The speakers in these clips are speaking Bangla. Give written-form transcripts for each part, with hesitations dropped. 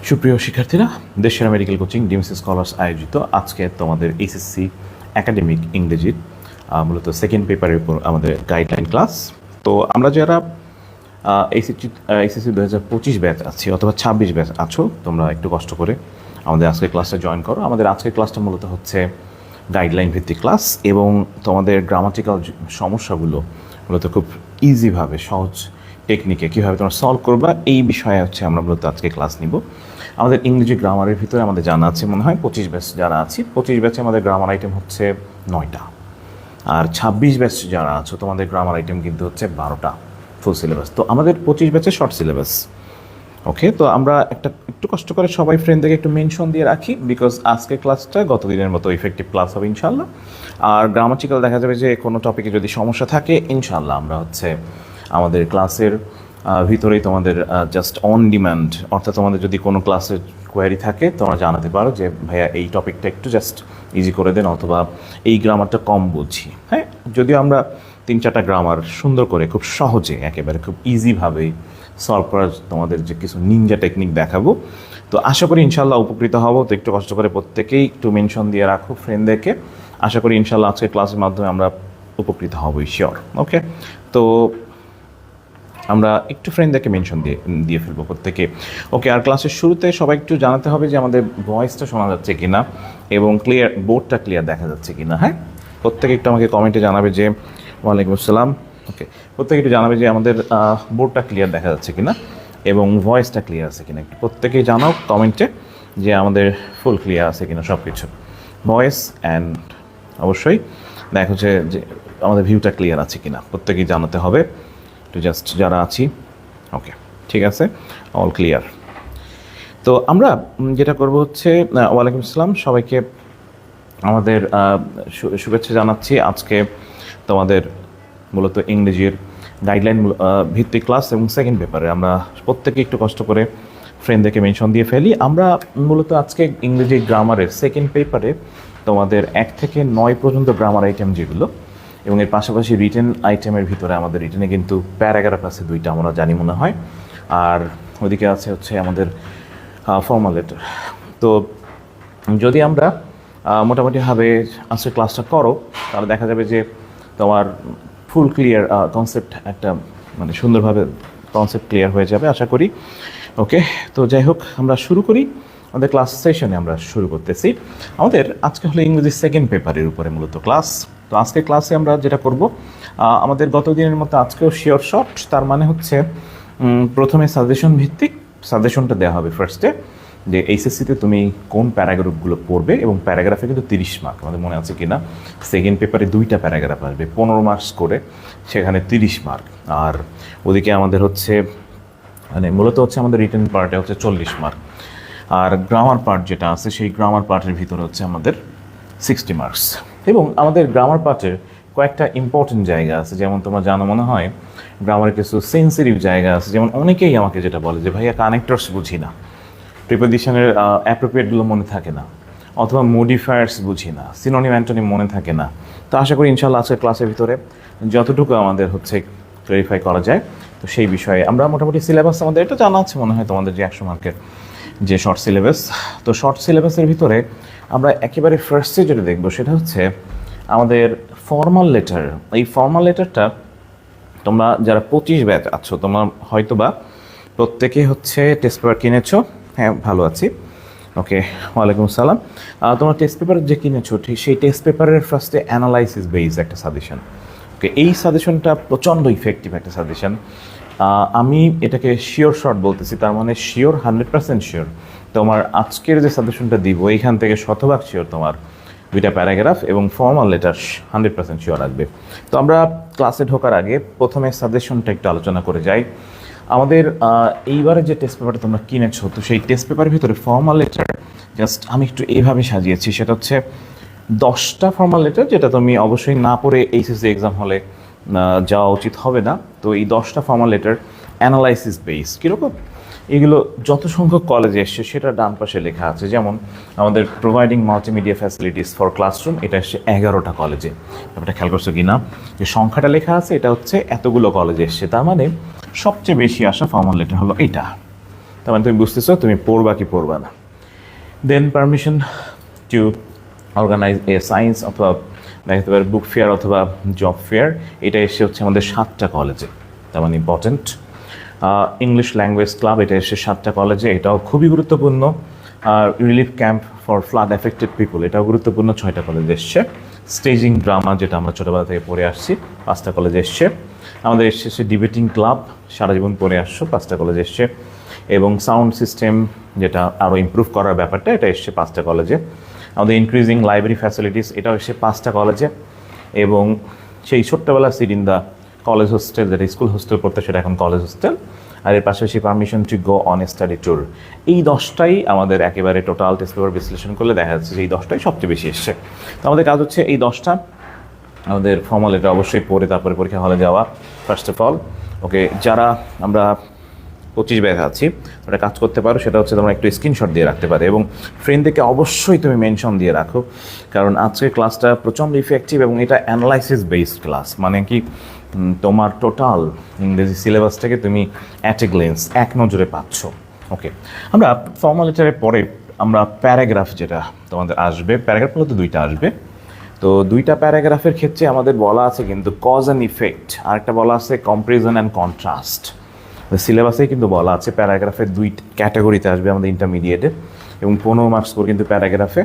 সুপ্রিয় শিক্ষার্থীরা, দেশের মেডিকেল কোচিং ডিএমসি স্কলার্স আয়োজিত আজকে তোমাদের এইচএসসি একাডেমিক ইংরেজির মূলত সেকেন্ড পেপারের উপর আমাদের গাইডলাইন ক্লাস। তো আমরা যারা এইচএসসি 2025 ব্যাচ আছি অথবা 26 ব্যাচ আছো, তোমরা একটু কষ্ট করে আমাদের আজকের ক্লাসটা জয়েন করো। আমাদের আজকের ক্লাসটা মূলত হচ্ছে গাইডলাইন ভিত্তিক ক্লাস এবং তোমাদের গ্রামাটিক্যাল সমস্যাগুলো মূলত খুব ইজিভাবে সহজ টেকনিকে কীভাবে তোমরা সলভ করবা এই বিষয়ে হচ্ছে আমরা মূলত আজকে ক্লাস নিব। আমাদের ইংরেজি গ্রামারের ভিতরে আমাদের জানা আছে মনে হয় 25 ব্যাচ যারা আছি, 25 ব্যাচে আমাদের গ্রামার আইটেম হচ্ছে 9টা, আর 26 ব্যাচ যারা আছো তোমাদের গ্রামার আইটেম কিন্তু হচ্ছে 12টা ফুল সিলেবাস। তো আমাদের 25 ব্যাচে শর্ট সিলেবাস। ওকে, তো আমরা একটু কষ্ট করে সবাই ফ্রেন্ডদেরকে একটু মেনশন দিয়ে রাখি, বিকজ আজকের ক্লাসটা গত দিনের মতো ইফেক্টিভ ক্লাস হবে ইনশাল্লাহ। আর গ্রামাটিক্যাল দেখা যাবে যে কোনো টপিকে যদি সমস্যা থাকে ইনশাল্লাহ আমরা হচ্ছে আমাদের ক্লাসের ভিতরেই তোমাদের জাস্ট অন ডিম্যান্ড, অর্থাৎ তোমাদের যদি কোনো ক্লাসের কোয়ারি থাকে তোমরা জানাতে পারো যে ভাইয়া এই টপিকটা একটু জাস্ট ইজি করে দেন অথবা এই গ্রামারটা কম বুঝি। হ্যাঁ, যদিও আমরা 3-4টা গ্রামার সুন্দর করে খুব সহজে একেবারে খুব ইজিভাবেই সলভ করার তোমাদের যে কিছু নিনজা টেকনিক দেখাবো। তো আশা করি ইনশাল্লাহ উপকৃত হবো। তো একটু কষ্ট করে প্রত্যেকেই একটু মেনশন দিয়ে রাখো ফ্রেন্ডদেরকে। আশা করি ইনশাল্লাহ আজকের ক্লাসের মাধ্যমে আমরা উপকৃত হবই শিওর। ওকে, তো আমরা একটু ফ্রেন্ডদেরকে মেনশন দিয়ে ফেলবো প্রত্যেকে। ওকে, আর ক্লাসের শুরুতে সবাই একটু জানাতে হবে যে আমাদের ভয়েসটা শোনা যাচ্ছে কিনা এবং বোর্ডটা ক্লিয়ার দেখা যাচ্ছে কিনা। হ্যাঁ, প্রত্যেকে একটু আমাকে কমেন্টে জানাবে যে ওয়ালাইকুম আসসালাম। ওকে, প্রত্যেকে একটু জানাবে যে আমাদের বোর্ডটা ক্লিয়ার দেখা যাচ্ছে কিনা এবং ভয়েসটা ক্লিয়ার আছে কিনা। একটু প্রত্যেকেই জানাও কমেন্টে যে আমাদের ফুল ক্লিয়ার আছে কিনা সব কিছু, ভয়েস অ্যান্ড অবশ্যই দেখা হচ্ছে যে আমাদের ভিউটা ক্লিয়ার আছে কিনা প্রত্যেকেই জানাতে হবে। তো জাস্ট যারা আছি ওকে, ঠিক আছে, অল ক্লিয়ার। তো আমরা যেটা করব হচ্ছে ওয়ালাইকুম আসসালাম সবাইকে, আমাদের শুভেচ্ছা জানাচ্ছি। আজকে তোমাদের মূলত ইংরেজির গাইডলাইন ভিত্তিক ক্লাস এবং সেকেন্ড পেপারে আমরা প্রত্যেকে একটু কষ্ট করে ফ্রেন্ডদেরকে মেনশন দিয়ে ফেলি। আমরা মূলত আজকে ইংরেজি গ্রামারের সেকেন্ড পেপারে তোমাদের 1 থেকে 9 পর্যন্ত গ্রামার আইটেম যেগুলো এবং এর পাশাপাশি রিটেন আইটেমের ভিতরে আমাদের রিটেনে কিন্তু প্যারাগ্রাফ আছে 2টা আমরা জানি মনে হয়, আর ওদিকে আছে হচ্ছে আমাদের ফর্মাল লেটার। তো যদি আমরা মোটামুটিভাবে আজকে ক্লাসটা করো তাহলে দেখা যাবে যে তোমার ফুল ক্লিয়ার কনসেপ্ট একটা মানে সুন্দরভাবে কনসেপ্ট ক্লিয়ার হয়ে যাবে আশা করি। ওকে, তো যাই হোক আমরা শুরু করি আমাদের ক্লাস সেশনে। আমরা শুরু করতেছি আমাদের আজকে হলো ইংরেজি সেকেন্ড পেপারের উপরে মূলত ক্লাস। তো আজকে ক্লাসে আমরা যেটা করব আমাদের গত দিনের মতো আজকেও শিওর শর্ট, তার মানে হচ্ছে প্রথমে সাজেশন ভিত্তিক সাজেশনটা দেওয়া হবে ফার্স্টে, যে এইচএসসিতে তুমি কোন প্যারাগ্রাফগুলো পড়বে এবং প্যারাগ্রাফে কিন্তু 30 মার্ক, আমাদের মনে আছে কিনা সেকেন্ড পেপারে 2টা প্যারাগ্রাফ আসবে 15 মার্কস করে, সেখানে 30 মার্ক। আর ওদিকে আমাদের হচ্ছে মানে মূলত হচ্ছে আমাদের রিটেন পার্টে হচ্ছে 40 মার্ক, আর গ্রামার পার্ট যেটা আছে সেই গ্রামার পার্টের ভিতরে হচ্ছে আমাদের 60 মার্কস। এবং আমাদের গ্রামার পার্টের কয়েকটা ইম্পর্টেন্ট জায়গা আছে, যেমন তোমরা জানো মনে হয় গ্রামারের কিছু সেন্সিটিভ জায়গা আছে, যেমন অনেকেই আমাকে যেটা বলে যে ভাইয়া কানেক্টরস বুঝি না, প্রিপোজিশনের অ্যাপ্রোপ্রিয়েটগুলো মনে থাকে না, অথবা মডিফায়ার্স বুঝি না, সিনোনিম অ্যান্টোনিম মনে থাকে না। তো আশা করি ইনশাআল্লাহ আজকের ক্লাসের ভিতরে যতটুকু আমাদের হচ্ছে ক্লারিফাই করা যায় তো সেই বিষয়ে আমরা মোটামুটি সিলেবাস আমাদের এটা জানা আছে মনে হয় তোমাদের যে 100 মার্কের যে শর্ট সিলেবাস। তো শর্ট সিলেবাসের ভিতরে আমরা একেবারে ফার্স্টে যেটা দেখবো সেটা হচ্ছে আমাদের ফর্মাল লেটার। এই ফর্মাল লেটারটা তোমরা যারা 25 ব্যাচ আছো তোমরা হয়তো বা প্রত্যেকে হচ্ছে টেস্ট পেপার কিনেছো। হ্যাঁ, ভালো আছি। ওকে, ওয়ালাইকুম আসসালাম। তোমরা টেস্ট পেপার যে কিনেছো ঠিক সেই টেস্ট পেপারের ফার্স্টে অ্যানালাইসিস বেস একটা সাজেশন। ওকে, এই সাজেশনটা প্রচণ্ড ইফেক্টিভ একটা সাজেশন। আমি এটাকে শিওর শর্ট বলতেছি, তার মানে শিওর 100% শিওর তোমার আজকের যে সাজেশনটা দিব এইখান থেকে শতভাগ শিওর তোমার 2টা প্যারাগ্রাফ এবং ফর্মাল লেটার 100% শিওর রাখবে। তো আমরা ক্লাসে ঢোকার আগে প্রথমে সাজেশনটা একটু আলোচনা করে যাই। আমাদের এইবারে যে টেস্ট পেপারটা তোমরা কিনেছো তো সেই টেস্ট পেপারের ভিতরে ফর্মাল লেটার জাস্ট আমি একটু এইভাবে সাজিয়েছি, সেটা হচ্ছে 10টা ফর্মাল লেটার, যেটা তুমি অবশ্যই না পড়ে এইচএসসি এক্সাম হলে যাওয়া উচিত হবে না। তো এই 10টা ফর্মাল লেটার অ্যানালাইসিস বেস কীরকম, এগুলো যত সংখ্যক কলেজে এসছে সেটা ডান পাশে লেখা আছে। যেমন আমাদের providing multimedia facilities for classroom, এটা এসছে 11টা কলেজে। ব্যাপারটা খেয়াল করছো কি না, যে সংখ্যাটা লেখা আছে এটা হচ্ছে এতগুলো কলেজে এসছে, তার মানে সবচেয়ে বেশি আসা ফর্মাল লেটার হলো এটা। তার মানে তুমি বুঝতেছো তুমি পড়বা কি পড়বা না। Then permission to organise a science অথবা দেখতে পারে বুক ফেয়ার অথবা জব ফেয়ার, এটা এসে হচ্ছে আমাদের 7টা কলেজে, তার মানে ইম্পর্টেন্ট। ইংলিশ ল্যাঙ্গুয়েজ ক্লাব, এটা এসে 7টা কলেজে, এটাও খুবই গুরুত্বপূর্ণ। আর relief camp for flood affected people, এটাও গুরুত্বপূর্ণ, 6টা কলেজে এসছে। স্টেজিং ড্রামা, যেটা আমরা ছোটোবেলা থেকে পড়ে আসছি, 5টা কলেজে এসছে। আমাদের এসছে ডিবেটিং ক্লাব, সারা জীবন পড়ে আসছো, 5টা কলেজে এসছে। এবং সাউন্ড সিস্টেম, যেটা আরও ইমপ্রুভ করার ব্যাপারটা, এটা এসছে 5টা কলেজে। আমাদের ইনক্রিজিং লাইব্রেরি ফ্যাসিলিটিস, এটাও এসছে 5টা কলেজে। এবং সেই ছোট্টবেলা sit in the college hostel, যেটা স্কুল হোস্টেল পড়তে, সেটা এখন কলেজ হোস্টেল। আর এর পাশাপাশি permission to go on a study tour, এই 10টাই আমাদের একেবারে টোটাল টেস্ট পেপার বিশ্লেষণ করলে দেখা যাচ্ছে যে এই 10টাই সবচেয়ে বেশি এসছে। তো আমাদের কাজ হচ্ছে এই 10টা আমাদের ফর্মাল, এটা অবশ্যই পড়ে তারপরে পরীক্ষা হলে যাওয়া ফার্স্ট অফ অল। ওকে, যারা আমরা 25 ব্যাচ আছি, ওটা কাজ করতে পারো, সেটা হচ্ছে তোমরা একটু স্ক্রিনশট দিয়ে রাখতে পারো এবং ফ্রেন্ডদেরকে অবশ্যই তুমি মেনশন দিয়ে রাখো, কারণ আজকের ক্লাসটা প্রচণ্ড ইফেক্টিভ এবং এটা অ্যানালাইসিস বেসড ক্লাস। মানে কি, তোমার টোটাল ইংরেজি সিলেবাসটাকে তুমি অ্যাট এ গ্লেন্স, এক নজরে পাচ্ছ। ওকে, আমরা ফর্মালিটারের পরে আমরা প্যারাগ্রাফ, যেটা তোমাদের আসবে, প্যারাগ্রাফ মূলত 2টা আসবে। তো 2টা প্যারাগ্রাফের ক্ষেত্রে আমাদের বলা আছে কিন্তু কজ অ্যান্ড ইফেক্ট, আরেকটা বলা আছে কম্পারিজন অ্যান্ড কন্ট্রাস্ট। সিলেবাসে কিন্তু বলা আছে প্যারাগ্রাফের 2 ক্যাটাগরিতে আসবে আমাদের ইন্টারমিডিয়েটে, এবং 15 মার্কস করে কিন্তু প্যারাগ্রাফে।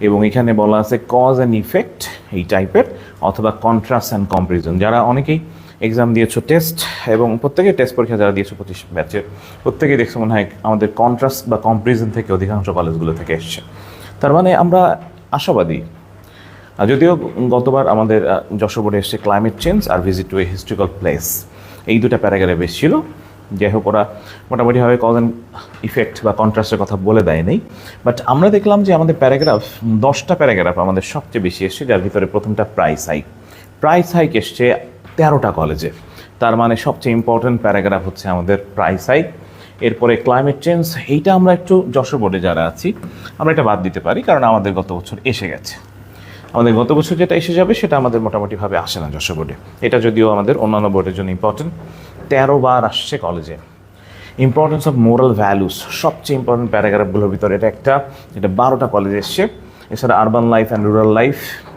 এবং এখানে বলা আছে কজ অ্যান্ড ইফেক্ট এই টাইপের, অথবা কন্ট্রাস্ট অ্যান্ড কম্পারিজন। যারা অনেকেই এক্সাম দিয়েছো টেস্ট, এবং প্রত্যেকেই টেস্ট পরীক্ষা যারা দিয়েছো 25 ব্যাচের, প্রত্যেকেই দেখছো মনে হয় আমাদের কন্ট্রাস্ট বা কম্পারিজন থেকে অধিকাংশ কলেজগুলো থেকে এসছে। তার মানে আমরা আশাবাদী। যদিও গতবার আমাদের যশোর বোর্ডে এসছে ক্লাইমেট চেঞ্জ আর visit to a historical place, এই 2টা প্যারাগ্রাফে বেশ ছিল। যাই হোক, ওরা মোটামুটিভাবে কজ অ্যান্ড ইফেক্ট বা কন্ট্রাস্টের কথা বলে দেয় নেই। বাট আমরা দেখলাম যে আমাদের প্যারাগ্রাফ 10টা প্যারাগ্রাফ আমাদের সবচেয়ে বেশি এসছে, যার ভিতরে প্রথমটা প্রাইস হাইক। প্রাইস হাইক এসছে 13টা কলেজে, তার মানে সবচেয়ে ইম্পর্টেন্ট প্যারাগ্রাফ হচ্ছে আমাদের প্রাইস হাইক। এরপরে ক্লাইমেট চেঞ্জ, এইটা আমরা একটু যশোর বোর্ডে যারা আছি আমরা এটা বাদ দিতে পারি, কারণ আমাদের গত বছর এসে গেছে। আমাদের গত বছর যেটা এসে যাবে সেটা আমাদের মোটামুটিভাবে আসে না যশোর বোর্ডে। এটা যদিও আমাদের অন্যান্য বোর্ডের জন্য ইম্পর্টেন্ট, 13 বার আসছে কলেজে। ইম্পর্টেন্স অফ মোরাল ভ্যালুস, সবচেয়ে ইম্পর্টেন্ট প্যারাগ্রাফগুলোর ভিতরে এটা একটা, যেটা 12টা কলেজে এসছে। এছাড়া urban life and rural life,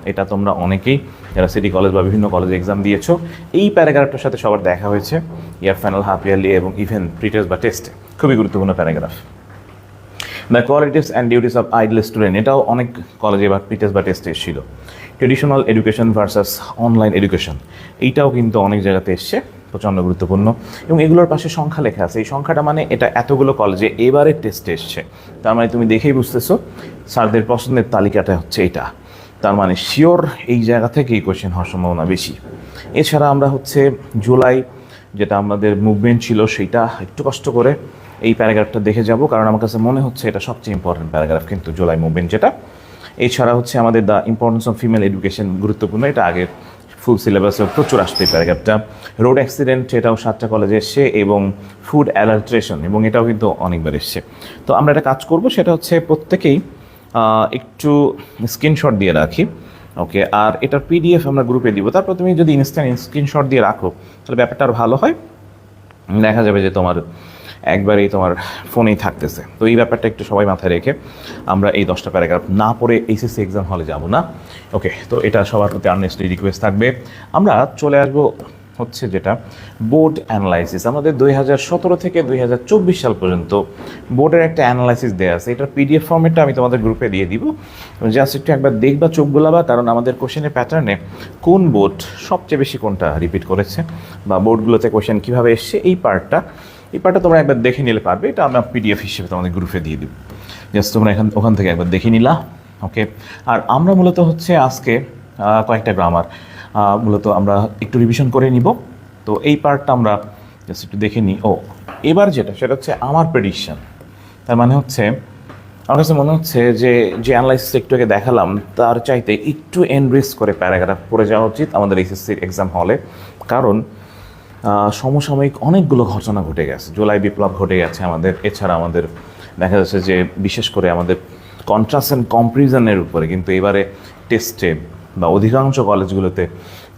এটা তোমরা অনেকেই যারা সিটি কলেজ বা বিভিন্ন কলেজে এক্সাম দিয়েছো, এই প্যারাগ্রাফটার সাথে সবার দেখা হয়েছে ইয়ার ফাইনাল, হাফ ইয়ারলি এবং ইভেন প্রিটেস্ট বা টেস্টে, খুবই গুরুত্বপূর্ণ paragraph. The qualities and duties of idol student, এটাও অনেক কলেজে বা প্রিটেস্ট বা টেস্টে এসেছিল। Traditional education versus online education, এইটাও কিন্তু অনেক জায়গাতে এসছে, প্রচণ্ড গুরুত্বপূর্ণ। এবং এগুলোর পাশে সংখ্যা লেখা আছে, এই সংখ্যাটা মানে এটা এতগুলো কলেজে এবারের টেস্টে এসছে, তার মানে তুমি দেখেই বুঝতেছো স্যারদের পছন্দের তালিকাটা হচ্ছে এটা। তার মানে শিওর এই জায়গা থেকে এই কোয়েশ্চেন হওয়ার সম্ভাবনা বেশি। এছাড়া আমরা হচ্ছে জুলাই, যেটা আমাদের মুভমেন্ট ছিল, সেইটা একটু কষ্ট করে এই প্যারাগ্রাফটা দেখে যাব, কারণ আমার কাছে মনে হচ্ছে এটা সবচেয়ে ইম্পর্টেন্ট প্যারাগ্রাফ কিন্তু জুলাই মুভমেন্ট যেটা। এছাড়া হচ্ছে আমাদের the importance of female education, গুরুত্বপূর্ণ, এটা আগের ফুল সিলেবাসে প্রচুর আসছে এই প্যারাগ্রাফটা। রোড অ্যাক্সিডেন্ট, এটাও 7টা কলেজে এসছে, এবং ফুড অ্যালার্ট্রেশন, এবং এটাও কিন্তু অনেকবার এসছে। তো আমরা একটা কাজ করব, সেটা হচ্ছে প্রত্যেকেই একটু স্ক্রিনশট দিয়ে রাখি। ওকে, আর এটার পিডিএফ আমরা গ্রুপে দিব, তারপর তুমি যদি ইনস্ট্যান্ট স্ক্রিনশট দিয়ে রাখো তাহলে ব্যাপারটা আরও ভালো হয়, দেখা যাবে যে তোমার একবারেই তোমার ফোনেই থাকতেছে। তো এই ব্যাপারটা একটু সবাই মাথায় রেখে আমরা এই 10টা প্যারাগ্রাফ না পড়ে এইচএসসি এক্সাম হলে যাব না। ওকে, তো এটা সবার প্রতি আর্নেস্টলি রিকোয়েস্ট থাকবে। আমরা চলে আসবো হচ্ছে যেটা বোর্ড অ্যানালাইসিস। আমাদের 2017 থেকে 2024 সাল পর্যন্ত বোর্ডের একটা অ্যানালাইসিস দেওয়া আছে, এটার পিডিএফ ফর্মেটটা আমি তোমাদের গ্রুপে দিয়ে দিব, জাস্ট একটু একবার দেখবা, চোখ গোলাবা, কারণ আমাদের কোশ্চেনের প্যাটার্নে কোন বোর্ড সবচেয়ে বেশি কোনটা রিপিট করেছে বা বোর্ডগুলোতে কোশ্চেন কীভাবে এসছে, এই পার্টটা তোমরা একবার দেখে নিলে পারবে। এটা আমরা পিডিএফ হিসেবে তোমাদের গ্রুপে দিয়ে দিব, জাস্ট তোমরা ওখান থেকে একবার দেখে নিলা। ওকে, আর আমরা মূলত হচ্ছে আজকে কয়েকটা গ্রামার মূলত আমরা একটু রিভিশন করে নিব। তো এই পার্টটা আমরা জাস্ট একটু দেখে নিই। এবার সেটা হচ্ছে আমার প্রেডিকশন। তার মানে হচ্ছে আমার কাছে মনে হচ্ছে যে অ্যানালাইসিস একটু আগে দেখালাম তার চাইতে একটু এনরিচ করে প্যারাগ্রাফ পড়ে যাওয়া উচিত আমাদের এইচএসসির এক্সাম হলে, কারণ সমসাময়িক অনেকগুলো ঘটনা ঘটে গেছে, জুলাই বিপ্লব ঘটে গেছে আমাদের। এছাড়া আমাদের দেখা যাচ্ছে যে বিশেষ করে আমাদের কন্ট্রাস্ট অ্যান্ড কম্পারিজনের উপরে কিন্তু এবারে টেস্টে বা অধিকাংশ কলেজগুলোতে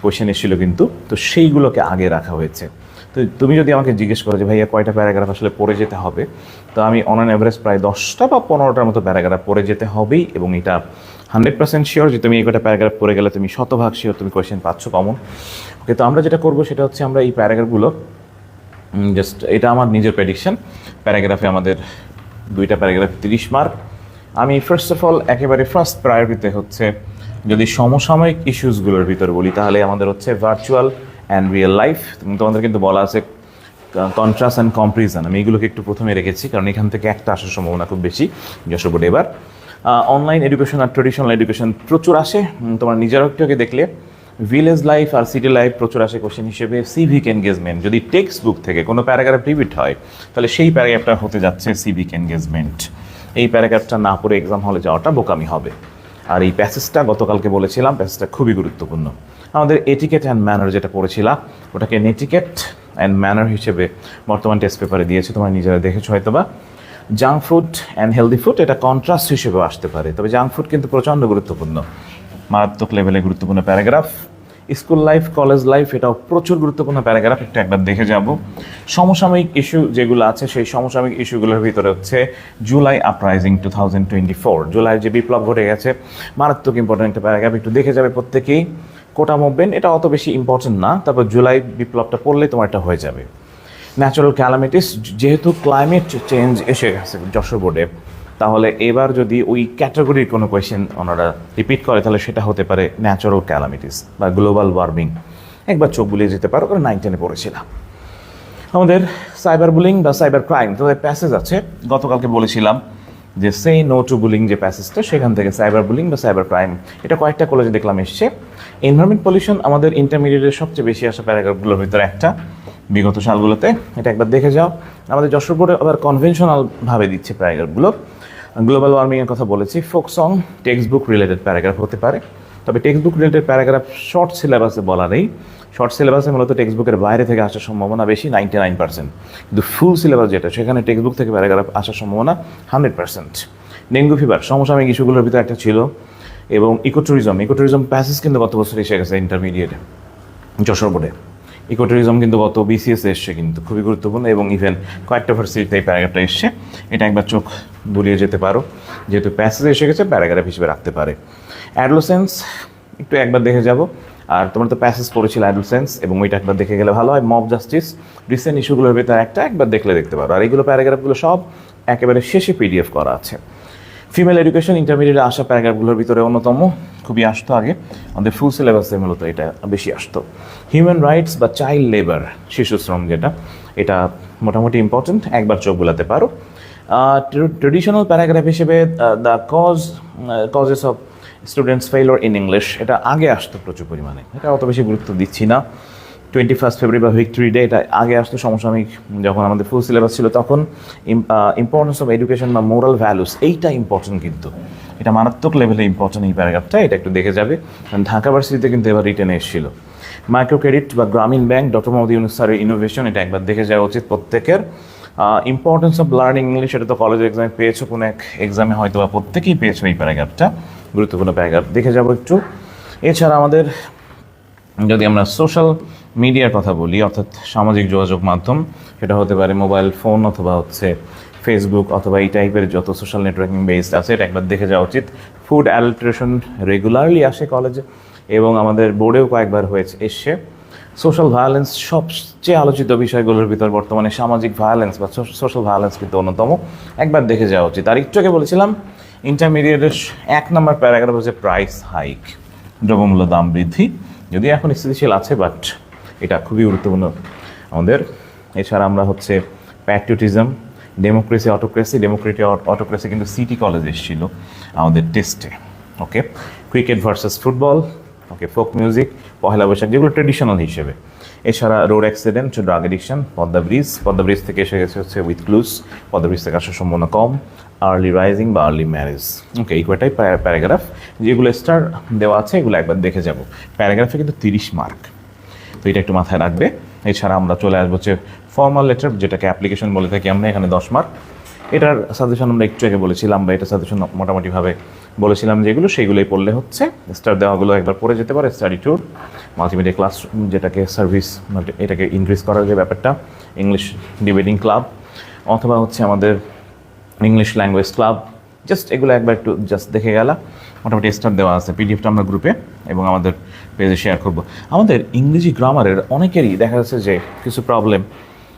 কোয়েশ্চেন এসেছিল কিন্তু, তো সেইগুলোকে আগে রাখা হয়েছে। তো তুমি যদি আমাকে জিজ্ঞেস করো যে ভাইয়া কয়টা প্যারাগ্রাফ আসলে পড়ে যেতে হবে, তো আমি অন অ্যান অ্যাভারেজ প্রায় 10টা বা 15টার মতো প্যারাগ্রাফ পড়ে যেতে হবেই, এবং এটা 100% শিওর যে তুমি এই কটা প্যারাগ্রাফ পড়ে গেলে তুমি শতভাগ শিওর তুমি কোয়েশ্চেন পাচ্ছ কমন। ওকে, তো আমরা যেটা করবো সেটা হচ্ছে আমরা এই প্যারাগ্রাফগুলো জাস্ট, এটা আমার নিজের প্রেডিকশন, প্যারাগ্রাফে আমাদের 2টা প্যারাগ্রাফ 30 মার্ক। আমি ফার্স্ট অফ অল একেবারে ফার্স্ট প্রায়োরিটিতে হচ্ছে যদি সমসাময়িক ইস্যুসগুলোর ভিতর বলি, তাহলে আমাদের হচ্ছে ভার্চুয়াল অ্যান্ড রিয়েল লাইফ। তোমাদের কিন্তু বলা আছে কন্ট্রাস্ট অ্যান্ড কম্পারিজন, আমি এগুলোকে একটু প্রথমে রেখেছি কারণ এখান থেকে একটা আসার সম্ভাবনা খুব বেশি যশোর বোর্ডে। এবার অনলাইন এডুকেশন আর ট্রেডিশনাল এডুকেশন প্রচুর আসে, তোমার নিজের একটুকে দেখলে ভিলেজ লাইফ আর সিটি লাইফ প্রচুর আসে কোশ্চেন হিসেবে। সিভিক এনগেজমেন্ট, যদি টেক্সট বুক থেকে কোনো প্যারাগ্রাফ রিপিট হয় তাহলে সেই প্যারাগ্রাফটা হতে যাচ্ছে সিভিক এনগেজমেন্ট। এই প্যারাগ্রাফটা না পড়ে এক্সাম হলে যাওয়াটা বোকামি হবে। আর এই প্যাসেজটা গতকালকে বলেছিলাম, প্যাসেজটা খুবই গুরুত্বপূর্ণ। আমাদের এটিকেট অ্যান্ড ম্যানার যেটা পড়েছিলাম ওটাকে নেটিকেট অ্যান্ড ম্যানার হিসেবে বর্তমান টেস্ট পেপারে দিয়েছে, তোমরা নিজেরা দেখেছো হয়তো বা। Junk food and healthy food এটা কন্ট্রাস্ট হিসেবেও আসতে পারে, তবে জাঙ্ক ফুড কিন্তু প্রচণ্ড গুরুত্বপূর্ণ, মারাত্মক লেভেলে গুরুত্বপূর্ণ paragraph. School life, college life এটাও প্রচুর গুরুত্বপূর্ণ প্যারাগ্রাফ, একবার দেখে যাব। সমসাময়িক ইস্যু যেগুলো আছে সেই সমসাময়িক ইস্যুগুলোর ভিতরে হচ্ছে জুলাই আপরাইজিং 2024, জুলাই যে বিপ্লব ঘটে গেছে, মারাত্মক ইম্পর্টেন্ট একটা প্যারাগ্রাফ, একটু দেখে যাবে প্রত্যেকেই। কোটা মুভমেন্ট এটা অত বেশি ইম্পর্টেন্ট না, তারপর জুলাই বিপ্লবটা পড়লে তোমার এটা হয়ে যাবে। ন্যাচারাল ক্যালামিটিস, যেহেতু ক্লাইমেট চেঞ্জ এসে গেছে যশোর বোর্ডে, তাহলে এবার যদি ওই ক্যাটাগরির কোনো কোয়েশ্চেন ওনারা রিপিট করে তাহলে সেটা হতে পারে ন্যাচারাল ক্যালামিটিস বা গ্লোবাল ওয়ার্মিং। একবার চোখ বুলিয়ে যেতে পারো, কারণ 9-10-এ পড়েছিলাম। আমাদের সাইবার বুলিং বা সাইবার ক্রাইম, তাদের প্যাসেজ আছে, গতকালকে বলেছিলাম যে সে নো টু বুলিং যে প্যাসেজটা, সেখান থেকে সাইবার বুলিং বা সাইবার ক্রাইম এটা কয়েকটা কলেজে দেখলাম এসছে। এনভায়রনমেন্ট পলিউশন আমাদের ইন্টারমিডিয়েটের সবচেয়ে বেশি আসা প্যারাগ্রাফগুলোর ভিতরে একটা বিগত সালগুলোতে, এটা একবার দেখে যাও। আমাদের যশোর বোর্ডে আবার কনভেনশনালভাবে দিচ্ছে প্যারাগ্রাফগুলো। গ্লোবাল ওয়ার্মিংয়ের কথা বলেছি, folk song text book related paragraph হতে পারে, তবে text book related paragraph short সিলেবাসে বলা নেই। শর্ট সিলেবাসে মূলত টেক্সট বুকের বাইরে থেকে আসার সম্ভাবনা বেশি 99%, কিন্তু ফুল সিলেবাস যেটা সেখানে টেক্সট বুক থেকে প্যারাগ্রাফ আসার সম্ভাবনা 100%। ডেঙ্গু ফিভার সমসাময়িক ইস্যুগুলোর ভিতরে একটা ছিল, এবং ইকোট্যুরিজম প্যাসেজ কিন্তু গত বছর এসে গেছে ইন্টারমিডিয়েটে যশোর বোর্ডে। ইকোট্যুরিজম কিন্তু গত বিসিএসে এসছে, কিন্তু খুবই গুরুত্বপূর্ণ, এবং ইভেন কয়েকটা ভার্সিটিতে এই প্যারাগ্রাফটা এসছে, এটা একবার চোখ বুলিয়ে যেতে পারো, যেহেতু প্যাসেজ এসে গেছে প্যারাগ্রাফ হিসেবে রাখতে পারে। অ্যাডোলেসেন্স একটু একবার দেখে যাব, আর তোমরা তো প্যাসেজ পড়েছিল অ্যাডোলেসেন্স, এবং ওইটা একবার দেখে গেলে ভালো হয়। মব জাস্টিস রিসেন্ট ইস্যুগুলোর ভিতরে একবার দেখলে দেখতে পারো, আর এইগুলো প্যারাগ্রাফগুলো সব একেবারে শেষে পিডিএফ করা আছে। ফিমেল এডুকেশন ইন্টারমিডিয়েটে আসা প্যারাগ্রাফগুলোর ভিতরে অন্যতম, খুবই আসতো আগে, আমাদের ফুল সিলেবাসে মূলত এটা বেশি আসতো। হিউম্যান রাইটস বা চাইল্ড লেবার, শিশু শ্রম যেটা, এটা মোটামুটি ইম্পর্টেন্ট, একবার চোখ বোলাতে পারো। ট্রেডিশনাল প্যারাগ্রাফ হিসেবে the causes of students failure in English, এটা আগে আসতো প্রচুর পরিমাণে, এটা অত বেশি গুরুত্ব দিচ্ছি না। 21 ফেব্রুয়ারি বা ভিক্টরি ডে এটা আগে আসতো সমসাময়িক, যখন আমাদের ফুল সিলেবাস ছিল তখন। ইম্পর্টেন্স অফ এডুকেশন বা মোরাল ভ্যালুস, এইটা ইম্পর্টেন্ট, কিন্তু এটা মারাত্মক লেভেলে ইম্পর্টেন্ট এই প্যারাগ্রাফটা, এটা একটু দেখে যাবে, কারণ ঢাকা ভার্সিটিতে কিন্তু এবার রিটেনে এসেছিল। মাইক্রো ক্রেডিট বা গ্রামীণ ব্যাংক, ডক্টর মোহাম্মদ ইউনূস স্যারের ইনোভেশন, এটা একবার দেখে যাওয়া উচিত প্রত্যেকের। ইম্পর্টেন্স অফ লার্নিং ইংলিশ, এটা তো কলেজের এক্সামে পেয়েছো, কোনো এক এক্সামে হয়তো বা প্রত্যেকেই পেয়েছো এই প্যারাগ্রাফটা, গুরুত্বপূর্ণ প্যারাগ্রাফ, দেখে যাবো একটু। এছাড়া আমাদের যদি আমরা সোশ্যাল মিডিয়ার কথা বলি, অর্থাৎ সামাজিক যোগাযোগ মাধ্যম, সেটা হতে পারে মোবাইল ফোন অথবা হচ্ছে ফেসবুক অথবা এই টাইপের যত সোশ্যাল নেটওয়ার্কিং বেসড আছে, এটা একবার দেখে যাওয়া উচিত। ফুড অ্যাডাল্টারেশন রেগুলারলি আসে কলেজে, এবং আমাদের বোর্ডেও কয়েকবার এসছে। সোশ্যাল ভায়োলেন্স সবচেয়ে আলোচিত বিষয়গুলোর ভিতর বর্তমানে সামাজিক ভায়োলেন্স বা সোশ্যাল ভায়োলেন্স কিন্তু অন্যতম, একবার দেখে যাওয়া উচিত। আর একটু আগে বলেছিলাম ইন্টারমিডিয়েটের 1 নম্বর প্যারাগ্রাফ হচ্ছে প্রাইস হাইক, দ্রব্যমূল্য দাম বৃদ্ধি, যদি এখন স্থিতিশীল আছে, বাট এটা খুবই গুরুত্বপূর্ণ আমাদের। এছাড়া আমরা হচ্ছে প্যাট্রিয়টিজম, ডেমোক্রেসি অটোক্রেসি কিন্তু সিটি কলেজ এসেছিল আমাদের টেস্টে। ওকে, ক্রিকেট ভার্সেস ফুটবল, ওকে, ফোক মিউজিক, পহেলা বৈশাখ, যেগুলো ট্রেডিশনাল হিসেবে। এছাড়া road accident, drug addiction, Padma bridge থেকে এসে গেছে হচ্ছে উইথ ক্লুজ, পদ্মা ব্রিজ থেকে আসার সম্ভাবনা কম। আর্লি রাইজিং বা আর্লি ম্যারেজ, ওকে, এই কয়টাই প্যারাগ্রাফ যেগুলো স্টার দেওয়া আছে, এগুলো একবার দেখে যাব। প্যারাগ্রাফে কিন্তু 30 মার্ক, তো এটা একটু মাথায় রাখবে। এছাড়া আমরা চলে আসবো হচ্ছে ফর্মাল লেটার, যেটাকে অ্যাপ্লিকেশন বলে থাকি আমরা, এখানে 10 মার্ক। এটার সাজেশন আমরা একটু আগে বলেছিলাম, বা এটা সাজেশন মোটামুটিভাবে বলেছিলাম যেগুলো, সেইগুলোই পড়লে হচ্ছে। স্টার দেওয়াগুলো একবার পড়ে যেতে পারে, স্টাডি ট্যুর, মাল্টিমিডিয়া ক্লাস, যেটাকে সার্ভিস, এটাকে ইনক্রিজ করার যে ব্যাপারটা, ইংলিশ ডিবেটিং ক্লাব, অথবা হচ্ছে আমাদের ইংলিশ ল্যাঙ্গুয়েজ ক্লাব, জাস্ট এগুলো একবার একটু জাস্ট দেখে গেলা। মোটামুটি স্টার দেওয়া আছে, পিডিএফটা আমরা গ্রুপে এবং আমাদের পেজে শেয়ার করব। আমাদের ইংরেজি গ্রামারের অনেকেরই দেখা যাচ্ছে যে কিছু প্রবলেম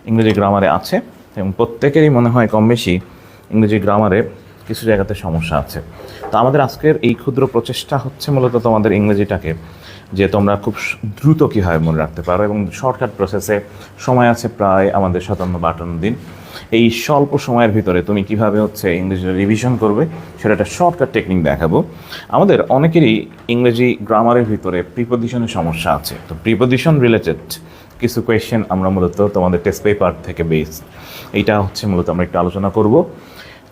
ইংরেজি গ্রামারে আছে, এবং প্রত্যেকেরই মনে হয় কম বেশি ইংরেজি গ্রামারে কিছু জায়গাতে সমস্যা আছে। তো আমাদের আজকের এই ক্ষুদ্র প্রচেষ্টা হচ্ছে মূলত তোমাদের ইংরেজিটাকে যে তোমরা খুব দ্রুত কীভাবে মনে রাখতে পারো, এবং শর্টকাট প্রসেসে সময় আছে প্রায় আমাদের 57-52 দিন। এই স্বল্প সময়ের ভিতরে তুমি কিভাবে হচ্ছে ইংরেজি রিভিশন করবে সেটা একটা শর্টকাট টেকনিক দেখাবো। আমাদের অনেকেরই ইংরেজি গ্রামারের ভিতরে প্রিপোজিশনের সমস্যা আছে। তো প্রিপোজিশন রিলেটেড কিছু কোয়েশ্চেন আমরা মূলত তোমাদের টেস্ট পেপার থেকে বেসড, এইটা হচ্ছে মূলত আমরা একটু আলোচনা করব।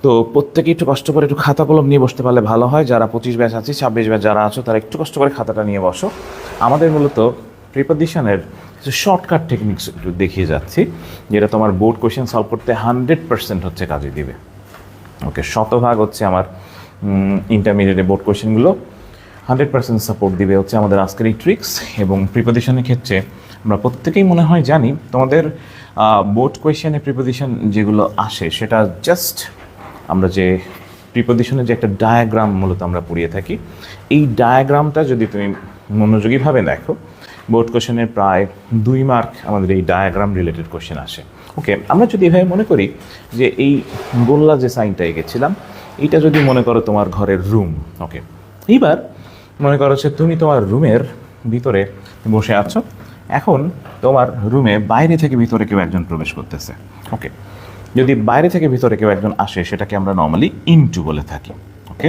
তো প্রত্যেকে একটু কষ্ট করে একটু খাতা কলম নিয়ে বসতে পারলে ভালো হয়। যারা 25 ব্যাচ আছে, 26 ব্যাচ যারা আছো, তারা একটু কষ্ট করে খাতাটা নিয়ে বসো। আমাদের মূলত প্রিপোজিশনের কিছু শর্টকাট টেকনিক্স একটু দেখিয়ে যাচ্ছি, যেটা তোমার বোর্ড কোয়েশ্চেন সলভ করতে 100% হচ্ছে কাজে দিবে। ওকে, শতভাগ হচ্ছে আমার ইন্টারমিডিয়েটে বোর্ড কোয়েশ্চেনগুলো 100% সাপোর্ট দিবে হচ্ছে আমাদের আজকের এই ট্রিক্স। এবং প্রিপোজিশনের ক্ষেত্রে আমরা প্রত্যেকেই মনে হয় জানি, তোমাদের বোর্ড কোয়েশ্চেনে প্রিপোজিশন যেগুলো আসে সেটা জাস্ট আমরা যে প্রিপোজিশনের যে একটা ডায়াগ্রাম মূলত আমরা পড়িয়ে থাকি, এই ডায়াগ্রামটা যদি তুমি মনোযোগীভাবে দেখো, বোর্ড কোয়েশ্চেনের প্রায় 2 মার্ক আমাদের এই ডায়াগ্রাম রিলেটেড কোয়েশ্চেন আসে। ওকে, আমরা যদি এভাবে মনে করি যে এই গোল্লা যে সাইনটা এঁকেছিলাম, এইটা যদি মনে করো তোমার ঘরের রুম। ওকে, এইবার মনে করো যে তুমি তোমার রুমের ভিতরে বসে আছো, এখন তোমার রুমে বাইরে থেকে ভিতরে কেউ একজন প্রবেশ করতেছে। ওকে, যদি বাইরে থেকে ভিতরে কেউ একজন আসে, সেটাকে আমরা নর্মালি ইনটু বলে থাকি। ওকে,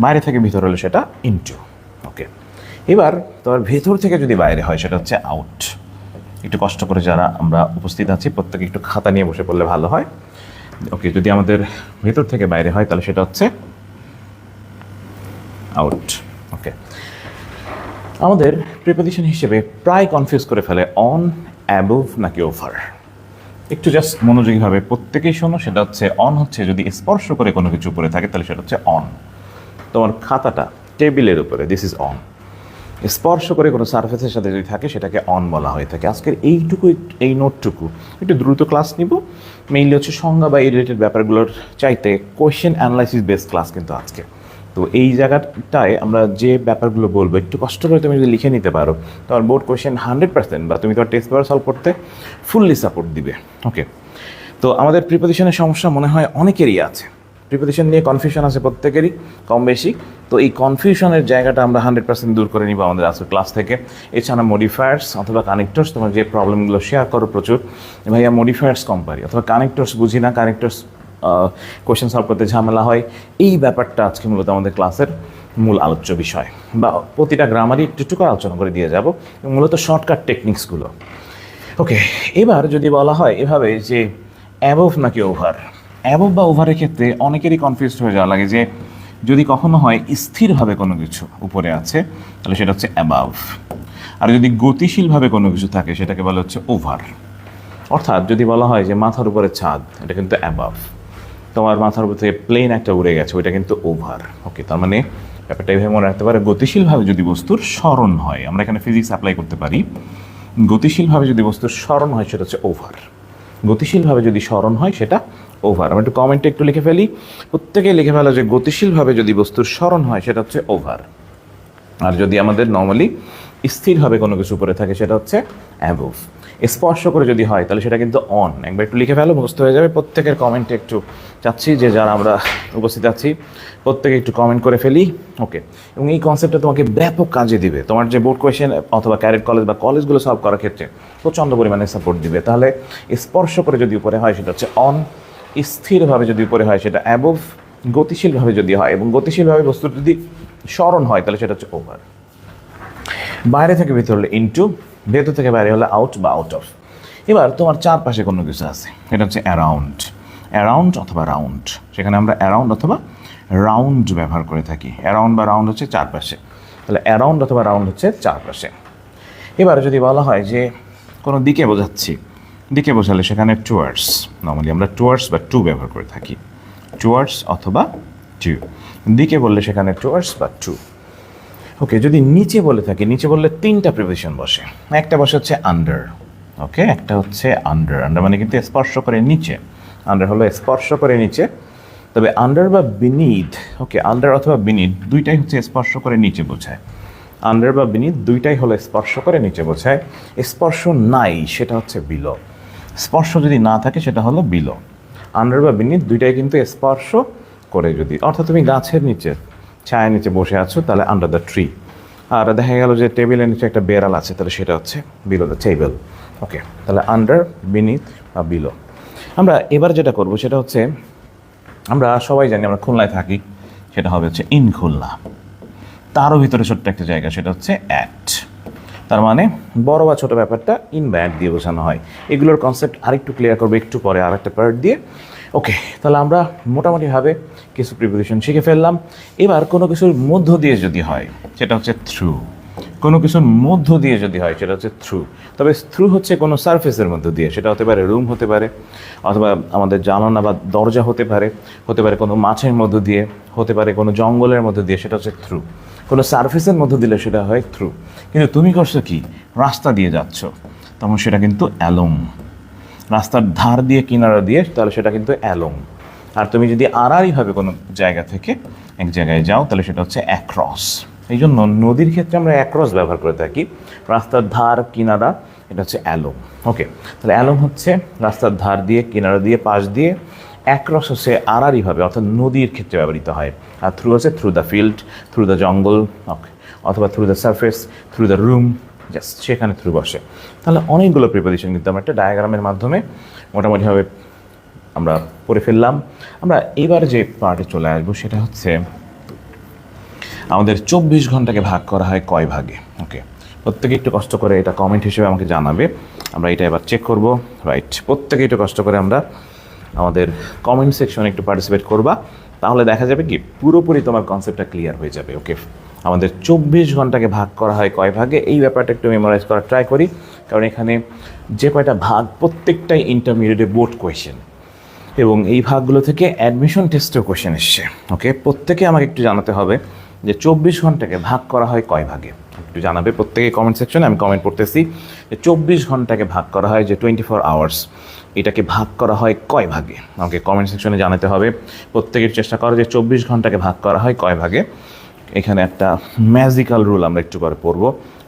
বাইরে থেকে ভিতরে হলে সেটা ইনটু। ওকে, এবার তোমার ভেতর থেকে যদি বাইরে হয় সেটা হচ্ছে আউট। একটু কষ্ট করে যারা আমরা উপস্থিত আছি প্রত্যেকে একটু খাতা নিয়ে বসে পড়লে ভালো হয়। ওকে, যদি আমাদের ভেতর থেকে বাইরে হয় তাহলে সেটা হচ্ছে আউট। ওকে, আমাদের প্রিপোজিশন হিসেবে প্রায় কনফিউজ করে ফেলে অন, অ্যাবোভ নাকি ওভার। একটু জাস্ট মনোযোগীভাবে প্রত্যেকেই শোনো। সেটা হচ্ছে অন হচ্ছে যদি স্পর্শ করে কোনো কিছু উপরে থাকে তাহলে সেটা হচ্ছে অন। তোমার খাতাটা টেবিলের উপরে, দিস ইজ অন। স্পর্শ করে কোনো সারফেসের সাথে যদি থাকে সেটাকে অন বলা হয়ে থাকে। আজকের এইটুকু, এই নোটটুকু একটু দ্রুত ক্লাস নিব। মেইনলি হচ্ছে সংজ্ঞা বা এই রিলেটেড ব্যাপারগুলোর চাইতে কোয়েশ্চেন অ্যানালাইসিস বেস ক্লাস কিন্তু আজকে। তো এই জায়গাটায় আমরা যে ব্যাপারগুলো বলবো একটু কষ্ট করে তুমি যদি লিখে নিতে পারো, তোমার বোর্ড কোয়েশ্চেন 100% বা তুমি তোমার টেস্ট পেপার সলভ করতে ফুললি সাপোর্ট দিবে। ওকে, তো আমাদের প্রিপোজিশনের সমস্যা মনে হয় অনেকেরই আছে। প্রিপোজিশন নিয়ে কনফিউশন আছে প্রত্যেকেরই কম বেশি। তো এই কনফিউশনের জায়গাটা আমরা 100% দূর করে নিব আমাদের আজকের ক্লাস থেকে। এছাড়া মডিফায়ার্স অথবা কানেক্টর্স, তোমার যে প্রবলেমগুলো শেয়ার করো প্রচুর, ভাইয়া মডিফায়ার্স কম পারি অথবা কানেক্টর্স বুঝি না, কানেক্টর্স কোয়েশ্চেন সলভ করতে ঝামেলা হয়, এই ব্যাপারটা আজকে মূলত আমাদের ক্লাসের মূল আলোচ্য বিষয়, বা প্রতিটা গ্রামারই একটু করে আলোচনা করে দিয়ে যাব, এবং মূলত শর্টকাট টেকনিক্সগুলো। ওকে, এবার যদি বলা হয় এভাবে যে অ্যাবোভ নাকি ওভার, অ্যাবোভ বা ওভারের ক্ষেত্রে অনেকেরই কনফিউজড হয়ে যাওয়া লাগে যে যদি কখনো হয় স্থিরভাবে কোনো কিছু উপরে আছে তাহলে সেটা হচ্ছে অ্যাবাভ, আর যদি গতিশীলভাবে কোনো কিছু থাকে সেটাকে বলা হচ্ছে ওভার। অর্থাৎ যদি বলা হয় যে মাথার উপরে ছাদ, এটা কিন্তু অ্যাবাভ। তোমার মাথার উপর থেকে প্লেন একটা উড়ে গেছে, ওইটা কিন্তু ওভার। ওকে, তার মানে ব্যাপারটা এইভাবে মনে রাখতে পারে, গতিশীলভাবে যদি বস্তুর স্মরণ হয়, আমরা এখানে ফিজিক্স অ্যাপ্লাই করতে পারি, গতিশীলভাবে যদি বস্তুর স্মরণ হয় সেটা হচ্ছে ওভার। গতিশীলভাবে যদি স্মরণ হয় সেটা ওভার। আমরা একটু কমেন্টে একটু লিখে ফেলি, প্রত্যেকেই লিখে ফেলো যে গতিশীলভাবে যদি বস্তুর স্মরণ হয় সেটা হচ্ছে ওভার, আর যদি আমাদের নর্মালি স্থিরভাবে কোনো কিছু উপরে থাকে সেটা হচ্ছে অ্যাবোভ। স্পর্শ করে যদি হয় তাহলে সেটা কিন্তু অন। একবার একটু লিখে ফেলো, মুখস্থ হয়ে যাবে। প্রত্যেকের কমেন্টে একটু চাচ্ছি যে যারা আমরা উপস্থিত আছি প্রত্যেকে একটু কমেন্ট করে ফেলি। ওকে, এবং এই কনসেপ্টটা তোমাকে ব্যাপক কাজে দিবে তোমার যে বোর্ড কোয়েশ্চেন অথবা ক্যারেট কলেজ বা কলেজগুলো সলভ করার ক্ষেত্রে প্রচণ্ড পরিমাণে সাপোর্ট দিবে। তাহলে স্পর্শ করে যদি উপরে হয় সেটা হচ্ছে অন, স্থিরভাবে যদি উপরে হয় সেটা অ্যাবোভ, গতিশীলভাবে যদি হয় এবং গতিশীলভাবে বস্তুর যদি স্মরণ হয় তাহলে সেটা হচ্ছে ওভার। বাইরে থেকে ভিতরে হলে ইনটু, ভেতর থেকে বাইরে হলে আউট বা আউট অফ। এবার তোমার চারপাশে কোনো কিছু আছে, এটা হচ্ছে অ্যারাউন্ড, অ্যারাউন্ড অথবা রাউন্ড। সেখানে আমরা অ্যারাউন্ড অথবা রাউন্ড ব্যবহার করে থাকি। অ্যারাউন্ড বা রাউন্ড হচ্ছে চারপাশে, তাহলে অ্যারাউন্ড অথবা রাউন্ড হচ্ছে চারপাশে। এবার যদি বলা হয় যে কোনো দিকে বোঝাচ্ছি, দিকে বোঝালে সেখানে টুয়ার্ডস, নর্মালি আমরা টুয়ার্ডস বা টু ব্যবহার করে থাকি, টুয়ার্ডস অথবা টু। দিকে বললে সেখানে টুয়ার্ডস বা টু। ওকে, যদি নিচে বলে থাকি, নিচে বললে তিনটা প্রিপোজিশন বসে। একটা বসে হচ্ছে আন্ডার, ওকে, একটা হচ্ছে আন্ডার। আন্ডার মানে কিন্তু স্পর্শ করে নিচে, আন্ডার হলো স্পর্শ করে নিচে। তবে আন্ডার বা বিনিথ, ওকে, আন্ডার অথবা বিনিথ দুইটাই হচ্ছে স্পর্শ করে নিচে বোঝায়। আন্ডার বা বিনিথ দুইটাই হলো স্পর্শ করে নিচে বোঝায়। স্পর্শ নাই সেটা হচ্ছে বিলো, স্পর্শ যদি না থাকে সেটা হলো বিলো। আন্ডার বা বিনিথ দুইটাই কিন্তু স্পর্শ করে, যদি অর্থাৎ তুমি গাছের নিচে ছায়ার নিচে বসে আছো তাহলে আন্ডার দ্য ট্রি। আর দেখা গেল যে টেবিলের নিচে একটা বেড়াল আছে তাহলে সেটা হচ্ছে বিলো দ্য টেবিল। ওকে, তাহলে আন্ডার, বিনিথ বা বিলো। আমরা এবার যেটা করব সেটা হচ্ছে, আমরা সবাই জানি আমরা খুলনায় থাকি, সেটা হবে হচ্ছে ইন খুলনা। তারও ভিতরে ছোট্ট একটা জায়গা, সেটা হচ্ছে অ্যাট। তার মানে বড় বা ছোটো ব্যাপারটা ইন বা অ্যাট দিয়ে বোঝানো হয়। এগুলোর কনসেপ্ট আরেকটু ক্লিয়ার করবো একটু পরে আর একটা পার্ট দিয়ে। ওকে, তাহলে আমরা মোটামুটিভাবে কিছু প্রিপোজিশন শিখে ফেললাম। এবার কোনো কিছুর মধ্য দিয়ে যদি হয় সেটা হচ্ছে থ্রু, কোনো কিছুর মধ্য দিয়ে যদি হয় সেটা হচ্ছে থ্রু। তবে থ্রু হচ্ছে কোনো সারফেসের মধ্য দিয়ে, সেটা হতে পারে রুম হতে পারে, অথবা আমাদের জানালা বা দরজা হতে পারে, হতে পারে কোনো মাছের মধ্য দিয়ে, হতে পারে কোনো জঙ্গলের মধ্য দিয়ে, সেটা হচ্ছে থ্রু। কোনো সারফেসের মধ্য দিলে সেটা হয় থ্রু। কিন্তু তুমি করছো কি, রাস্তা দিয়ে যাচ্ছ, তখন সেটা কিন্তু অ্যালং। রাস্তার ধার দিয়ে কিনারা দিয়ে তাহলে সেটা কিন্তু অ্যালং। আর তুমি যদি আড়াআড়িভাবে কোনো জায়গা থেকে এক জায়গায় যাও তাহলে সেটা হচ্ছে অ্যাক্রস। এই জন্য নদীর ক্ষেত্রে আমরা অ্যাক্রস ব্যবহার করে থাকি, রাস্তার ধার কিনারা এটা হচ্ছে অ্যালং। ওকে, তাহলে অ্যালং হচ্ছে রাস্তার ধার দিয়ে, কিনারা দিয়ে, পাশ দিয়ে। অ্যাক্রস হচ্ছে আড়াআড়িভাবে অর্থাৎ নদীর ক্ষেত্রে ব্যবহৃত হয়। আর থ্রু হচ্ছে through the field, through the jungle, okay, অথবা through the surface, through the room, just সেখানে থ্রু বসে। তাহলে অনেকগুলো প্রিপোজিশন কিন্তু আমরা একটা ডায়াগ্রামের মাধ্যমে মোটামুটিভাবে আমরা পড়ে ফেললাম। আমরা এবার যে পার্টে চলে আসবো সেটা হচ্ছে আমাদের 24 ঘন্টাকে ভাগ করা হয় কয় ভাগে। ওকে, প্রত্যেকে একটু কষ্ট করে এটা কমেন্ট হিসেবে আমাকে জানাবে। আমরা এটা এবার চেক করব। রাইট, প্রত্যেকে একটু কষ্ট করে আমরা আমাদের কমেন্ট সেকশনে একটু পার্টিসিপেট করবা, তাহলে দেখা যাবে কি পুরোপুরি তোমার কনসেপ্টটা ক্লিয়ার হয়ে যাবে। ওকে, আমাদের 24 ঘন্টাকে ভাগ করা হয় কয় ভাগে, এই ব্যাপারটা একটু মেমোরাইজ করার ট্রাই করি, কারণ এখানে যে কয়টা ভাগ প্রত্যেকটাই ইন্টারমিডিয়েটে বোর্ড কোয়েশ্চেন, এবং এই ভাগগুলো থেকে অ্যাডমিশন টেস্টেও কোয়েশ্চেন এসছে। ওকে, প্রত্যেকে আমাকে একটু জানাতে হবে যে 24 ঘন্টাকে ভাগ করা হয় কয় ভাগে, একটু জানাবে প্রত্যেকে কমেন্ট সেকশনে। আমি কমেন্ট পড়তেছি যে 24 ঘন্টাকে ভাগ করা হয়, যে 24 আওয়ার্স, এটাকে ভাগ করা হয় কয় ভাগে, আমাকে কমেন্ট সেকশনে জানাতে হবে। প্রত্যেকের চেষ্টা করো যে 24 ঘন্টাকে ভাগ করা হয় কয় ভাগে। এখানে একটা ম্যাজিক্যাল রুল আমরা একটু পরে পড়বো,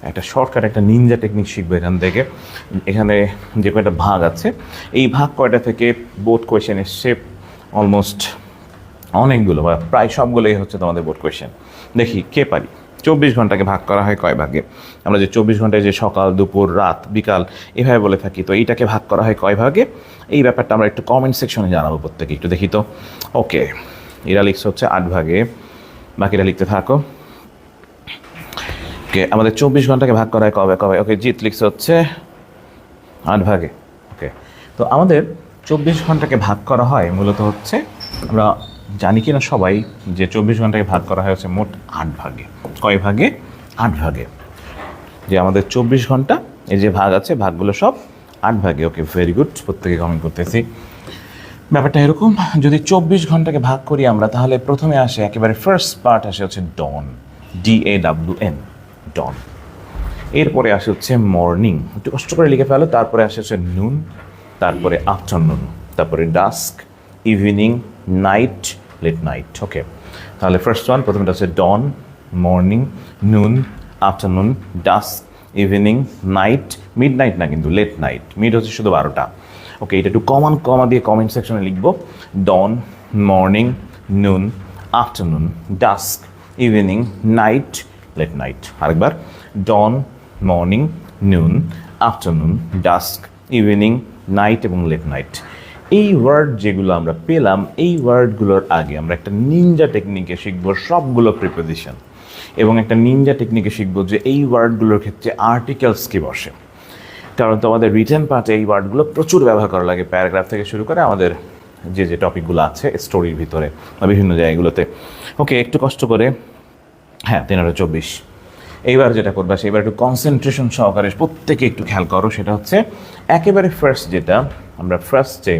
একটা শর্টকাট একটা নিনজা টেকনিক শিখবো এখান থেকে। এখানে যে কয়টা ভাগ আছে এই ভাগ কয়টা থেকে বোর্ড কোয়েশ্চেন এসছে, অলমোস্ট অনেকগুলো বা প্রায় সবগুলোই হচ্ছে তোমাদের বোর্ড কোয়েশ্চেন। দেখি কে পারি। 24 ঘন্টাকে ভাগ করা হয় কয় ভাগে, আমরা যে 24 ঘন্টায় যে সকাল, দুপুর, রাত, বিকাল এভাবে বলে থাকি, তো এইটাকে ভাগ করা হয় কয় ভাগে, এই ব্যাপারটা আমরা একটু কমেন্ট সেকশনে জানাবো প্রত্যেকে, একটু দেখি তো। ওকে, এরা লিখছে হচ্ছে 8 ভাগে, বাকিরা লিখতে থাকো। ওকে, আমাদের 24 ঘন্টাকে ভাগ করা হয় কবে কবে। ওকে, জিত লিখছে হচ্ছে 8 ভাগে। ওকে, তো আমাদের 24 ঘন্টাকে ভাগ করা হয় মূলত হচ্ছে, আমরা জানি কি না সবাই যে 24 ঘন্টাকে ভাগ করা হয় হচ্ছে মোট 8 ভাগে। কয় ভাগে? 8 ভাগে। যে আমাদের 24 ঘন্টা এই যে ভাগ আছে, ভাগগুলো সব 8 ভাগে। ওকে, ভেরি গুড, প্রত্যেকে কমেন্ট করতেছি। ব্যাপারটা এরকম, যদি 24 ঘন্টাকে ভাগ করি আমরা, তাহলে প্রথমে আসে একেবারে ফার্স্ট পার্ট আসে হচ্ছে ডন, DAWN, ডন। এরপরে আসে হচ্ছে মর্নিং, একটু কষ্ট করে লিখে ফেলো। তারপরে আসে হচ্ছে নুন, তারপরে আফটারনুন, তারপরে dusk, evening, night, late night. Okay, তাহলে ফার্স্ট ওয়ান, প্রথমটা হচ্ছে dawn, morning, noon, afternoon, dusk, evening, night, midnight না কিন্তু লেট নাইট, মিড হচ্ছে শুধু 12টা। ওকে, এটা একটু কমা দিয়ে কমেন্ট সেকশনে লিখবো, dawn, morning, noon, afternoon, dusk, evening, night, late night. আরেকবার, dawn, morning, noon, afternoon, dusk, evening, night এবং লেট নাইট। এই ওয়ার্ড যেগুলো আমরা পেলাম, এই ওয়ার্ডগুলোর আগে আমরা একটা নিনজা টেকনিকে শিখবো সবগুলো প্রিপোজিশন, এবং একটা নিনজা টেকনিকে শিখবো যে এই ওয়ার্ডগুলোর ক্ষেত্রে আর্টিকেলস কি বসে। কারণ তোমাদের রিটেন পার্টে এই ওয়ার্ডগুলো প্রচুর ব্যবহার করা লাগে, প্যারাগ্রাফ থেকে শুরু করে আমাদের যে টপিকগুলো আছে স্টোরির ভিতরে বা বিভিন্ন জায়গাগুলোতে। ওকে, একটু কষ্ট করে, হ্যাঁ 13 24, এইবার যেটা করবা সেবার একটু কনসেন্ট্রেশন সহকারে প্রত্যেকে একটু খেয়াল করো, সেটা হচ্ছে একেবারে ফার্স্ট যেটা আমরা ফার্স্টে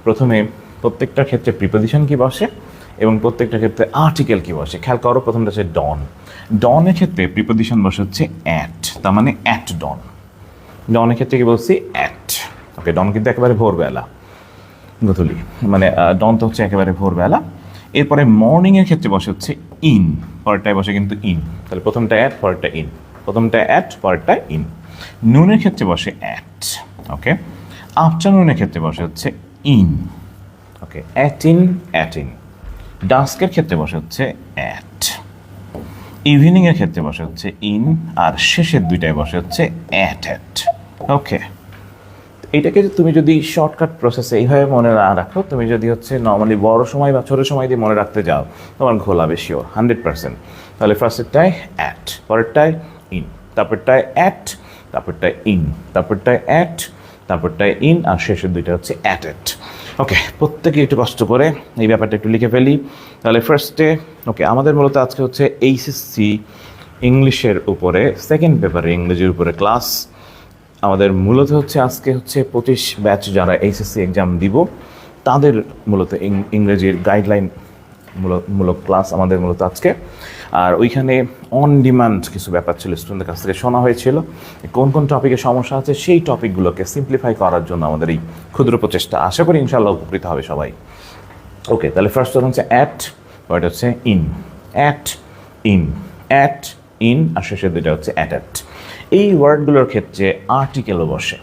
প্রথমে প্রত্যেকটার ক্ষেত্রে প্রিপোজিশন কি বসে এবং প্রত্যেকটা ক্ষেত্রে আর্টিকেল কি বসে খেয়াল করো। প্রথমটা হচ্ছে ডন। ডনের ক্ষেত্রে প্রিপোজিশন বসে হচ্ছে অ্যাট, তার মানে অ্যাট ডন। ডনের ক্ষেত্রে কি বলছি? অ্যাট। ওকে, ডন কিন্তু একেবারে ভোরবেলা, গোধূলি, মানে ডন তো হচ্ছে একেবারে ভোরবেলা। এরপরে মর্নিংয়ের ক্ষেত্রে বসে হচ্ছে ইন, পরেরটায় বসে কিন্তু ইন, তাহলে প্রথমটা অ্যাট পরেরটা ইন, প্রথমটা অ্যাট পরেরটা ইন। নুনের ক্ষেত্রে বসে অ্যাট। ওকে, আফটারনুনের ক্ষেত্রে বসে হচ্ছে ইন। Okay, at in. ডাস্কের ক্ষেত্রে বসে হচ্ছে অ্যাট। ইভিনিংয়ের ক্ষেত্রে বসে হচ্ছে ইন, আর শেষের দুইটায় বসে হচ্ছে অ্যাট। ওকে, এটাকে তুমি যদি শর্টকাট প্রসেসে এইভাবে মনে না রাখো, তুমি যদি হচ্ছে নর্মালি বড় সময় বা ছোটো সময় দিয়ে মনে রাখতে যাও, তোমার ঘোলাবে শিওর 100%। তাহলে ফার্স্টেরটায় অ্যাট, পরেরটায় ইন, তারপরটায় অ্যাট, তারপরটায় ইন, তারপরটায় অ্যাট, তারপরটায় ইন, আর শেষের দুইটা হচ্ছে অ্যাট। ওকে, প্রত্যেকে একটু কষ্ট করে এই ব্যাপারটা একটু লিখে ফেলি। তাহলে ফার্স্টে ওকে, আমাদের মূলত আজকে হচ্ছে এইচএসসি ইংলিশের উপরে সেকেন্ড পেপারে ইংরেজির উপরে ক্লাস। আমাদের মূলত হচ্ছে আজকে হচ্ছে 25 ব্যাচ যারা এইচএসসি এক্সাম দিব তাদের মূলত ইংরেজির গাইডলাইন মূলক ক্লাস আমাদের মূলত আজকে। আর ওইখানে অন ডিমান্ড কিছু ব্যাপার ছিল, স্টুডেন্টদের কাছ থেকে শোনা হয়েছিল কোন কোন টপিকে সমস্যা আছে, সেই টপিকগুলোকে সিম্পলিফাই করার জন্য আমাদের এই ক্ষুদ্র প্রচেষ্টা। আশা করি ইনশাআল্লাহ উপকৃত হবে সবাই। ওকে, তাহলে ফার্স্ট হচ্ছে অ্যাট, পরেরটা হচ্ছে in, at in, at in, আর শেষের দুইটা হচ্ছে অ্যাট। এই ওয়ার্ডগুলোর ক্ষেত্রে আর্টিকেলও বসে,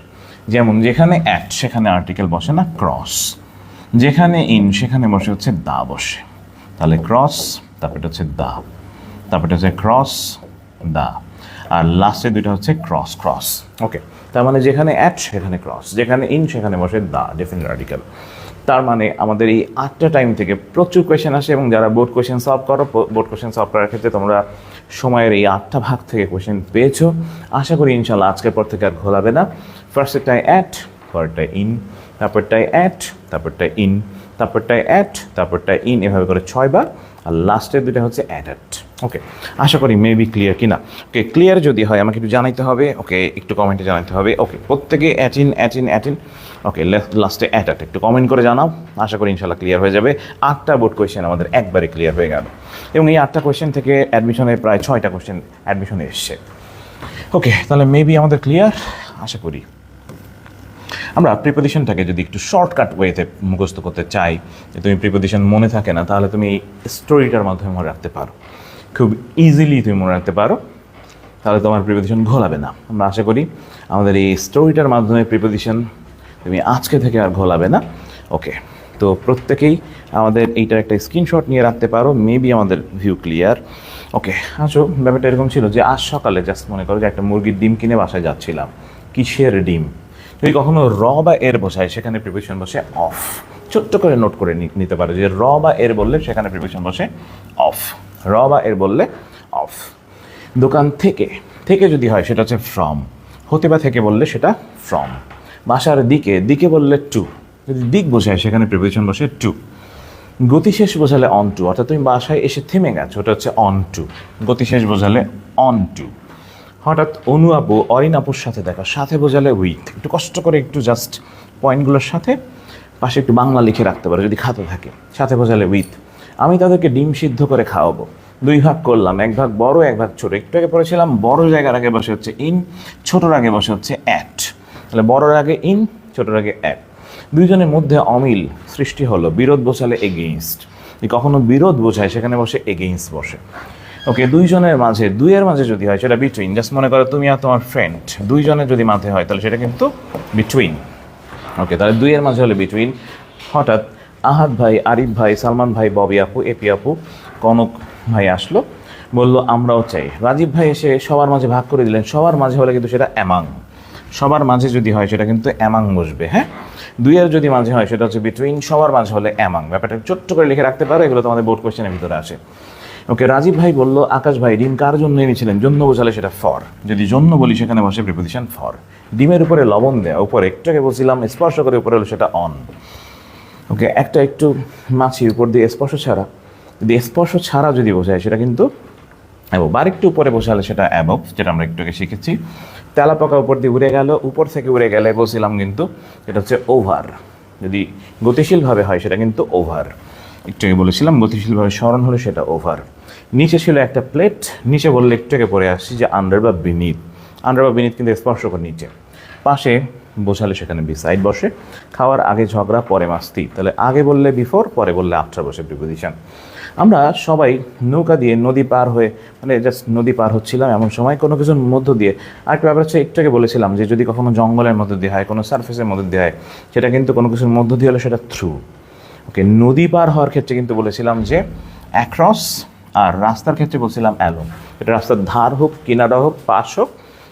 যেমন যেখানে অ্যাট সেখানে আর্টিকেল বসে না, ক্রস। যেখানে ইন সেখানে বসে হচ্ছে দা বসে, তাহলে ক্রস, তারপরে হচ্ছে দা, তারপরে হচ্ছে ক্রস দা, আর লাস্টে দুইটা হচ্ছে ক্রস ক্রস। ওকে, তার মানে যেখানে অ্যাট সেখানে ক্রস, যেখানে ইন সেখানে বসে দা, ডেফিনিট আর্টিকেল। তার মানে আমাদের এই 8টা টাইম থেকে প্রচুর কোয়েশ্চেন আসে, এবং যারা বোর্ড কোয়েশ্চেন সলভ করো, বোর্ড কোয়েশ্চেন সলভ করার ক্ষেত্রে তোমরা সময়ের এই 8টা ভাগ থেকে কোয়েশ্চেন পেয়েছো। আশা করি ইনশাল্লাহ আজকের পর থেকে আর ঘোলাবে না। ফার্স্টেরটায় অ্যাট, পরেরটায় ইন, তারপরটায় অ্যাট, তারপরটায় ইন, তারপরটায় অ্যাট, তারপরটায় ইন, এভাবে করে 6 বার, আর লাস্টের দুটো হচ্ছে অ্যাট। ওকে, আশা করি মেবি ক্লিয়ার কিনা। ওকে, ক্লিয়ার যদি হয় আমাকে একটু জানাইতে হবে। ওকে, একটু কমেন্টে জানাইতে হবে। ওকে, প্রত্যেকে অ্যাট ইন। ওকে, লাস্টে অ্যাট একটু কমেন্ট করে জানাও। আশা করি ইনশাল্লাহ ক্লিয়ার হয়ে যাবে। 8টা বোর্ড কোয়েশ্চেন আমাদের একবারে ক্লিয়ার হয়ে গেল, এবং এই 8টা কোয়েশ্চেন থেকে অ্যাডমিশনে প্রায় 6টা কোয়েশ্চেন অ্যাডমিশনে এসছে। ওকে, তাহলে মেবি আমাদের ক্লিয়ার আশা করি। আমরা প্রিপোজিশনটাকে যদি একটু শর্টকাট ওয়েতে মুখস্থ করতে চাই, যে তুমি প্রিপোজিশন মনে থাকে না, তাহলে তুমি এই স্টোরিটার মাধ্যমে মনে রাখতে পারো, খুব ইজিলি তুমি মনে রাখতে পারো, তাহলে তোমার প্রিপোজিশন ঘোলাবে না। আমরা আশা করি আমাদের এই স্টোরিটার মাধ্যমে প্রিপোজিশন তুমি আজকে থেকে আর ঘোলাবে না। ওকে, তো প্রত্যেকেই আমাদের এইটার একটা স্ক্রিনশট নিয়ে রাখতে পারো, মেবি আমাদের ভিউ ক্লিয়ার। ওকে, আচ্ছা, ব্যাপারটা এরকম ছিল যে আজ সকালে জাস্ট মনে করো যে একটা মুরগির ডিম কিনে বাসায় যাচ্ছিলাম। কিসের ডিম? যদি কখনো র বা এর বোঝায় সেখানে প্রিপোজিশন বসে অফ। ছোট্ট করে নোট করে নিতে পারো যে র বা এর বললে সেখানে প্রিপোজিশন বসে অফ। র বা এর বললে অফ। দোকান থেকে, থেকে যদি হয় সেটা হচ্ছে ফ্রম। হতে বা থেকে বললে সেটা ফ্রম। বাসার দিকে, দিকে বললে টু। যদি দিক বোঝায় সেখানে প্রিপোজিশন বসে টু। গতিশেষ বোঝালে অন টু, অর্থাৎ তুমি বাসায় এসে থেমে গেছো, ওটা হচ্ছে অন টু। গতিশেষ বোঝালে অন টু। হঠাৎ অনু আপু অরিন আপুর সাথে দেখা, সাথে বোঝালে উইথ। একটু কষ্ট করে একটু জাস্ট পয়েন্টগুলোর সাথে পাশে একটু বাংলা লিখে রাখতে পারো যদি খাতা থাকে। সাথে বোঝালে উইথ। আমি তাদেরকে ডিম সিদ্ধ করে খাওয়াবো। 2 ভাগ করলাম, 1 ভাগ বড়, 1 ভাগ ছোট। একটু আগে পড়েছিলাম বড় জায়গার আগে বসে হচ্ছে ইন, ছোটোর আগে বসে হচ্ছে অ্যাট। তাহলে বড়োর আগে ইন, ছোটোর আগে অ্যাট। দুইজনের মধ্যে অমিল সৃষ্টি হলো, বিরোধ বোঝালে এগেইনস্ট। কখনো বিরোধ বোঝায় সেখানে বসে এগেইনস্ট বসে। ওকে, দুইজনের মাঝে, দুইয়ের মাঝে যদি হয় সেটা বিটুইন। জাস্ট মনে করো তুমি আর তোমার ফ্রেন্ড, দুইজনের যদি মাঝে হয় তাহলে সেটা কিন্তু বিটুইন। ওকে, তাহলে দুইয়ের মাঝে হলে বিটুইন। হঠাৎ আহাদ ভাই, আরিফ ভাই, সালমান ভাই, ববি আপু, এপি আপু, কনক ভাই আসলো, বললো আমরাও চাই। রাজীব ভাই এসে সবার মাঝে ভাগ করে দিলেন। সবার মাঝে হলে কিন্তু সেটা অ্যামাং। সবার মাঝে যদি হয় সেটা কিন্তু অ্যামাং বসবে। হ্যাঁ, দুইয়ের যদি মাঝে হয় সেটা হচ্ছে বিটুইন, সবার মাঝে হলে অ্যামাং। ব্যাপারটা ছোট্ট করে লিখে রাখতে পারো, এগুলো তোমাদের বোর্ড কোয়েশ্চেনের ভিতরে আসে। ওকে, রাজীব ভাই বললো আকাশ ভাই ডিম কার জন্য এনেছিলেন? জন্য বোঝালে সেটা ফর। যদি জন্য বলি সেখানে বসে প্রিপোজিশন ফর। ডিমের উপরে লবণ দেওয়া, উপরে একটুকে বলছিলাম স্পর্শ করে উপরে হলো সেটা অন। ওকে, একটা একটু মাছির উপর দিয়ে স্পর্শ ছাড়া, যদি স্পর্শ ছাড়া যদি বোঝায় সেটা কিন্তু এবং আরেকটু উপরে বসালে সেটা অ্যাবভ, যেটা আমরা একটু আগে শিখেছি। তেলাপোকা উপর দিয়ে উড়ে গেল, উপর থেকে উড়ে গেলে বলছিলাম কিন্তু এটা হচ্ছে ওভার। যদি গতিশীলভাবে হয় সেটা কিন্তু ওভার, একটু আগে বলেছিলাম গতিশীলভাবে স্মরণ হলে সেটা ওভার। নিচে ছিল একটা প্লেট, নিচে বললে একটু আগে পরে আসছি যে আন্ডার বা বিনিথ। আন্ডার বা বিনিথ কিন্তু স্পর্শ করে নিচে। পাশে বসালে সেখানে বিসাইড বসে। খাওয়ার আগে ঝগড়া পরে মাস্তি, তাহলে আগে বললে বিফোর, পরে বললে আফটার বসে প্রিপোজিশন। আমরা সবাই নৌকা দিয়ে নদী পার হয়ে, মানে জাস্ট নদী পার হচ্ছিলাম এমন সময় কোনো কিছুর মধ্য দিয়ে। আরেকটা ব্যাপার হচ্ছে একটু আগে বলেছিলাম যে যদি কখনো জঙ্গলের মধ্যে দিয়ে হয়, কোনো সার্ফেসের মধ্যে দিয়ে হয়, সেটা কিন্তু কোনো কিছুর মধ্য দিয়ে হলে সেটা থ্রু। ওকে, নদী পার হওয়ার ক্ষেত্রে কিন্তু বলেছিলাম যে অ্যাক্রস, আর রাস্তার ক্ষেত্রে বলছিলাম অ্যালং। এটা রাস্তার ধার হোক, কিনারা হোক, পাশ হোক।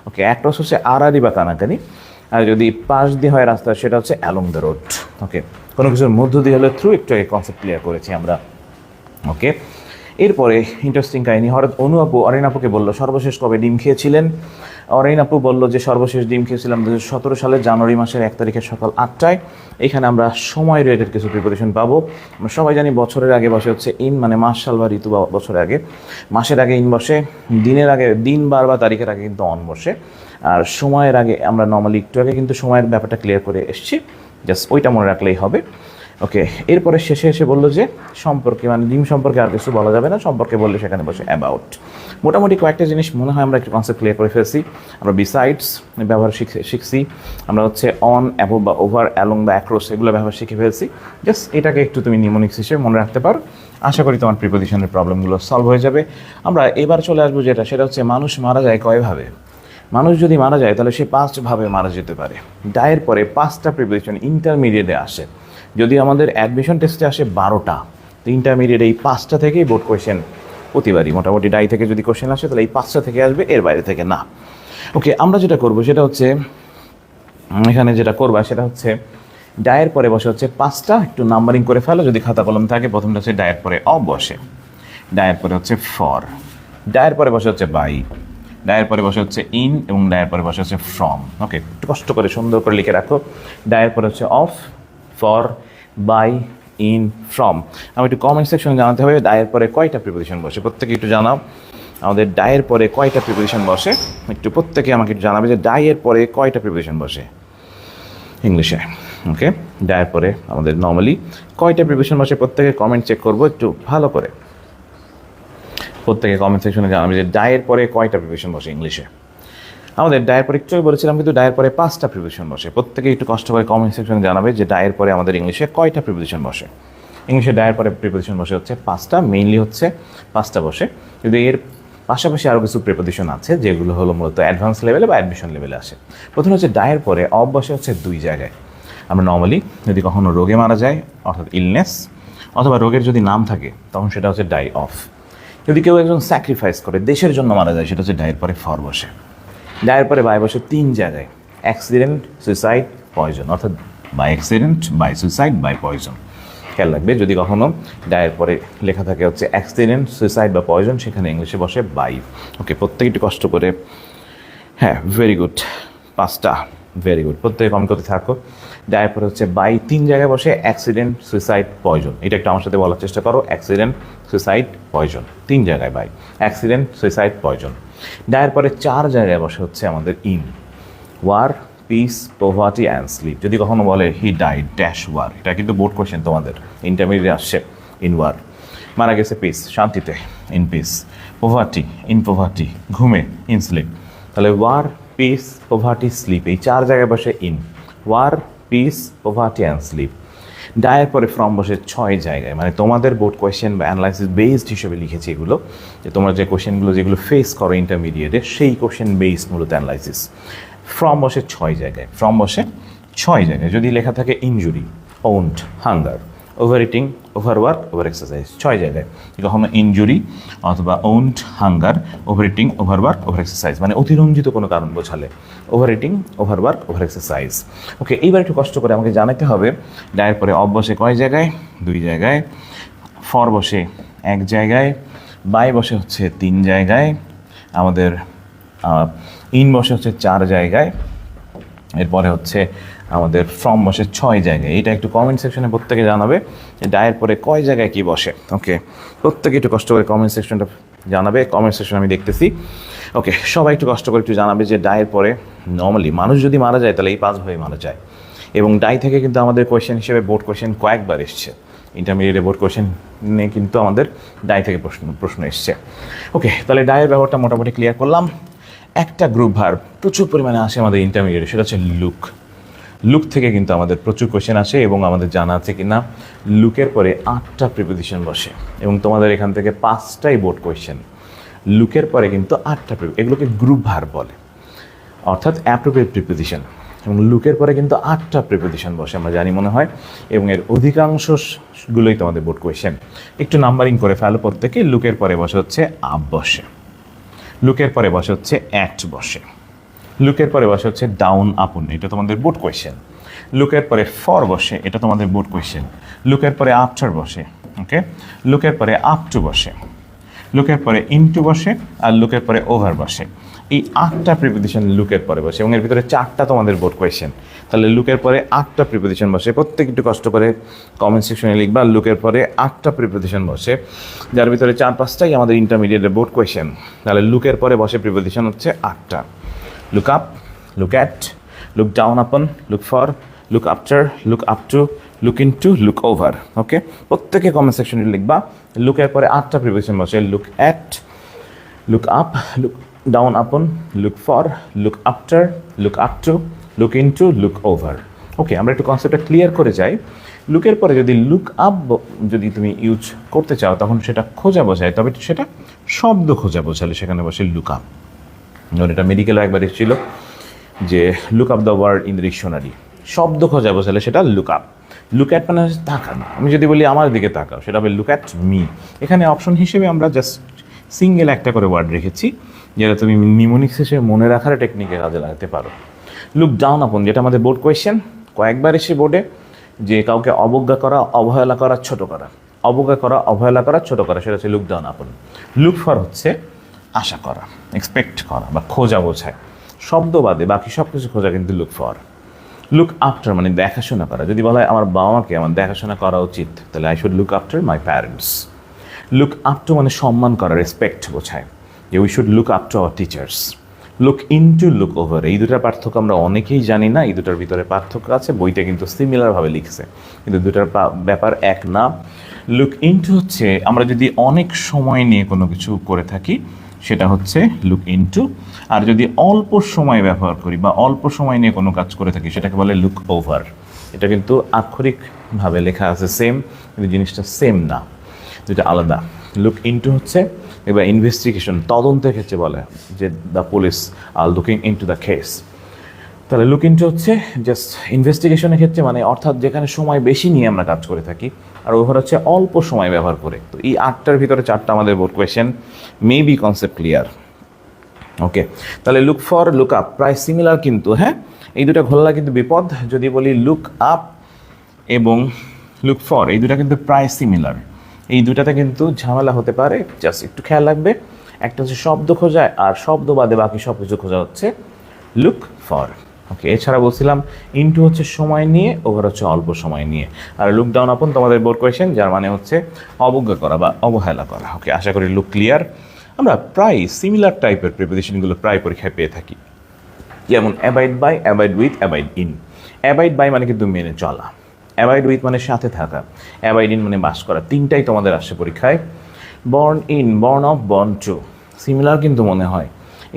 ওকে, অ্যাক্রস হচ্ছে আড়াআড়ি বা কানাকানি, আর যদি পাশ দিয়ে হয় রাস্তা সেটা হচ্ছে অ্যালং দ্য রোড। ওকে, কোনো কিছুর মধ্য দিয়ে হলে থ্রু, একটু আগে কনসেপ্ট ক্লিয়ার করেছি আমরা। ওকে, এরপরে ইন্টারেস্টিং কাহিনী। হঠাৎ অনু আপু অরিন আপুকে বললো সর্বশেষ কবে ডিম খেয়েছিলেন। অরিন আপু বললো যে সর্বশেষ ডিম খেয়েছিলাম 2017 সালের জানুয়ারি মাসের 1 তারিখে সকাল 8টায়। এখানে আমরা সময় রিলেটেড কিছু প্রিপারেশন পাবো। আমরা সবাই জানি বছরের আগে বসে হচ্ছে ইন, মানে মাস, সাল বা ঋতু, বা বছরের আগে, মাসের আগে ইন বসে, দিনের আগে দিন, বার বা তারিখের আগে কিন্তু অন বসে, আর সময়ের আগে আমরা নর্মালি একটু আগে কিন্তু সময়ের ব্যাপারটা ক্লিয়ার করে এসেছি, জাস্ট ওইটা মনে রাখলেই হবে। ওকে, এরপরে শেষে এসে বললো যে সম্পর্কে, মানে ডিম সম্পর্কে আর কিছু বলা যাবে না, সম্পর্কে বললে সেখানে বসে অ্যাবাউট। মোটামুটি কয়েকটা জিনিস মনে হয় আমরা একটু কনসেপ্ট ক্লিয়ার করে ফেলছি। আমরা বিসাইডস ব্যবহার শিখছি, আমরা হচ্ছে অন, অ্যাবভ বা ওভার, অ্যালং বা অ্যাক্রস, এগুলো ব্যবহার শিখে ফেলছি। জাস্ট এটাকে একটু তুমি নিমোনিক্স হিসেবে মনে রাখতে পারো। আশা করি তোমার প্রিপোজিশনের প্রবলেমগুলো সলভ হয়ে যাবে। আমরা এবার চলে আসবো সেটা হচ্ছে মানুষ মারা যায় কয়ভাবে। মানুষ যদি মারা যায় তাহলে সে 5ভাবে মারা যেতে পারে। ডায়ের পরে 5টা প্রিপোজিশন ইন্টারমিডিয়েটে আসে। যদি আমাদের অ্যাডমিশন টেস্টে আসে 12টা, তো ইন্টারমিডিয়েট এই 5টা থেকেই বোর্ড কোয়েশ্চেন প্রতিবারই মোটামুটি ডাই থেকে যদি কোয়েশ্চেন আসে তাহলে এই 5টা থেকে আসবে, এর বাইরে থেকে না। ওকে, আমরা যেটা করবো সেটা হচ্ছে, এখানে যেটা করবা সেটা হচ্ছে ডায়ের পরে বসে হচ্ছে 5টা, একটু নাম্বারিং করে ফেলো যদি খাতা কলম থাকে। প্রথমটা হচ্ছে ডায়ের পরে অ বসে, ডায়ের পরে হচ্ছে ফর, ডায়ের পরে বসে হচ্ছে বাই, ডায়ের পরে বসে হচ্ছে ইন, এবং ডায়ের পরে বসে হচ্ছে ফ্রম। ওকে, একটু কষ্ট করে সুন্দর করে লিখে রাখো। ডায়ের পরে হচ্ছে of, for, by, in, from. আমি একটু কমেন্ট সেকশনে জানাতে হবে ডায়ের পরে কয়টা প্রিপোজিশন বসে, প্রত্যেকে একটু জানাও আমাদের ডায়ের পরে কয়টা প্রিপোজিশন বসে। একটু প্রত্যেকে আমাকে একটু জানাবে যে ডায়ের পরে কয়টা প্রিপোজিশন বসে ইংলিশে। ওকে, ডায়ের পরে আমাদের নর্মালি কয়টা প্রিপোজিশন বসে, প্রত্যেকে কমেন্ট চেক করবো একটু ভালো করে। প্রত্যেকে কমেন্ট সেকশনে জানাবে যে ডায়ের পরে কয়টা প্রিপোজিশন বসে ইংলিশে। আমাদের ডায়ের পরে একটু বলেছিলাম কিন্তু ডায়ের পরে 5টা প্রিপোজিশন বসে। প্রত্যেকে একটু কষ্ট করে কমেন্ট সেকশনে জানাবে যে ডায়ের পরে আমাদের ইংলিশে কয়টা প্রিপোজিশন বসে। ইংলিশে ডায়ের পরে প্রিপোজিশন বসে হচ্ছে 5টা, মেইনলি হচ্ছে 5টা বসে। যদি এর পাশাপাশি আরও কিছু প্রিপোজিশন আছে যেগুলো হলো মূলত অ্যাডভান্স লেভেলে বা অ্যাডমিশন লেভেলে আসে। প্রথমে হচ্ছে ডায়ের পরে অফ বসে হচ্ছে 2 জায়গায়। আমরা নর্মালি যদি কখনো রোগে মারা যায়, অর্থাৎ ইলনেস, অথবা রোগের যদি নাম থাকে তখন সেটা হচ্ছে ডাই অফ। যদি কেউ একজন স্যাক্রিফাইস করে দেশের জন্য মারা যায় সেটা হচ্ছে ডায়ের পরে ফর বসে। ডায়ের পরে বাই বসে 3 জায়গায়, অ্যাক্সিডেন্ট, সুইসাইড, পয়জন, অর্থাৎ by accident, by suicide, by poison. খেয়াল রাখবে যদি কখনো ডায়ের পরে লেখা থাকে হচ্ছে অ্যাক্সিডেন্ট, সুইসাইড বা পয়জন, সেখানে ইংলিশে বসে বাই। ওকে, প্রত্যেকে একটু কষ্ট করে, হ্যাঁ ভেরি গুড, 5টা, ভেরি গুড, প্রত্যেকে কমেন্ট করতে থাকো। ডায়ের পরে হচ্ছে বাই 3 জায়গায় বসে, অ্যাক্সিডেন্ট, সুইসাইড, পয়জন। এটা একটু আমার সাথে বলার চেষ্টা করো, অ্যাক্সিডেন্ট, সুইসাইড, পয়জন, 3 জায়গায় বাই, অ্যাক্সিডেন্ট, সুইসাইড, পয়জন। ডায়ের পরে 4 জায়গায় বসে হচ্ছে আমাদের in, war, peace, poverty and sleep. যদি কখনো বলে হি ডাইড ড্যাশ ওয়ার, এটা কিন্তু বোর্ড কোয়েশ্চেন তোমাদের ইন্টারমিডিয়েট আসছে। ইন ওয়ার, মারা গেছে পিস, শান্তিতে, in peace. Poverty, in poverty, ঘুমে, ইন স্লিপ। তাহলে ওয়ার, পিস, পভার্টি, স্লিপ, এই 4 জায়গায় বসে in, war, peace, poverty and sleep. ডায়ের পরে ফ্রম বসে 6 জায়গায়, মানে তোমাদের বোর্ড কোয়েশ্চেন বা অ্যানালাইসিস বেসড হিসেবে লিখেছি এগুলো, যে তোমরা যে কোয়েশ্চেনগুলো যেগুলো ফেস করো ইন্টারমিডিয়েটে সেই কোয়েশ্চেন বেসড মূলত অ্যানালাইসিস। ফ্রম বসে 6 জায়গায়, ফ্রম বসে 6 জায়গায়। যদি লেখা থাকে injury, want, hunger, over eating, over work, over exercise, 6 জায়গায়। কখনো ইনজুরি অথবা want, hunger, over eating, over work, over exercise, মানে অতিরঞ্জিত কোনো কারণ বোঝালে over eating, over work, over exercise. Okay, এইবার একটু কষ্ট করে আমাকে জানাতে হবে ডায়ের পরে অফ বসে কয় জায়গায়, 2 জায়গায়, ফর বসে 1 জায়গায়, বাই বসে হচ্ছে 3 জায়গায়, আমাদের ইন বসে হচ্ছে 4 জায়গায়, এরপরে হচ্ছে আমাদের ফ্রম বসে 6 জায়গায়। এটা একটু কমেন্ট সেকশনে প্রত্যেকে জানাবে যে ডায়ের পরে কয় জায়গায় কি বসে। ওকে, প্রত্যেকে একটু কষ্ট করে কমেন্ট সেকশনটা জানাবে কমেন্ট সেকশন, আমি দেখতেছি। ওকে, সবাই একটু কষ্ট করে একটু জানাবে যে ডায়ের পরে নর্মালি মানুষ যদি মারা যায় তাহলে এই 5 ভাবে মারা যায়। এবং ডাই থেকে কিন্তু আমাদের কোয়েশ্চেন হিসেবে বোর্ড কোয়েশ্চেন কয়েকবার এসছে, ইন্টারমিডিয়েটে বোর্ড কোয়েশ্চেনে কিন্তু আমাদের ডাই থেকে প্রশ্ন এসছে। ওকে, তাহলে ডায়ের ব্যাপারটা মোটামুটি ক্লিয়ার করলাম। একটা গ্রুপ ভার্ব প্রচুর পরিমাণে আসে আমাদের ইন্টারমিডিয়েটে, সেটা হচ্ছে লুক। লুক থেকে কিন্তু আমাদের প্রচুর কোয়েশ্চেন আসে এবং আমাদের জানা আছে কি না লুকের পরে 8টা প্রিপোজিশন বসে এবং তোমাদের এখান থেকে 5টাই বোর্ড কোয়েশ্চেন। লুকের পরে কিন্তু 8টা এগুলোকে গ্রুপ ভার্ব বলে, অর্থাৎ অ্যাপ্রোপ্রিয়েট প্রিপোজিশন। এবং লুকের পরে কিন্তু 8টা প্রিপোজিশন বসে আমরা জানি মনে হয়, এবং এর অধিকাংশগুলোই তোমাদের বোর্ড কোয়েশ্চেন। একটু নাম্বারিং করে ফেলো প্রত্যেকে। লুকের পরে বসে হচ্ছে আপ বসে, লুকের পরে বসে হচ্ছে অ্যাট বসে, লুকের পরে বসে হচ্ছে ডাউন আপন, এটা তোমাদের বোর্ড কোয়েশ্চেন। লুকের পরে ফর বসে, এটা তোমাদের বোর্ড কোয়েশ্চেন। লুকের পরে আফটার বসে, ওকে। লুকের পরে আপ টু বসে, লুকের পরে ইনটু বসে, আর লুকের পরে ওভার বসে। এই 8টা প্রিপোজিশন লুকের পরে বসে এবং এর ভিতরে 4টা তোমাদের বোর্ড কোয়েশ্চেন। তাহলে লুকের পরে 8টা প্রিপোজিশন বসে, প্রত্যেক একটু কষ্ট করে কমেন্ট সেকশনে লিখবা লুকের পরে 8টা প্রিপোজিশন বসে, যার ভিতরে 4-5টাই আমাদের ইন্টারমিডিয়েটের বোর্ড কোয়েশ্চেন। তাহলে লুকের পরে বসে প্রিপোজিশন হচ্ছে 8টা। Look up, look at, look down upon, look for, look after, look up to, look into, look over. Okay, প্রত্যেকে কমেন্ট সেকশনে লিখবা লুকের পরে 8টা প্রিপোজিশন বসে। Look at, look up, look down upon, look for, look after, look up to, look into, look over. Okay, আমরা একটু কনসেপ্টটা ক্লিয়ার করে যাই। লুকের পরে যদি লুক আপ যদি তুমি ইউজ করতে চাও তখন সেটা খোঁজা বোঝায়, তবে সেটা শব্দ খোঁজা বোঝালে সেখানে বসে লুক আপ। যেমন এটা মেডিকেলও একবার এসেছিল যে look up the word in the dictionary, শব্দ খোঁজা বোঝালে সেটা লুক আপ। লুক অ্যাট মানে হচ্ছে তাকানো, আমি যদি বলি আমার দিকে তাকাও সেটা হবে লুক অ্যাট মি। এখানে অপশন হিসেবে আমরা জাস্ট সিঙ্গেল একটা করে ওয়ার্ড রেখেছি, যেটা তুমি নিমোনিক্স হিসেবে মনে রাখার টেকনিকে কাজে লাগাতে পারো। লুক ডাউন আপন, যেটা আমাদের বোর্ড কোয়েশ্চেন, কয়েকবার এসে বোর্ডে, যে কাউকে অবজ্ঞা করা, অবহেলা করা, ছোট করা, অবজ্ঞা করা, অবহেলা করা, ছোট করা, সেটা হচ্ছে look down upon. Look for হচ্ছে আশা করা, এক্সপেক্ট করা বা খোঁজা বোঝায়, শব্দ বাদে বাকি সব কিছু খোঁজা কিন্তু লুক ফর। লুক আফটার মানে দেখাশোনা করা, যদি বলা হয় আমার বাবা মাকে আমার দেখাশোনা করা উচিত, তাহলে I should look after my parents. Look up two মানে সম্মান করা, রেসপেক্ট বোঝায়, যে we should look up to our teachers. Look into, look over, এই দুটার পার্থক্য আমরা অনেকেই জানি না। এই দুটার ভিতরে পার্থক্য আছে, বইটা কিন্তু সিমিলারভাবে লিখছে, কিন্তু দুটার ব্যাপার এক না। লুক ইনটু হচ্ছে আমরা যদি অনেক সময় নিয়ে কোনো কিছু করে থাকি সেটা হচ্ছে লুক ইনটু, আর যদি অল্প সময় ব্যবহার করি বা অল্প সময় নিয়ে কোনো কাজ করে থাকি সেটাকে বলে লুক ওভার। এটা কিন্তু আক্ষরিকভাবে লেখা আছে সেম, কিন্তু জিনিসটা সেম না, যেটা আলাদা। লুক ইনটু হচ্ছে এবার ইনভেস্টিগেশন, তদন্তের ক্ষেত্রে বলে যে the police are looking into the case. তাহলে লুক ইনটু হচ্ছে জাস্ট ইনভেস্টিগেশনের ক্ষেত্রে, মানে অর্থাৎ যেখানে সময় বেশি নিয়ে আমরা কাজ করে থাকি, আর ওভার হচ্ছে অল্প সময় ব্যবহার করে। তো এই 8টার ভিতরে 4টা আমাদের board question, maybe concept clear. Okay, তাহলে লুক ফর, লুক আপ প্রায় সিমিলার, কিন্তু হ্যাঁ এই দুটা ঘোলা কিন্তু বিপদ। যদি বলি লুক আপ এবং লুক ফর, এই দুটা কিন্তু প্রায় সিমিলার, এই দুটাতে কিন্তু ঝামেলা হতে পারে, জাস্ট একটু খেয়াল রাখবে। একটা হচ্ছে শব্দ খোঁজায়, আর শব্দ বাদে বাকি সব কিছু খোঁজা হচ্ছে লুক ফর। ওকে, এছাড়া বলছিলাম ইনটু হচ্ছে সময় নিয়ে, ওভার হচ্ছে অল্প সময় নিয়ে, আর লুক ডাউন আপন তোমাদের বোর্ড কোয়েশ্চেন, যার মানে হচ্ছে অবজ্ঞা করা বা অবহেলা করা। ওকে, আশা করি লুক ক্লিয়ার। আমরা প্রায় সিমিলার টাইপের প্রিপোজিশনগুলো প্রায় পরীক্ষায় পেয়ে থাকি, যেমন abide by, abide with, abide in. Abide by মানে কিন্তু মেনে চলা, অ্যাবাইড উইথ মানে সাথে থাকা, অ্যাবাইড ইন মানে বাস করা। 3টাই তোমাদের আসছে পরীক্ষায়। Born in, born of, born to, similar কিন্তু মনে হয়।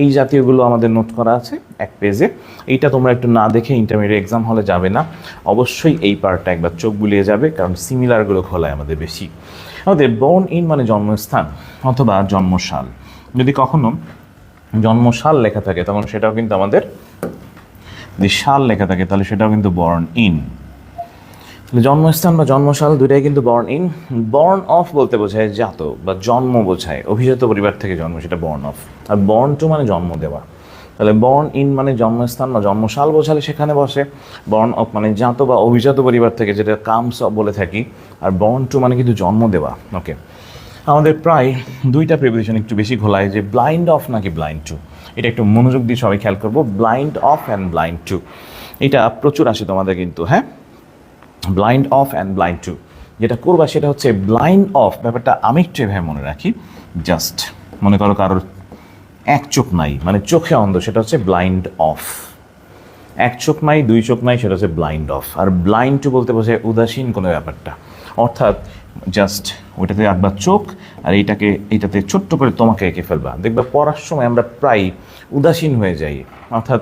এই জাতীয়গুলো আমাদের নোট করা আছে এক পেজে। এইটা তোমরা একটু না দেখে ইন্টারমিডিয়েট এক্সাম হলে যাবে না, অবশ্যই এই পার্টটা একবার চোখ বুলিয়ে যাবে, কারণ সিমিলারগুলো খোলায় আমাদের বেশি। আমাদের বর্ন ইন মানে জন্মস্থান অথবা জন্মসাল, যদি কখনো জন্মসাল লেখা থাকে তখন সেটাও কিন্তু আমাদের, যদি সাল লেখা থাকে তাহলে সেটাও কিন্তু বর্ন ইন। জন্মস্থান বা জন্মসাল দুটাই কিন্তু বর্ন ইন। বর্ন অফ বলতে বোঝায় জাত বা জন্ম বোঝায়, অভিজাত পরিবার থেকে জন্ম, সেটা born of. Are born to মানে জন্ম দেওয়া। তাহলে বর্ন ইন মানে জন্মস্থান বা জন্মসাল বোঝালে সেখানে বসে। বর্ন অফ মানে জাত বা অভিজাত পরিবার থেকে, যেটা কামস অফ বলে থাকি। আর বর্ন টু মানে কিন্তু জন্ম দেওয়া। ওকে, আমাদের প্রায় 2টা প্রিপোজিশন একটু বেশি ঘোলায়, যে ব্লাইন্ড অফ নাকি ব্লাইন্ড টু। এটা একটু মনোযোগ দিয়ে সবাই খেয়াল করবো, blind of and blind to, এটা প্রচুর আসে তোমাদের কিন্তু। হ্যাঁ, blind of and blind to, যেটা করবা সেটা হচ্ছে ব্লাইন্ড অফ, ব্যাপারটা আমি একটু এভাবে মনে রাখি, জাস্ট মনে করো কারোর এক চোখ নাই, মানে চোখে অন্ধ, সেটা হচ্ছে ব্লাইন্ড অফ। এক চোখ নাই, দুই চোখ নাই, সেটা হচ্ছে ব্লাইন্ড অফ। আর ব্লাইন্ড টু বলতে বোঝায় উদাসীন কোনো ব্যাপারটা, অর্থাৎ জাস্ট ওইটাতে আঁকবা চোখ আর এইটাতে ছোট্ট করে তোমাকে এঁকে ফেলবা। দেখবা পড়ার সময় আমরা প্রায় উদাসীন হয়ে যাই, অর্থাৎ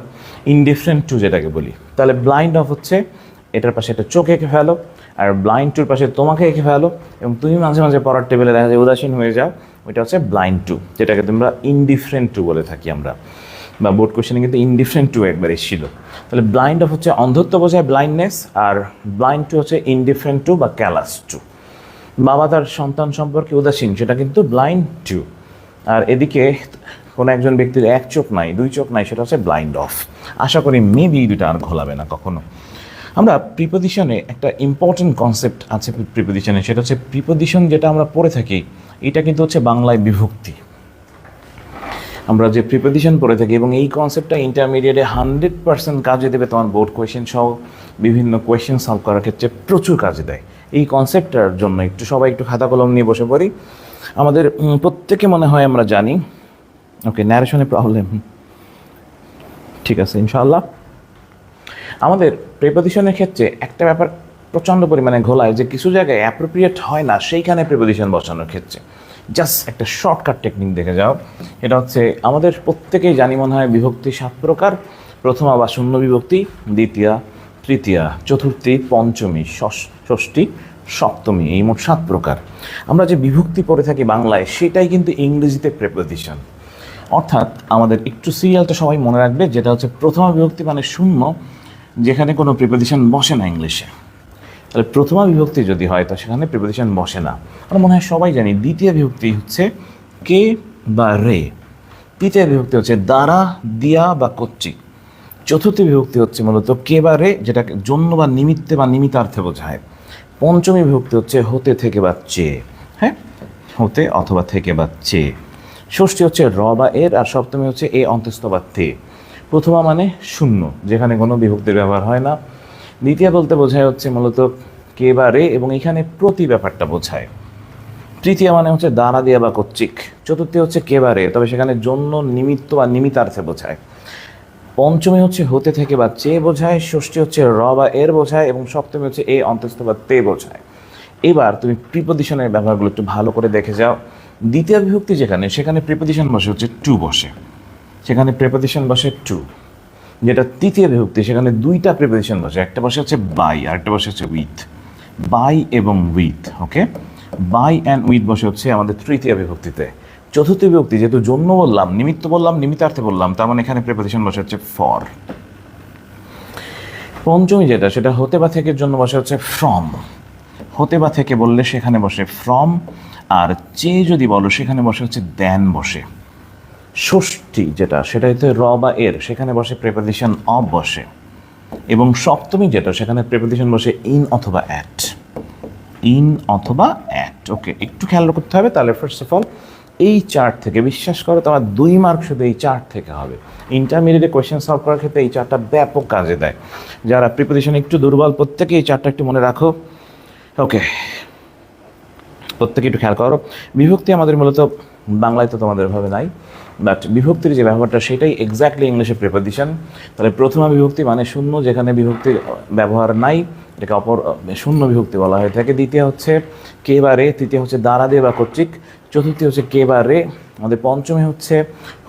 ইনডিফারেন্ট টু যেটাকে বলি। তাহলে ব্লাইন্ড অফ হচ্ছে এটার পাশে একটা চোখ এঁকে ফেলো, আর ব্লাইন্ড টুর পাশে তোমাকে এঁকে ফেলো, এবং তুমি মাঝে মাঝে পড়ার টেবিলে দেখা যায় উদাসীন হয়ে যাও, ওইটা হচ্ছে ব্লাইন্ড টু, যেটাকে তোমরা ইনডিফারেন্ট টু বলে থাকি আমরা, বা বোর্ড কোশ্চেনে কিন্তু ইনডিফারেন্ট টু একবার এসেছিল। তাহলে ব্লাইন্ড অফ হচ্ছে অন্ধত্ব বোঝায় ব্লাইন্ডনেস, আর ব্লাইন্ড টু হচ্ছে ইনডিফারেন্ট টু বা ক্যালাস টু। বাবা তার সন্তান সম্পর্কে উদাসীন, সেটা কিন্তু ব্লাইন্ড টু। আর এদিকে কোনো একজন ব্যক্তির এক চোখ নাই, দুই চোখ নাই, সেটা হচ্ছে ব্লাইন্ড অফ। আশা করি মেবি দুটো আর ঘোলাবে না কখনো। আমরা প্রিপোজিশনে একটা ইম্পর্টেন্ট কনসেপ্ট আছে প্রিপোজিশনে, সেটা হচ্ছে প্রিপোজিশন যেটা আমরা পড়ে থাকি এটা কিন্তু হচ্ছে বাংলায় বিভক্তি। আমরা যে প্রিপোজিশন পড়ে থাকি, এবং এই কনসেপ্টটা ইন্টারমিডিয়েটে 100% কাজে দেবে, তোমার বোর্ড কোয়েশ্চেন সহ বিভিন্ন কোয়েশ্চেন সলভ করার ক্ষেত্রে প্রচুর কাজে দেয়। এই কনসেপ্টটার জন্য সবাই একটু খাতা কলম নিয়ে বসে পড়ি। আমাদের প্রত্যেকে মনে হয় আমরা জানি। ওকে, ন্যারেশনে প্রবলেম, ঠিক আছে ইনশাআল্লাহ। আমাদের প্রিপোজিশনের ক্ষেত্রে একটা ব্যাপার প্রচণ্ড পরিমাণে ঘোলায়, যে কিছু জায়গায় অ্যাপ্রোপ্রিয়েট হয় না সেইখানে প্রিপোজিশন বসানোর ক্ষেত্রে। জাস্ট একটা শর্টকাট টেকনিক দেখে যাও। এটা হচ্ছে আমাদের প্রত্যেকেই জানি মনে হয় বিভক্তি 7 প্রকার। প্রথমা বা শূন্য বিভক্তি, দ্বিতীয়া, তৃতীয়া, চতুর্থী, পঞ্চমী, ষষ্ঠী, সপ্তমী, এই মোট 7 প্রকার। আমরা যে বিভক্তি পড়ে থাকি বাংলায়, সেটাই কিন্তু ইংরেজিতে প্রিপোজিশন। অর্থাৎ আমাদের একটু সিরিয়ালটা সবাই মনে রাখবে, যেটা হচ্ছে প্রথমা বিভক্তি মানে শূন্য, যেখানে কোনো প্রিপোজিশন বসে না ইংলিশে। তাহলে প্রথমা বিভক্তি যদি হয় তো সেখানে প্রিপোজিশন বসে না। আমরা মনে হয় সবাই জানি। দ্বিতীয় বিভক্তি হচ্ছে কে বা রে। তৃতীয় বিভক্তি হচ্ছে দ্বারা, দিয়া বা কর্তৃক। চতুর্থ বিভক্তি হচ্ছে মূলত কে বা রে, যেটাকে জন্য বা নিমিত্তে বা নিমিত্তার্থে বোঝায়। পঞ্চমী বিভক্তি হচ্ছে হতে, থেকে বা চেয়ে। হ্যাঁ, হতে অথবা থেকে বা চেয়ে। ষষ্ঠী হচ্ছে র বা এর, আর সপ্তমী হচ্ছে এ অন্তস্থ বা তে। প্রথমা মানে শূন্য, যেখানে কোনো বিভক্তির ব্যবহার হয় না। দ্বিতীয় বলতে বোঝায় হচ্ছে মূলত কে বা রে, এবং এখানে প্রতি ব্যাপারটা বোঝায়। তৃতীয় মানে হচ্ছে দ্বারা, দিয়া বা কর্তৃক। চতুর্থী হচ্ছে কে বা রে, তবে সেখানে জন্য, নিমিত্ত বা নিমিত্তার্থে বোঝায়। পঞ্চমী হচ্ছে হতে, থেকে বা চেয়ে বোঝায়। ষষ্ঠী হচ্ছে র বা এর বোঝায়, এবং সপ্তমী হচ্ছে এ অন্তস্থ বা তে বোঝায়। এবার তুমি প্রিপোজিশনের ব্যবহারগুলো একটু ভালো করে দেখে যাও। দ্বিতীয় বিভক্তি যেখানে, সেখানে প্রিপোজিশন বসে হচ্ছে টু বসে, সেখানে প্রিপোজিশন বসে টু। যেটা তৃতীয় বিভক্তি, সেখানে দুইটা প্রিপোজিশন বসে, একটা বসে হচ্ছে বাই আর একটা বসে হচ্ছে উইথ। বাই এবং with, okay. By and with বসে হচ্ছে আমাদের তৃতীয় বিভক্তিতে। চতুর্থ বিভক্তি যেহেতু জন্য বললাম, নিমিত্ত বললাম, নিমিত্তার্থে বললাম, তার মানে এখানে প্রিপোজিশন বসে হচ্ছে ফর। পঞ্চমী যেটা, সেটা হতে বা থেকের জন্য বসে হচ্ছে ফ্রম। হতে বা থেকে বললে সেখানে বসে ফ্রম, আর চেয়ে যদি বলো সেখানে বসে হচ্ছে দেন বসে। ষষ্ঠী যেটা, সেটা হচ্ছে র বা এর, সেখানে বসে প্রিপোজিশন অফ বসে। এবং সপ্তমী যেটা, সেখানে প্রিপোজিশন বসে ইন অথবা অ্যাট। ইন অথবা অ্যাট, ওকে। একটু খেয়াল করতে হবে। তাহলে ফার্স্ট অফ অল এই চার্ট থেকে, বিশ্বাস করো তোমার 2 মার্ক শুধু এই চার্ট থেকে হবে। ইন্টারমিডিয়েটে কোয়েশ্চেন সলভ করার ক্ষেত্রে এই চার্টটা ব্যাপক কাজে দেয়। যারা প্রিপোজিশন একটু দুর্বল, প্রত্যেকে এই চার্টটা একটু মনে রাখো, ওকে। প্রত্যেকে একটু খেয়াল করো। বিভক্তি আমাদের মূলত বাংলায় তো তোমাদের ভাবে নাই, বাট বিভক্তির যে ব্যবহারটা সেটাই এক্স্যাক্টলি ইংলিশে প্রিপোজিশন। তাহলে প্রথমা বিভক্তি মানে শূন্য, যেখানে বিভক্তির ব্যবহার নাই, এটাকে শূন্য বিভক্তি বলা হয়ে থাকে। দ্বিতীয় হচ্ছে কে বা রে, তৃতীয় হচ্ছে দ্বারা, দিয়ে বা কর্তৃক, চতুর্থী হচ্ছে কে বা রে, আমাদের পঞ্চমী হচ্ছে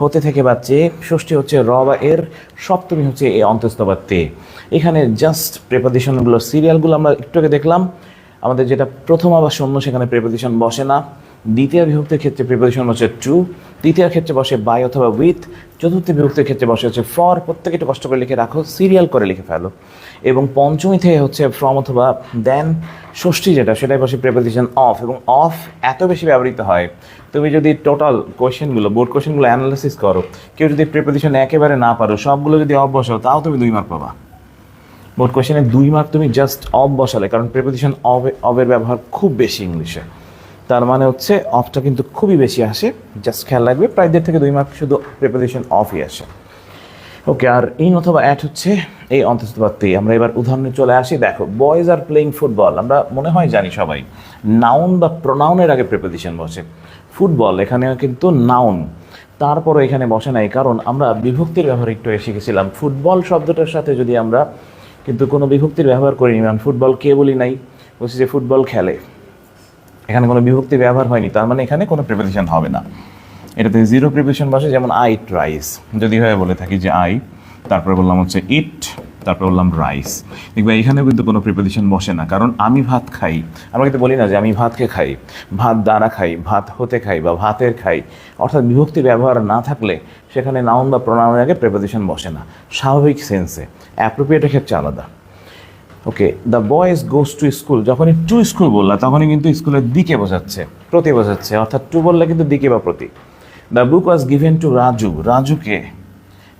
হতে, থেকে বা চেয়ে, ষষ্ঠী হচ্ছে র বা এর, সপ্তমী হচ্ছে এ অন্তস্থ বা তে। এখানে জাস্ট প্রিপোজিশনগুলো, সিরিয়ালগুলো আমরা একটু আগে দেখলাম। আমাদের যেটা প্রথমা বা শূন্য, সেখানে প্রিপোজিশন বসে না। দ্বিতীয় বিভক্তির ক্ষেত্রে প্রিপোজিশন বসে টু, তৃতীয় ক্ষেত্রে বসে বাই অথবা উইথ, চতুর্থ বিভক্তির ক্ষেত্রে বসে হচ্ছে ফর। প্রত্যেকে একটু কষ্ট করে লিখে রাখো, সিরিয়াল করে লিখে ফেলো। এবং পঞ্চমী থেকে হচ্ছে ফ্রম অথবা দেন। ষষ্ঠী যেটা, সেটাই বসে প্রিপোজিশন অফ, এবং অফ এত বেশি ব্যবহৃত হয়, তুমি যদি টোটাল কোয়েশ্চেনগুলো, বোর্ড কোয়েশ্চেনগুলো অ্যানালাইসিস করো, কেউ যদি প্রিপোজিশন একেবারে না পারো, সবগুলো যদি অফ বসাও, তাও তুমি 2 মার্ক পাবা। বোর্ড কোয়েশ্চেনে 2 মার্ক তুমি জাস্ট অফ বসালে, কারণ প্রিপোজিশন অফের ব্যবহার খুব বেশি ইংলিশে। তার মানে হচ্ছে অফটা কিন্তু খুবই বেশি আসে। জাস্ট খেয়াল রাখবে, প্রায় 1.5 থেকে 2 মার্ক শুধু প্রিপোজিশন অফই আসে, ওকে। আর ইন অথবা অ্যাট হচ্ছে এই অন্তস্থ বা তে। আমরা এবার উদাহরণে চলে আসি। দেখো, বয়েজ আর প্লেইং ফুটবল, আমরা মনে হয় জানি সবাই। নাউন বা প্রোনাউনের আগে প্রিপোজিশন বসে। ফুটবল এখানে কিন্তু নাউন, তারপরও এখানে বসে নাই, কারণ আমরা বিভক্তির ব্যবহার একটু শিখেছিলাম। ফুটবল শব্দটার সাথে যদি আমরা কিন্তু কোনো বিভক্তির ব্যবহার করিনি, মানে ফুটবল কে বলি নাই, বলছি যে ফুটবল খেলে, এখানে কোনো বিভক্তি ব্যবহার হয়নি, তার মানে এখানে কোনো প্রিপোজিশন হবে না। এটাতে জিরো প্রিপোজিশন বসে, যেমন আই ইট রাইস, যদি হয় বলে থাকি যে আই, তারপরে বললাম হচ্ছে ইট, তারপরে বললাম রাইস, দেখবে এখানেও কিন্তু কোনো প্রিপোজিশন বসে না, কারণ আমি ভাত খাই, আমরা কিন্তু বলি না যে আমি ভাতকে খাই, ভাত দ্বারা খাই, ভাত হতে খাই বা ভাতের খাই, অর্থাৎ বিভক্তি ব্যবহার না থাকলে সেখানে নাউন বা প্রোনাউনের আগে প্রিপোজিশন বসে না স্বাভাবিক সেন্সে, অ্যাপ্রোপ্রিয়েটের ক্ষেত্রে আলাদা। Okay, the boys goes to school, যখনই টু স্কুল বললা তখনই কিন্তু স্কুলের দিকে বোঝাচ্ছে, প্রতি বোঝাচ্ছে, অর্থাৎ টু বললে কিন্তু দিকে বা প্রতি। The book was given to Raju, রাজুকে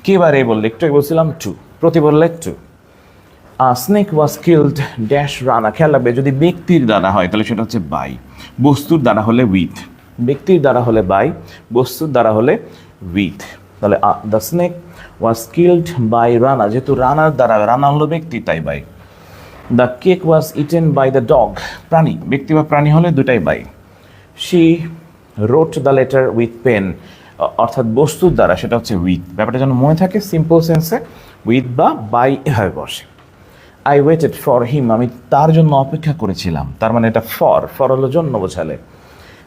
কে বারে বললে, একটু আগে বলছিলাম টু, প্রতি বললে to. Snake was killed dash Rana, খেয়াল রাখবে যদি ব্যক্তির দ্বারা হয় তাহলে সেটা হচ্ছে বাই, বস্তুর দ্বারা হলে উইথ, ব্যক্তির দ্বারা হলে বাই, বস্তুর দ্বারা হলে উইথ। তাহলে the snake was killed by Rana, যেহেতু রানার দ্বারা, রানা হলো ব্যক্তি তাই by. The cake was eaten by the dog, প্রাণী, ব্যক্তি বা প্রাণী হলে দুটাই by. She wrote the letter with pen, অর্থাৎ বস্তুর দ্বারা, সেটা হচ্ছে উইথ, ব্যাপারটা যেন মনে থাকে সিম্পল সেন্সে উইথ বা বাই এভাবে বসে। আই ওয়েটেড ফর হিম, আমি তার জন্য অপেক্ষা করেছিলাম, তার মানে এটা ফর হলো জন্য বোঝালে।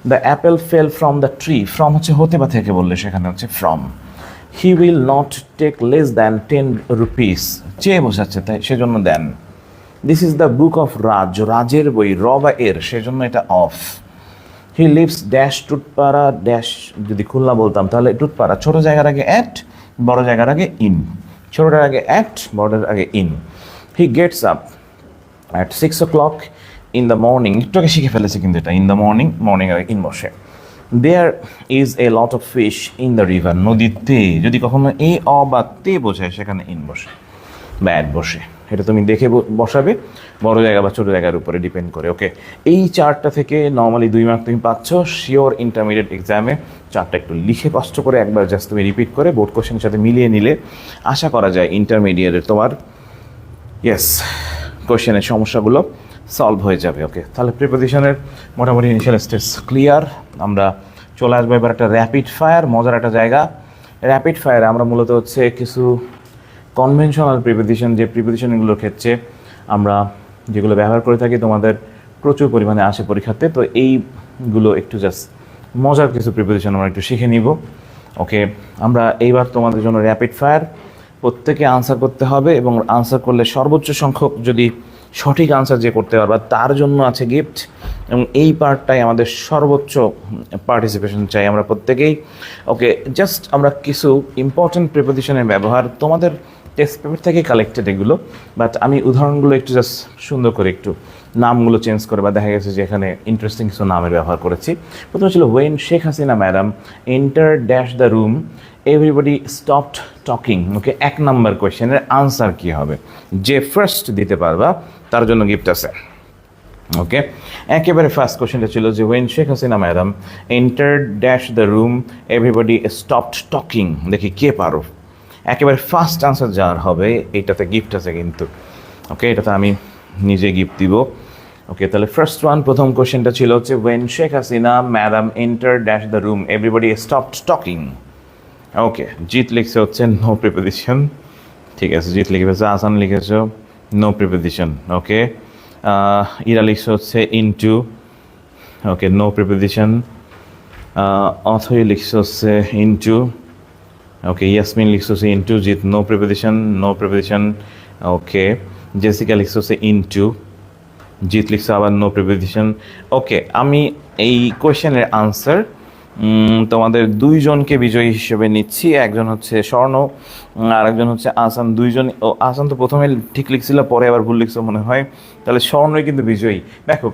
The apple fell from the tree, from হচ্ছে হতে বা থেকে বললে সেখানে হচ্ছে from. He will not take less than 10 rupees, চেয়ে বোঝাচ্ছে তাই সেজন্য then. This is the book of Raj, রাজের বই, র বা এর সেজন্য এটা of. He lives dash Tutpara dash, যদি খুলনা বলতাম তাহলে টুটপাড়া, ছোট জায়গার আগে অ্যাট, বড় জায়গার আগে ইন, ছোটটার আগে অ্যাট, বড়টার আগে in. He gets up at 6 o'clock in the morning, একটু আগে শিখে ফেলেছে কিন্তু এটা, ইন দ্য মর্নিং, মর্নিং আগে ইন বসে। There is a lot of fish in the river, নদীতে যদি কখনো এ অ বা তে বোঝায় সেখানে ইন বসে বা অ্যাট বসে, এটা তুমি দেখে বসাবে, বড় জায়গা বা ছোটো জায়গার উপরে ডিপেন্ড করে। ওকে, এই চারটা থেকে নর্মালি 2 মার্ক তুমি পাচ্ছ শিওর ইন্টারমিডিয়েট এক্সামে। চারটা একটু লিখে কষ্ট করে একবার জাস্ট তুমি রিপিট করে বোর্ড কোশ্চেনের সাথে মিলিয়ে নিলে আশা করা যায় ইন্টারমিডিয়েটের তোমার কোশ্চেনের সমস্যাগুলো সলভ হয়ে যাবে। ওকে, তাহলে প্রিপোজিশনের মোটামুটি ইনিশিয়াল স্টেজ ক্লিয়ার। আমরা চলে আসবো এবার একটা র্যাপিড ফায়ার, মজার একটা জায়গা। র্যাপিড ফায়ারে আমরা মূলত হচ্ছে কিছু কনভেনশনাল প্রিপোজিশন, যে প্রিপোজিশনগুলোর ক্ষেত্রে আমরা যেগুলো ব্যবহার করে থাকি তোমাদের প্রচুর পরিমাণে আসে পরীক্ষাতে, তো এইগুলো একটু জাস্ট মজার কিছু প্রিপোজিশন আমরা একটু শিখে নিব। ওকে, আমরা এইবার তোমাদের জন্য র্যাপিড ফায়ার, প্রত্যেকে আনসার করতে হবে এবং আনসার করলে সর্বোচ্চ সংখ্যক যদি সঠিক আনসার যে করতে পারবা তার জন্য আছে গিফট, এবং এই পার্টটাই আমাদের সর্বোচ্চ পার্টিসিপেশন চাই আমরা প্রত্যেকেই। ওকে, জাস্ট আমরা কিছু ইম্পর্টেন্ট প্রিপোজিশনের ব্যবহার তোমাদের টেক্সট পেপার থেকে কালেক্টেড এগুলো, বাট আমি উদাহরণগুলো একটু জাস্ট সুন্দর করে একটু নামগুলো চেঞ্জ করে, বা দেখা গেছে যে এখানে ইন্টারেস্টিং কিছু নামের ব্যবহার করেছি। প্রথমে ছিল when Sheikh Hasina madam enter dash the room everybody stopped talking. Okay, 1 নম্বর কোয়েশ্চেনের আনসার কী হবে, যে ফার্স্ট দিতে পারবা তার জন্য গিফট আছে। ওকে, একেবারে ফার্স্ট কোয়েশ্চেনটা ছিল যে when Sheikh Hasina madam enter dash the room everybody stopped talking, দেখি কে পারো। একেবারে ফার্স্ট আনসার যার হবে এইটাতে গিফট আছে কিন্তু। ওকে, এটাতে আমি নিজে গিফট দিব। ওকে, তাহলে ফার্স্ট ওয়ান, প্রথম কোয়েশ্চেনটা ছিল হচ্ছে when Sheikh Hasina madam enter dash the room everybody stopped talking. Okay, Jit লিখছে হচ্ছে নো প্রিপোজিশন, ঠিক আছে, জিত লিখেছে। আসান লিখেছো নো প্রিপোজিশন। ওকে, ইরা লিখছে হচ্ছে ইনটু, ওকে, নো প্রিপোজিশন। অথই লিখছে হচ্ছে ইনটু। ওকে, ইয়াসমিন লিখছে হচ্ছে ইনটু, জিত নো প্রিপোজিশন, নো প্রিপোজিশন। ওকে, জেসিকা লিখছে হচ্ছে ইনটু, জিত লিখছে আবার নো প্রিপোজিশন। ওকে, আমি এই কোয়েশ্চেনের আনসার তোমাদের 2 জনকে বিজয়ী হিসেবে নিচ্ছি। একজন হচ্ছে স্বর্ণ আর একজন হচ্ছে আসান। 2 জন, ও আসান তো প্রথমে ঠিক লিখছিল পরে আবার ভুল লিখছে মনে হয়, তাহলে স্বর্ণই কিন্তু বিজয়ী। দেখো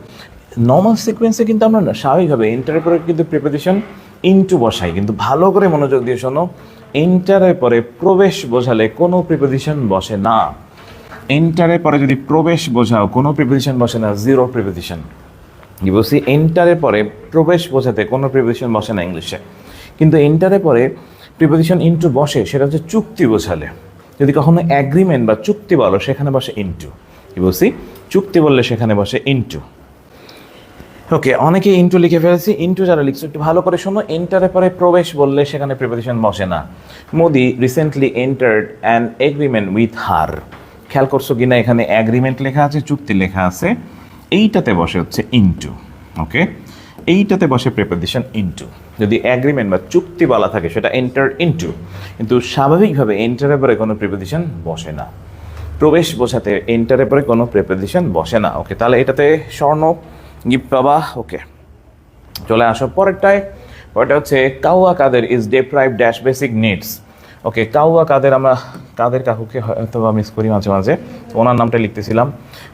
নর্মাল সিকোয়েন্সে কিন্তু আমরা না স্বাভাবিকভাবে এন্টারের পরে কিন্তু প্রিপোজিশন ইনটু বসাই, কিন্তু ভালো করে মনোযোগ দিয়ে শোনো, এন্টারের পরে প্রবেশ বোঝালে কোনো প্রিপোজিশন বসে না। এন্টারের পরে যদি প্রবেশ বোঝাও কোনো প্রিপোজিশন বসে না, জিরো প্রিপোজিশন। কি বলছি, এন্টারের পরে প্রবেশ বোঝাতে কোনো প্রিপোজিশন বসে না ইংলিশে, কিন্তু এন্টারের পরে প্রিপোজিশন ইনটু বসে, সেটা হচ্ছে চুক্তি বোঝালে। যদি কখনো অ্যাগ্রিমেন্ট বা চুক্তি বলো সেখানে বসে ইনটু। কি বলছি, চুক্তি বললে সেখানে বসে ইনটু। ওকে, অনেকে ইন্টু লিখে ফেলেছি। ইন্টু যারা লিখছো একটু ভালো করে শোনো। এন্টারের পরে প্রবেশ বললে সেখানে প্রিপোজিশন বসে না। Modi recently entered an agreement with her. খেয়াল করছো কিনা, এখানে অ্যাগ্রিমেন্ট লেখা আছে, চুক্তি লেখা আছে, এইটাতে বসে হচ্ছে ইন্টু। ওকে, এইটাতে বসে প্রিপোজিশন ইন্টু। যদি অ্যাগ্রিমেন্ট বা চুক্তি বলা থাকে সেটা এন্টার ইন্টু, কিন্তু স্বাভাবিকভাবে এন্টারের পরে কোনো প্রিপোজিশন বসে না। প্রবেশ বোঝাতে এন্টারের পরে কোনো প্রিপোজিশন বসে না। ওকে, তাহলে এটাতে স্বর্ণ গিফট পাবা। ওকে, চলে আসো পরেরটায়। পরেরটা হচ্ছে Kauwa Kader is deprive dash basic needs. Okay, Kauwa Kader, আমরা কাদের কাকুকে হয়তো মিস করি মাঝে মাঝে, ওনার নামটা লিখতেছিলাম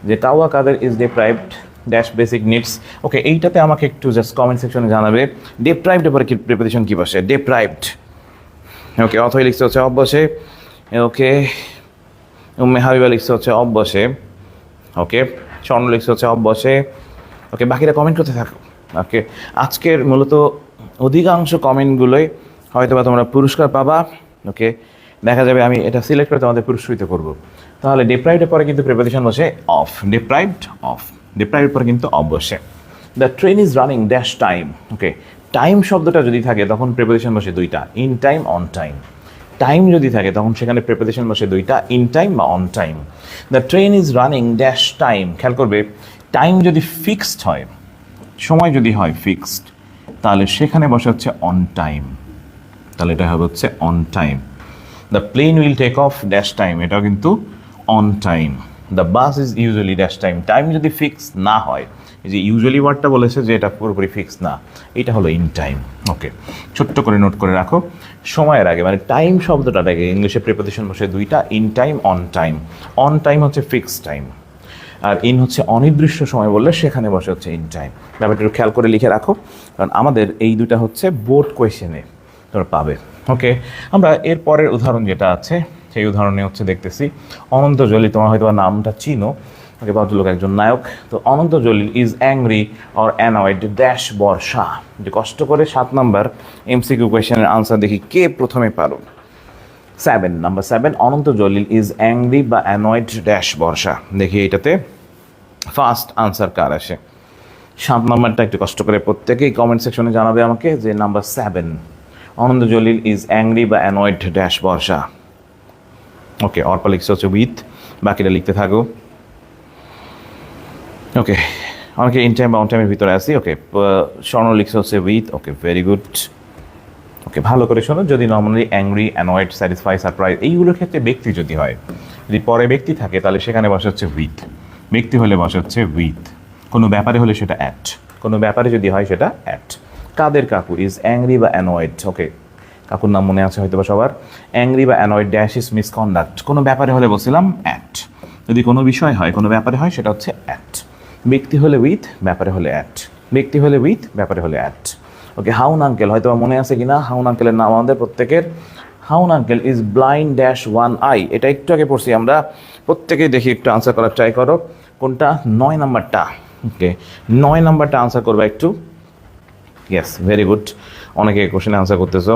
যে কাউয়া Kader is deprived dash basic needs. ওকে, এইটাতে আমাকে একটু জাস্ট কমেন্ট সেকশনে জানাবে ডেপ্রাইভড এর পরে কি প্রিপোজিশন কি বসে। ডেপ্রাইভড, ওকে, অথই লিখতে হচ্ছে অফ বসে। ওকে, উম্মে হাবিবা লিখতে হচ্ছে অফ বসে। ওকে, স্বর্ণ লিখতে হচ্ছে অফ বসে। ওকে, বাকিরা কমেন্ট করতে থাকো। ওকে, আজকের মূলত অধিকাংশ কমেন্টগুলোই হয়তো বা তোমরা পুরস্কার পাবা। ওকে, দেখা যাবে আমি এটা সিলেক্ট করে তোমাদের পুরস্কৃত করব। তাহলে ডেপ্রাইভডের পরে কিন্তু প্রিপোজিশন বসে অফ। ডেপ্রাইভড অফ, ডেপ্রাইভড পরে কিন্তু অফ বসে। The train is running dash time. Okay, time শব্দটা যদি থাকে তখন প্রিপোজিশন বসে দুইটা, in time, on time. Time যদি থাকে তখন সেখানে প্রিপোজিশন বসে দুইটা, ইন টাইম বা on time. The train is running dash time. খেয়াল করবে, টাইম যদি ফিক্সড হয়, সময় যদি হয় ফিক্সড, তাহলে সেখানে বসে হচ্ছে অন টাইম। তাহলে এটা হবে হচ্ছে on time. The plane will take off dash time, এটাও কিন্তু on time. The bus is usually dash time. Time যদি ফিক্স না হয়, এই যে ইউজুয়ালি ওয়ার্ডটা বলেছে যে এটা পুরোপুরি ফিক্স না, এটা হলো ইন টাইম। ওকে, ছোট্ট করে নোট করে রাখো। সময়ের আগে মানে টাইম শব্দটাকে ইংলিশে প্রিপোজিশন বসে দুইটা, in time, on time. On time হচ্ছে ফিক্সড টাইম, আর ইন হচ্ছে অনির্দিষ্ট সময় বললে সেখানে বসে হচ্ছে ইন টাইম। ব্যাপারটা একটু খেয়াল করে লিখে রাখো, কারণ আমাদের এই দুটা হচ্ছে বোর্ড কোয়েশ্চেনে তোমরা পাবে। ওকে, আমরা এর পরের উদাহরণ যেটা আছে সেই উদাহরণে হচ্ছে দেখতেছি অনন্ত জলিল। তোমার হয়তো নামটা চিনো। ওকে, ভদ্রলোক একজন নায়ক। তো Ananta Jalil is angry or annoyed dash Barsha. যে কষ্ট করে 7 নাম্বার এমসিকিউ কোয়েশ্চেনের আনসার দেখি কে প্রথমে পারো। 7, number 7, Ananta Jalil is angry বা অ্যানয়েড ড্যাশ বর্ষা। দেখি এটাতে ফার্স্ট আনসার কার আসে। 7 নাম্বারটা একটু কষ্ট করে প্রত্যেকেই কমেন্ট সেকশনে জানাবে আমাকে যে number 7, Ananta Jalil is angry বা annoyed dash Barsha. Okay, Arpa লিখছে হচ্ছে উইথ, বাকিটা লিখতে থাকো। ওকে, অনেকে ইন টাইম বা অন টাইমের ভিতরে আসি। ওকে, স্বর্ণ লিখছে হচ্ছে with. Okay, very good. Okay, ভালো করে শোনো। যদি normally angry, annoyed, satisfy, surprise এইগুলোর ক্ষেত্রে ব্যক্তি যদি হয়, যদি পরে ব্যক্তি থাকে তাহলে সেখানে বসে হচ্ছে উইথ। ব্যক্তি হলে বসে হচ্ছে উইথ। কোনো ব্যাপারে হলে সেটা অ্যাট। কোনো ব্যাপারে যদি হয় সেটা অ্যাট। কাদের কাকু ইজ অ্যাংরি বা অ্যানয়েড। ওকে, কাকুর নাম মনে আছে হয়তো বা সবার। অ্যাংরি বা অ্যানয়েড ড্যাশ ইজ মিসকন্ডাক্ট। কোনো ব্যাপারে হলে বলছিলাম অ্যাট। যদি কোনো বিষয় হয়, কোনো ব্যাপারে হয়, সেটা হচ্ছে অ্যাট। ব্যক্তি হলে উইথ, ব্যাপারে হলে অ্যাট। ব্যক্তি হলে উইথ, ব্যাপারে হলে অ্যাট। ওকে, হাউন আঙ্কেল হয়তো মনে আছে কিনা, হাউন আঙ্কেলের নাম আমাদের প্রত্যেকের। Haun uncle is blind dash one eye. এটা একটু আগে পড়ছি আমরা, প্রত্যেকেই দেখি একটু আনসার করার ট্রাই করো। কোনটা? 9 নাম্বারটা। ওকে, 9 নাম্বারটা আনসার করবে একটু। Yes, very good. অনেকে কোশ্চেনে আনসার করতেছো,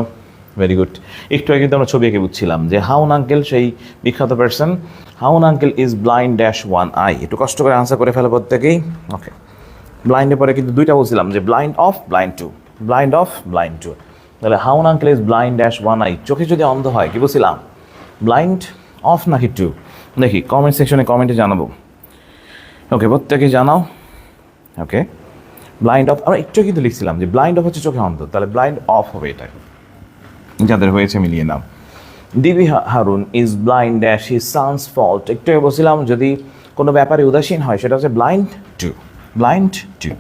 ভেরি গুড। একটু আগে কিন্তু আমরা ছবি এঁকে বুঝছিলাম যে হাউন আঙ্কেল সেই বিখ্যাত person. Haun uncle is blind dash one eye. একটু কষ্ট করে আনসার করে ফেলো প্রত্যেকেই। ওকে, ব্লাইন্ডের পরে কিন্তু দুইটা বলছিলাম যে blind of, blind to. Blind of, blind to. তাহলে Haun uncle is blind dash one eye. চোখে যদি অন্ধ হয়, কি বলছিলাম? ব্লাইন্ড অফ নাকি টু? দেখি কমেন্ট সেকশনে কমেন্টে জানাবো। ওকে, প্রত্যেকে জানাও। ওকে, ব্লাইন্ড অফ, আমরা একটু কিন্তু লিখছিলাম যে ব্লাইন্ড অফ হচ্ছে চোখে অন্ধ, তাহলে ব্লাইন্ড অফ হবে এটা। যাদের হয়েছে মিলিয়ে নাও। DB Harun is blind dash his son's fault. একটু বলছিলাম যদি কোনো ব্যাপারে উদাসীন হয় সেটা হচ্ছে blind to. Blind to.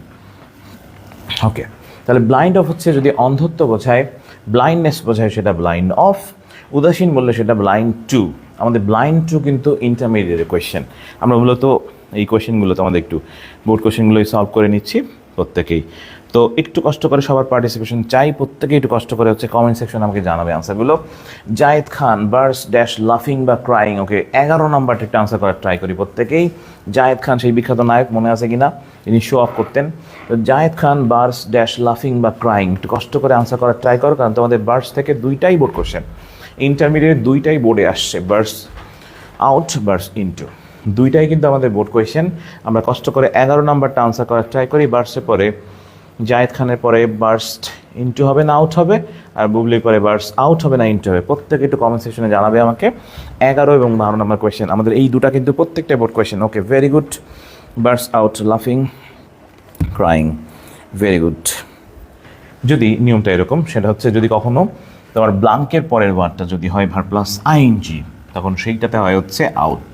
Okay, তাহলে ব্লাইন্ড অফ হচ্ছে যদি অন্ধত্ব বোঝায়, ব্লাইন্ডনেস বোঝায়, সেটা ব্লাইন্ড অফ। উদাসীন বললে সেটা ব্লাইন্ড টু। আমাদের ব্লাইন্ড টু কিন্তু ইন্টারমিডিয়েট কোয়েশ্চেন। আমরা মূলত এই কোয়েশ্চেনগুলো তো আমাদের একটু বোর্ড কোয়েশ্চেনগুলোই সলভ করে নিচ্ছি প্রত্যেকেই। তো একটু কষ্ট করে সবার পার্টিসিপেশন চাই, প্রত্যেকেই একটু কষ্ট করে হচ্ছে কমেন্ট সেকশন আমাকে জানাবে আনসারগুলো। জায়েদ খান বার্স ড্যাশ লাফিং বা ক্রাইং। ওকে, 11 নাম্বারটা একটু আনসার করার ট্রাই করি প্রত্যেকেই। জায়েদ খান সেই বিখ্যাত নায়ক, মনে আছে কিনা, তিনি শো অফ করতেন। তো জায়েদ খান বার্স ড্যাশ লাফিং বা ক্রাইং। একটু কষ্ট করে আনসার করার ট্রাই করো, কারণ তোমাদের বার্স থেকে দুইটাই বোর্ড কোশ্চেন, ইন্টারমিডিয়েট দুইটাই বোর্ডে আসছে, বার্স আউট, বার্স ইনটু। দুইটাই কিন্তু আমাদের বোর্ড কোয়েশ্চেন। আমরা কষ্ট করে 11 নাম্বারটা আনসার করার ট্রাই করি। বার্সের পরে জায়েদ খানের পরে বার্স্ট ইনটু হবে না আউট হবে, আর বুবলির পরে বার্স্ট আউট হবে না ইনটু হবে। প্রত্যেকে একটু কমেন্ট সেকশনে জানাবে আমাকে। 11 এবং 12 নাম্বার কোয়েশ্চেন আমাদের এই দুটা কিন্তু প্রত্যেকটা board question. Okay, very good. Burst out, লাফিং, ক্রাইং, ভেরি গুড। যদি নিয়মটা এরকম, সেটা হচ্ছে যদি কখনো তোমার ব্লাঙ্কের পরের ওয়ার্ডটা যদি হয় ভার্ব প্লাস আইএনজি, তখন সেইটাতে হয় হচ্ছে আউট।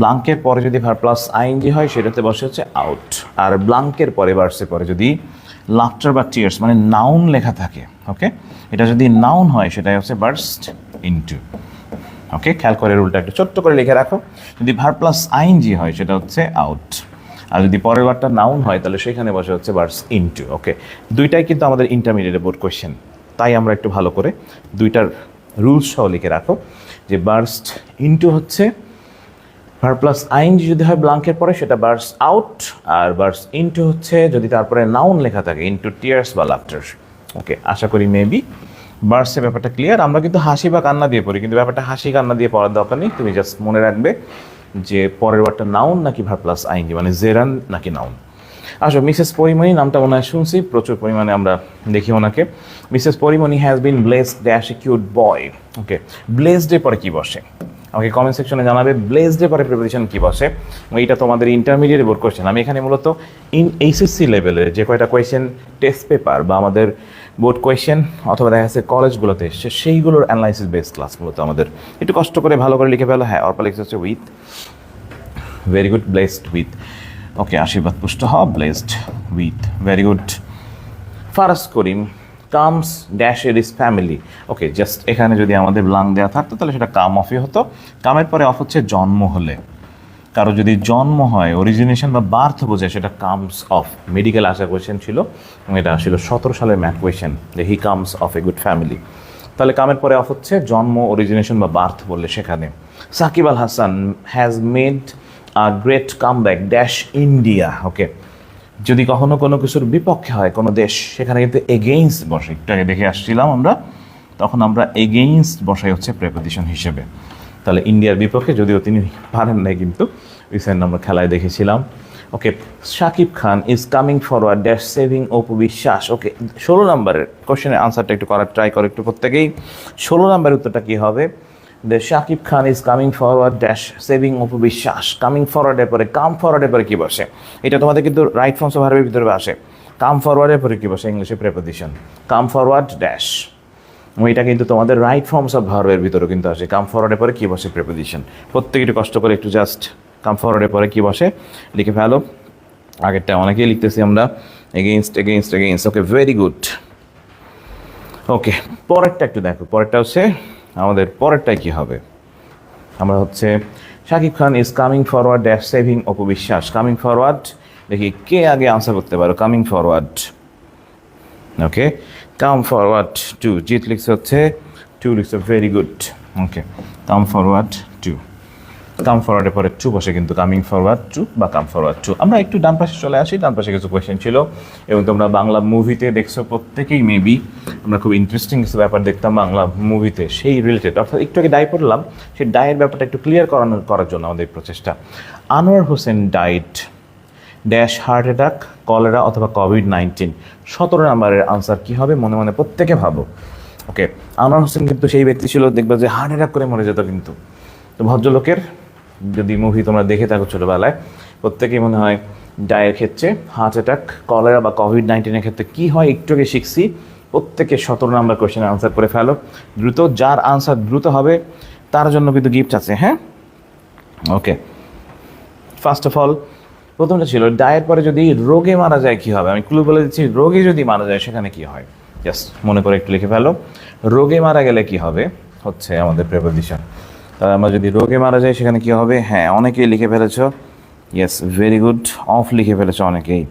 ব্লাঙ্কের পরে যদি ভার্ব প্লাস আইএনজি হয় সেটাতে বসে হচ্ছে আউট। আর ব্লাঙ্কের পরে ভার্সের পরে যদি লাফটার বা টিয়ার্স মানে নাউন লেখা থাকে, ওকে, এটা যদি নাউন হয় সেটাই হচ্ছে বার্স্ট ইনটু। ওকে, খেয়াল করে রুলটা একটু ছোট্ট করে লিখে রাখো। যদি ভার্ব প্লাস আইএনজি হয় সেটা হচ্ছে আউট, আর যদি পরের ওয়ার্ডটা নাউন হয় তাহলে সেখানে বসে হচ্ছে বার্স্ট ইনটু। ওকে, দুইটাই কিন্তু আমাদের ইন্টারমিডিয়েট বোর্ড কোয়েশ্চেন, তাই আমরা একটু ভালো করে দুইটার রুলস সহ লিখে রাখো যে বার্স্ট ইনটু হচ্ছে ভার্ব প্লাস আইএনজি যদি হয় ব্লাঙ্কের পরে সেটা বার্স্ট আউট, আর বার্স্ট ইনটু হচ্ছে যদি তারপরে নাউন লেখা থাকে ইনটু টিয়ার্স বা লাফটার। ওকে, আশা করি মেবি বার্স্টের ব্যাপারটা ক্লিয়ার। আমরা কিন্তু হাসি বা কান্না দিয়ে পড়ি, কিন্তু ব্যাপারটা হাসি কান্না দিয়ে পড়ার দরকার নেই। তুমি জাস্ট মনে রাখবে যে পরের ওয়ার্ডটা নাউন নাকি ভার্ব প্লাস আইএনজি, মানে জেরান নাকি নাউন। আসো, মিসেস পরিমণি নামটা মনে হয় শুনছি, প্রচুর পরিমাণে আমরা দেখি ওনাকে। Mrs Pori Moni has been blessed dash a cute boy. Okay, blessed এর পরে কি বসে আমাকে কমেন্ট সেকশনে জানাবে। ব্লেসড এর পরে প্রিপোজিশন কি বসে। এইটা তোমাদের ইন্টারমিডিয়েট বোর্ড কোয়েশ্চেন। আমি এখানে মূলত এইচএসসি লেভেলের যে কয়টা কোয়েশ্চেন টেস্ট পেপার বা আমাদের বোর্ড কোয়েশ্চেন অথবা দেখা যাচ্ছে কলেজগুলোতে এসছে সেইগুলোর অ্যানালাইসিস বেসড ক্লাস মূলত আমাদের। একটু কষ্ট করে ভালো করে লিখে ফেলো। হ্যাঁ, অর্পা লিখতে হচ্ছে with, very good. Blessed with, okay, আশীর্বাদ পুষ্ট হওয়া, blessed with, very good. Faraz Karim comes dash এর ইস ফ্যামিলি। ওকে, জাস্ট এখানে যদি আমাদের ব্লাঙ্ক দেওয়া থাকতো তাহলে সেটা কাম অফই হতো। কামের পরে অফ হচ্ছে জন্ম হলে, কারো যদি জন্ম হয় অরিজিনেশন বা বার্থ বোঝায় সেটা কামস অফ। মেডিকেল আসা কোয়েশ্চেন ছিল এবং এটা ছিল 17 সালের ম্যাথ কোয়েশ্চেন যে he comes of a good family. তাহলে কামের পরে অফ হচ্ছে জন্ম, অরিজিনেশন বা বার্থ বললে সেখানে। Shakib Al Hasan has made a great comeback dash India. Okay, যদি কখনো কোনো কিছুর বিপক্ষে হয় কোনো দেশ, সেখানে কিন্তু এগেইনস্ট বসে। একটু আগে দেখে আসছিলাম আমরা, তখন আমরা এগেইনস্ট বসাই হচ্ছে প্রেপোজিশন হিসেবে। তাহলে ইন্ডিয়ার বিপক্ষে, যদিও তিনি পারেন নাই, কিন্তু রিসেন্ট আমরা খেলায় দেখেছিলাম। Okay, Shakib Khan is coming forward dash saving Apu Biswas. Okay, 16 নম্বরের কোশ্চেনের আনসারটা একটু করার ট্রাই করো একটু প্রত্যেকেই। 16 নম্বরের উত্তরটা কী হবে? The Shakib Khan is coming forward dash saving Apu Biswas. Coming ফরওয়ার্ডের পরে কাম ফরওয়ার্ডের পরে কী বসে? এটা তোমাদের কিন্তু রাইট ফর্মস অফ ভার্বের ভিতরে আসে। কাম ফরওয়ার্ডের পরে কী বসে? ইংলিশে প্রেপোজিশন কাম ফরওয়ার্ড ড্যাশ। এটা কিন্তু তোমাদের রাইট ফর্মস অফ ভার্বের ভিতরে কিন্তু আসে। কাম ফরওয়ার্ডের পরে কী বসে? প্রেপোজিশন। প্রত্যেকে একটু কষ্ট করে একটু জাস্ট কাম ফরওয়ার্ডের পরে কী বসে লিখে ফেলো। আগেরটা অনেকেই লিখতেছি আমরা, এগেইনস্ট এগেইনস্ট এগেইনস্ট। ওকে, ভেরি গুড। ওকে, পরেরটা একটু দেখো। পরেরটা হচ্ছে আমাদের পরেরটায় কী হবে? আমরা হচ্ছে Shakib Khan is coming forward dash saving Apu Biswas. Coming forward, দেখি কে আগে আনসার করতে পারো। Coming forward, okay, come forward to. Jit লিখছে হচ্ছে টু লিখছে, very good. Okay, come forward to. Come ফরওয়ার্ডের পরে টু বসে কিন্তু কামিং ফরওয়ার্ড টু বা কাম ফরওয়ার্ড টু। আমরা একটু ডান পাশে চলে আসি। ডান পাশে কিছু কোয়েশ্চেন ছিল এবং তোমরা বাংলা মুভিতে দেখছো প্রত্যেকেই মেবি। আমরা খুব ইন্টারেস্টিং কিছু ব্যাপার দেখতাম বাংলা মুভিতে, সেই রিলেটেড। অর্থাৎ একটু আগে ডাই পড়লাম, সেই ডায়ের ব্যাপারটা একটু ক্লিয়ার করার জন্য আমাদের প্রচেষ্টা। Anwar Hossain died dash heart attack, cholera অথবা কোভিড-19। 17 নম্বরের আনসার কী হবে? মনে মনে প্রত্যেকে ভাবো। ওকে, আনোয়ার হোসেন কিন্তু সেই ব্যক্তি ছিল, দেখবে যে হার্ট অ্যাটাক করে মরে যেত। কিন্তু তো ভদ্রলোকের যদি মুভি তোমরা দেখে থাকো ছোটোবেলায়, প্রত্যেকেই মনে হয় ডায়ের ক্ষেত্রে হার্ট অ্যাটাক, কলেরা বা কোভিড-19 ক্ষেত্রে কী হয় একটু আগে শিখছি। প্রত্যেকে 17 নম্বর কোয়েশ্চেনের আনসার করে ফেলো দ্রুত। যার আনসার দ্রুত হবে তার জন্য কিন্তু গিফট আছে। হ্যাঁ, ওকে, ফার্স্ট অফ অল প্রথমটা ছিল ডায়ের পরে যদি রোগে মারা যায় কী হবে? আমি ক্লু বলে দিচ্ছি, রোগে যদি মারা যায় সেখানে কী হয়? জাস্ট মনে করে একটু লিখে ফেলো। রোগে মারা গেলে কী হবে হচ্ছে আমাদের প্রেপোজিশন। তাহলে আমরা যদি রোগে মারা যাই সেখানে কী হবে? হ্যাঁ, অনেকেই লিখে ফেলেছ। Yes, very good. অফ লিখে ফেলেছ অনেকেই।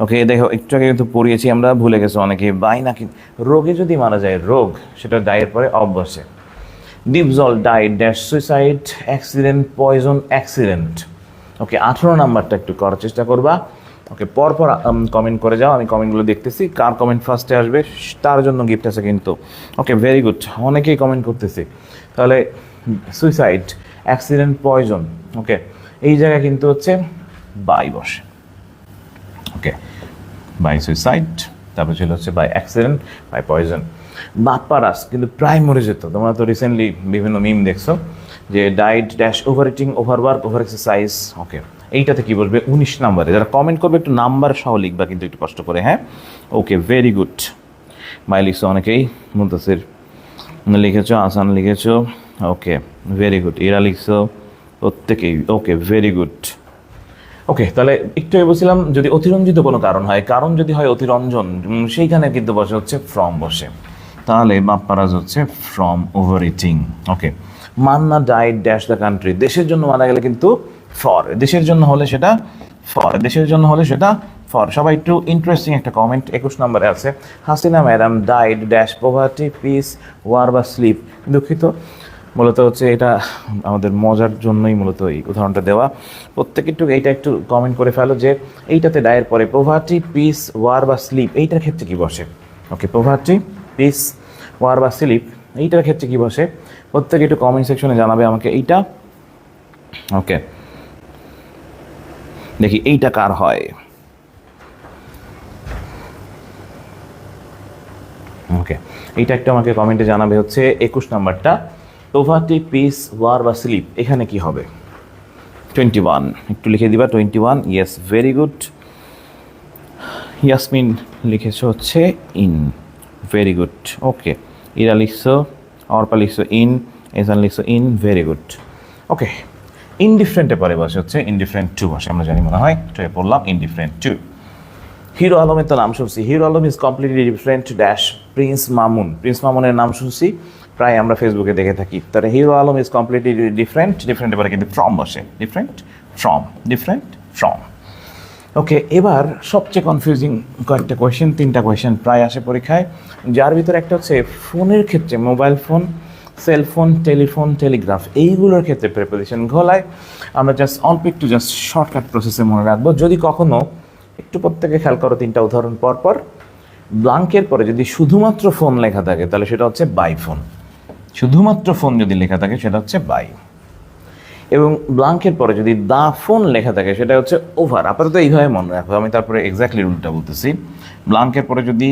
ওকে, দেখো একটু আগে কিন্তু পড়িয়েছি আমরা, ভুলে গেছো অনেকেই। বাই নাকি রোগে যদি মারা যায়, রোগ সেটা ডায়ের পরে অফ বসে। Dipjol died dash suicide accident poison accident. Okay, 18 নাম্বারটা একটু করার চেষ্টা করবা। ওকে, পরপর কমেন্ট করে যাও, আমি কমেন্টগুলো দেখতেছি। কার কমেন্ট ফার্স্টে আসবে তার জন্য গিফট আছে কিন্তু। ওকে, ভেরি গুড, অনেকেই কমেন্ট করতেছি। তাহলে সুইসাইড, অ্যাক্সিডেন্ট, পয়জন, ওকে, এই জায়গায় কিন্তু হচ্ছে বাই বসে। ওকে, বাই সুইসাইড, তারপর ছিল হচ্ছে বাই অ্যাক্সিডেন্ট, বাই পয়জন। বাটপারাস কিন্তু প্রায় মরে যেত। তোমরা তো রিসেন্টলি বিভিন্ন মিম দেখছো যে died dash over eating, over work, over exercise. Okay, এইটাতে কি বলবে 19 নাম্বারে। যারা কমেন্ট করবে একটু নাম্বার সহ লিখবা কিন্তু একটু কষ্ট করে, হ্যাঁ। ওকে, ভেরি গুড। বাই লিখছো অনেকেই, মুনতাসির লিখেছো, আসান লিখেছো। ওকে, ভেরি গুড। এরা লিখছো প্রত্যেকেই। ওকে, ভেরি গুড। ওকে, তাহলে একটু বলছিলাম যদি অতিরঞ্জিত কোনো কারণ হয়, কারণ যদি হয় অতিরঞ্জন, সেইখানে কিন্তু বসে হচ্ছে ফ্রম বসে। তাহলে বাপ্পারাজ হচ্ছে from over eating. Okay, Manna died dash the country, দেশের জন্য মারা গেলে কিন্তু ফর, দেশের জন্য হলে সেটা ফর, দেশের জন্য হলে সেটা ফর। সবাই একটু ইন্টারেস্টিং একটা কমেন্ট 21 নম্বরে আছে, Hasina madam died dash poverty, peace, war বা স্লিপ। দুঃখিত, মূলত হচ্ছে এটা আমাদের মজার জন্যই মূলত এই উদাহরণটা দেওয়া। প্রত্যেকে একটু এইটা একটু কমেন্ট করে ফেলো যে এইটাতে ডায়ের পরে পভার্টি, পিস, ওয়ার বা স্লিপ এইটার ক্ষেত্রে কি বসে। ওকে, পভার্টি, পিস, ওয়ার বা স্লিপ এইটার ক্ষেত্রে কি বসে, প্রত্যেকে একটু কমেন্ট সেকশনে জানাবে আমাকে এইটা। ওকে, দেখি এইটা কার হয়। ওকে, এইটা একটু আমাকে কমেন্টে জানাবে হচ্ছে 21 নাম্বারটা, পভার্টি, পিস, ওয়ার বা স্লিপ, এখানে কি হবে। 21 একটু লিখে দিবা, 21। Yes, very good. ইয়াসমিন লিখেছো হচ্ছে ইন, ভেরি গুড। ওকে, ইরা লিখছো, অর্পা লিখছো ইন, এসান লিখছো ইন, ভেরি গুড। ওকে, ইনডিফারেন্টে পরে বসে হচ্ছে ইনডিফারেন্ট টু বসে, আমরা জানি মনে হয় টুয়ে পড়লাম ইনডিফারেন্ট টু। হিরো আলমের তো নাম শুনছি, Hero Alam is completely different dash Prince Mamun, Prince মামুনের নাম শুনছি, প্রায় আমরা ফেসবুকে দেখে থাকি। তাহলে Hero Alam is completely different, ডিফারেন্টের পরে কিন্তু ফ্রম বসে, different from, different from. Okay, এবার সবচেয়ে কনফিউজিং কয়েকটা কোয়েশ্চেন, 3টা কোয়েশ্চেন প্রায় আসে পরীক্ষায়, যার ভিতরে একটা হচ্ছে ফোনের ক্ষেত্রে mobile phone, cellphone, telephone, Telegraph, এইগুলোর ক্ষেত্রে প্রিপোজিশন ঘোলায়। আমরা জাস্ট অল্প একটু জাস্ট শর্টকাট প্রসেসে মনে রাখবো। যদি কখনো একটু প্রত্যেকে খেয়াল করো 3টা উদাহরণ পর পর, ব্লাঙ্কের পরে যদি শুধুমাত্র ফোন লেখা থাকে তাহলে সেটা হচ্ছে বাই ফোন, শুধুমাত্র ফোন যদি লেখা থাকে সেটা হচ্ছে বাই। এবং ব্লাঙ্কের পরে যদি দা ফোন লেখা থাকে সেটা হচ্ছে ওভার। আপাতত এইভাবে মনে রাখো, আমি তারপরে এক্স্যাক্টলি রুলটা বলতেছি। ব্লাঙ্কের পরে যদি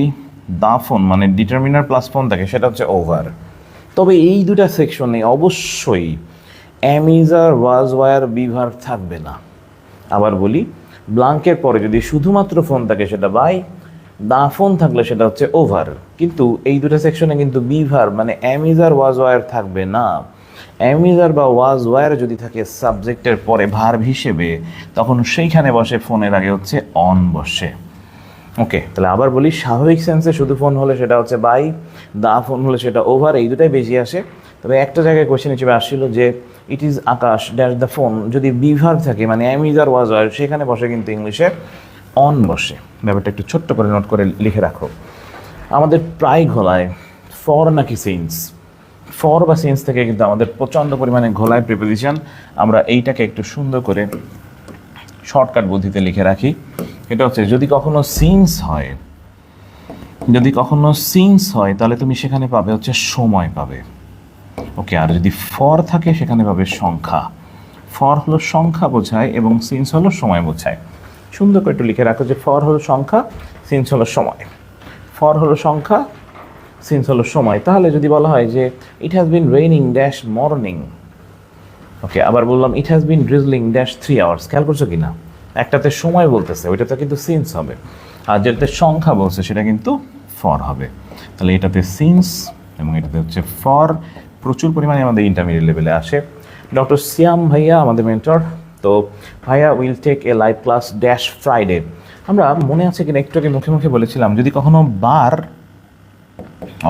দা ফোন মানে ডিটারমিনার প্লাস ফোন থাকে সেটা হচ্ছে ওভার। তবে এই দুটা সেকশনে অবশ্যই am is are was were বিভার থাকবে না। আবার বলি, ব্লাঙ্কের পরে যদি শুধুমাত্র ফোন থাকে সেটা বাই, দা ফোন থাকলে সেটা হচ্ছে ওভার। কিন্তু এই দুটো সেকশনে কিন্তু বিভার মানে am is are was were থাকবে না। এম ইজ আর বা ওয়াজ ওয়ার যদি থাকে সাবজেক্টের পরে ভার্ব হিসেবে, তখন সেইখানে বসে ফোনের আগে হচ্ছে অন বসে। ওকে, তাহলে আবার বলি, স্বাভাবিক সেন্সে শুধু ফোন হলে সেটা হচ্ছে বাই, দা ফোন হলে সেটা ওভার, এই দুটাই বেশি আসে। তবে একটা জায়গায় কোয়েশ্চেন হিসেবে আসছিল যে it is Akash dash the phone, যদি বিভার থাকে মানে am is are was were, সেখানে বসে কিন্তু ইংলিশে অন বসে। ব্যাপারটা একটু ছোট্ট করে নোট করে লিখে রাখো। আমাদের প্রায় ঘোলায় ফর নাকি সিন্স, ফর বা সিন্স থেকে কিন্তু আমাদের প্রচণ্ড পরিমাণে ঘোলায় প্রিপোজিশন। আমরা এইটাকে একটু সুন্দর করে শর্টকাট বুদ্ধিতে লিখে রাখি। এটা হচ্ছে যদি কখনো সিন্স হয়, যদি কখনো সিন্স হয় তাহলে তুমি সেখানে পাবে হচ্ছে সময় পাবে। ওকে, আর যদি ফর থাকে সেখানে পাবে সংখ্যা। ফর হলো সংখ্যা বোঝায় এবং সিন্স হলো সময় বোঝায়। সুন্দর করে একটু লিখে রাখো যে ফর হলো সংখ্যা, সিন্স হলো সময়। ফর হলো সংখ্যা, সিন্স হলো সময়। তাহলে যদি বলা হয় যে it has been raining dash morning, okay, আবার বললাম it has been drizzling dash 3 hours, খেয়াল করছো কি না? একটাতে সময় বলতেছে, ওইটাতে কিন্তু সিন্স হবে, আর যেটাতে সংখ্যা বলছে সেটা কিন্তু ফর হবে। তাহলে এটাতে সিন্স এবং এটাতে হচ্ছে ফর। প্রচুর পরিমাণে আমাদের ইন্টারমিডিয়েট লেভেলে আসে। ডক্টর সিয়াম ভাইয়া আমাদের মেন্টর, তো ভাইয়া will take a live class dash Friday. আমরা মনে আছে কিনা একটু আগে মুখে মুখে বলেছিলাম, যদি কখনো বার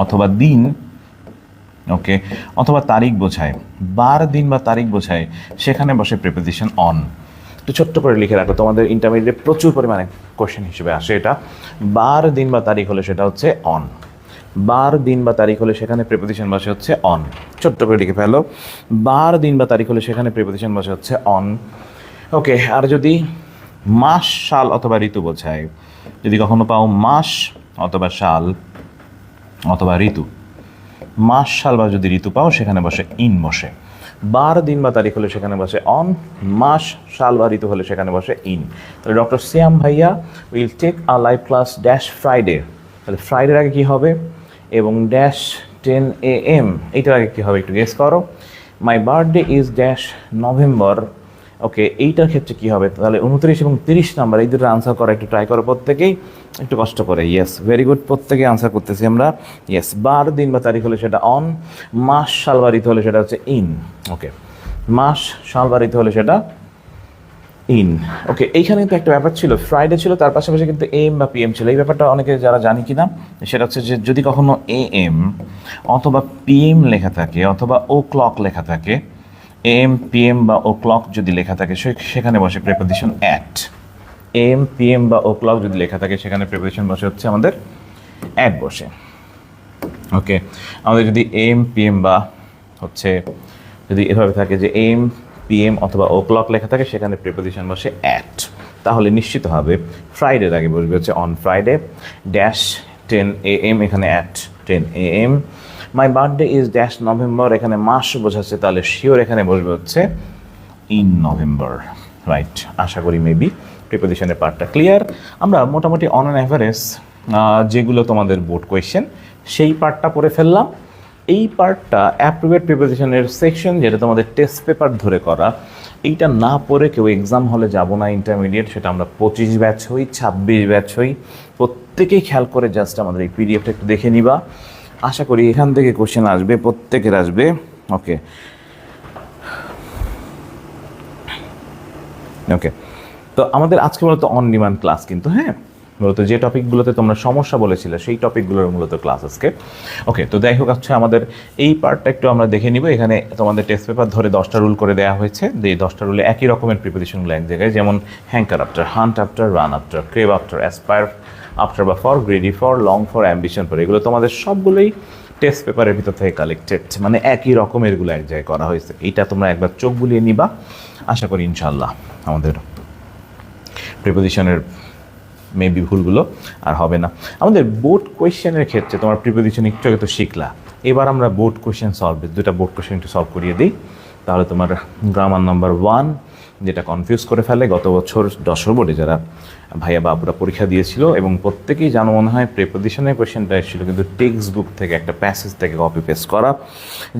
অথবা দিন, ওকে, অথবা তারিখ বোঝায়, বার দিন বা তারিখ বোঝায়, সেখানে বসে প্রিপোজিশন অন। একটু ছোট্ট করে লিখে রাখো, তোমাদের ইন্টারমিডিয়েটে প্রচুর পরিমাণে কোশ্চেন হিসেবে আসে এটা। বার দিন বা তারিখ হলে সেটা হচ্ছে অন, বার দিন বা তারিখ হলে সেখানে প্রিপোজিশন বসে হচ্ছে অন। ছোট্ট করে লিখে ফেলো, বার দিন বা তারিখ হলে সেখানে প্রিপোজিশন বসে হচ্ছে অন। ওকে, আর যদি মাস, সাল অথবা ঋতু বোঝায়, যদি কখনো পাও মাস অথবা সাল অথবা ঋতু, মাস, সাল বা যদি ঋতু পাও সেখানে বসে ইন বসে। বার, দিন বা তারিখ হলে সেখানে বসে অন, মাস, সাল বা ঋতু হলে সেখানে বসে ইন। তাহলে ডক্টর শ্যাম ভাইয়া will take a live class dash Friday, তাহলে ফ্রাইডের আগে কী হবে, এবং ড্যাশ 10 AM এইটার আগে কী হবে একটু গেস করো। My birthday is dash November, okay এইটার ক্ষেত্রে কী হবে, তাহলে 29 এবং 30 নাম্বার এই দুটো আনসার করা একটু ট্রাই করো প্রত্যেকেই, একটু কষ্ট করে। ইয়েস, ভেরি গুড, প্রত্যেকে আনসার করতেছি আমরা। ইয়েস, বার, দিন বা তারিখ হলে সেটা অন, মাস, সাল বা ঋতু হলে সেটা হচ্ছে ইন। ওকে, মাস, সাল বা ঋতু হলে সেটা ইন। ওকে, এইখানে কিন্তু একটা ব্যাপার ছিল, ফ্রাইডে ছিল, তার পাশাপাশি কিন্তু AM বা PM ছিল। এই ব্যাপারটা অনেকে যারা জানি কিনা, সেটা হচ্ছে যে যদি কখনো AM অথবা PM লেখা থাকে অথবা ও ক্লক লেখা থাকে, AM PM বা ও ক্লক যদি লেখা থাকে সেখানে বসে প্রিপোজিশন অ্যাট। AM PM বা ও ক্লক যদি লেখা থাকে সেখানে প্রিপোজিশন বসে হচ্ছে আমাদের অ্যাট বসে। ওকে, আমাদের যদি AM PM বা হচ্ছে যদি এভাবে থাকে যে AM PM অথবা ও ক্লক লেখা থাকে সেখানে প্রিপোজিশন বসে অ্যাট, তাহলে নিশ্চিত হবে ফ্রাইডের আগে বসবে হচ্ছে অন ফ্রাইডে ড্যাশ 10 AM, এখানে at 10 AM। My birthday is dash November, এখানে মাস বোঝাচ্ছে, তাহলে শিওর এখানে বসবে হচ্ছে ইন নভেম্বর। রাইট, আশা করি মেবি প্রিপোজিশনের পার্টটা ক্লিয়ার। আমরা মোটামুটি অন অ্যান অ্যাভারেজ যেগুলো তোমাদের বোর্ড কোয়েশ্চেন সেই পার্টটা পড়ে ফেললাম। এই পার্টটা অ্যাপ্রোপ্রিয়েট প্রিপোজিশনের সেকশন, যেটা তোমাদের টেস্ট পেপার ধরে করা, এইটা না পড়ে কেউ এক্সাম হলে যাব না ইন্টারমিডিয়েট, সেটা আমরা 25 ব্যাচ হই, 26 ব্যাচ হই, প্রত্যেকেই খেয়াল করে জাস্ট আমাদের এই পিডিএফটা একটু দেখে নিবা। আশা করি এখান থেকে কোশ্চেন আসবে, প্রত্যেকের আসবে। ওকে ওকে, তো আমাদের আজকে মূলত অন ডিমান্ড ক্লাস, কিন্তু হ্যাঁ মূলত যে টপিকগুলোতে তোমরা সমস্যা বলেছিলে সেই টপিকগুলোর মূলত ক্লাস আজকে। ওকে, তো যাই হোক, আচ্ছা আমাদের এই পার্টটা একটু আমরা দেখে নিব। এখানে তোমাদের টেস্ট পেপার ধরে 10টা রুল করে দেওয়া হয়েছে, যে 10টা রুলে একই রকমের প্রিপোজিশনগুলো এক জায়গায়, যেমন hanker after, hunt after, run after, crave after, aspire after বা for, greedy for, long for, ambition for, এগুলো তোমাদের সবগুলোই টেস্ট পেপারের ভিতর থেকে কালেক্টেড, মানে একই রকমের এগুলো এক জায়গায় করা হয়েছে। এইটা তোমরা একবার চোখ বুলিয়ে নিবা, আশা করি ইনশাল্লাহ আমাদের প্রিপোজিশনের মেবি ভুলগুলো আর হবে না। আমাদের বোর্ড কোয়েশ্চেনের ক্ষেত্রে তোমার প্রিপোজিশন একটু আগে তো শিখলা, এবার আমরা বোর্ড কোয়েশ্চেন দুটা বোর্ড কোয়েশ্চেন একটু সলভ করিয়ে দিই, তাহলে তোমার গ্রামার নাম্বার 1 যেটা কনফিউজ করে ফেলে গত বছর 10 বোর্ডে যারা ভাইয়া বাবুরা পরীক্ষা দিয়েছিল, এবং প্রত্যেকেই জানো মনে হয় প্রিপোজিশনের কোয়েশ্চেনটা এসেছিল কিন্তু টেক্সট বুক থেকে, একটা প্যাসেজ থেকে কপি পেস্ট করা,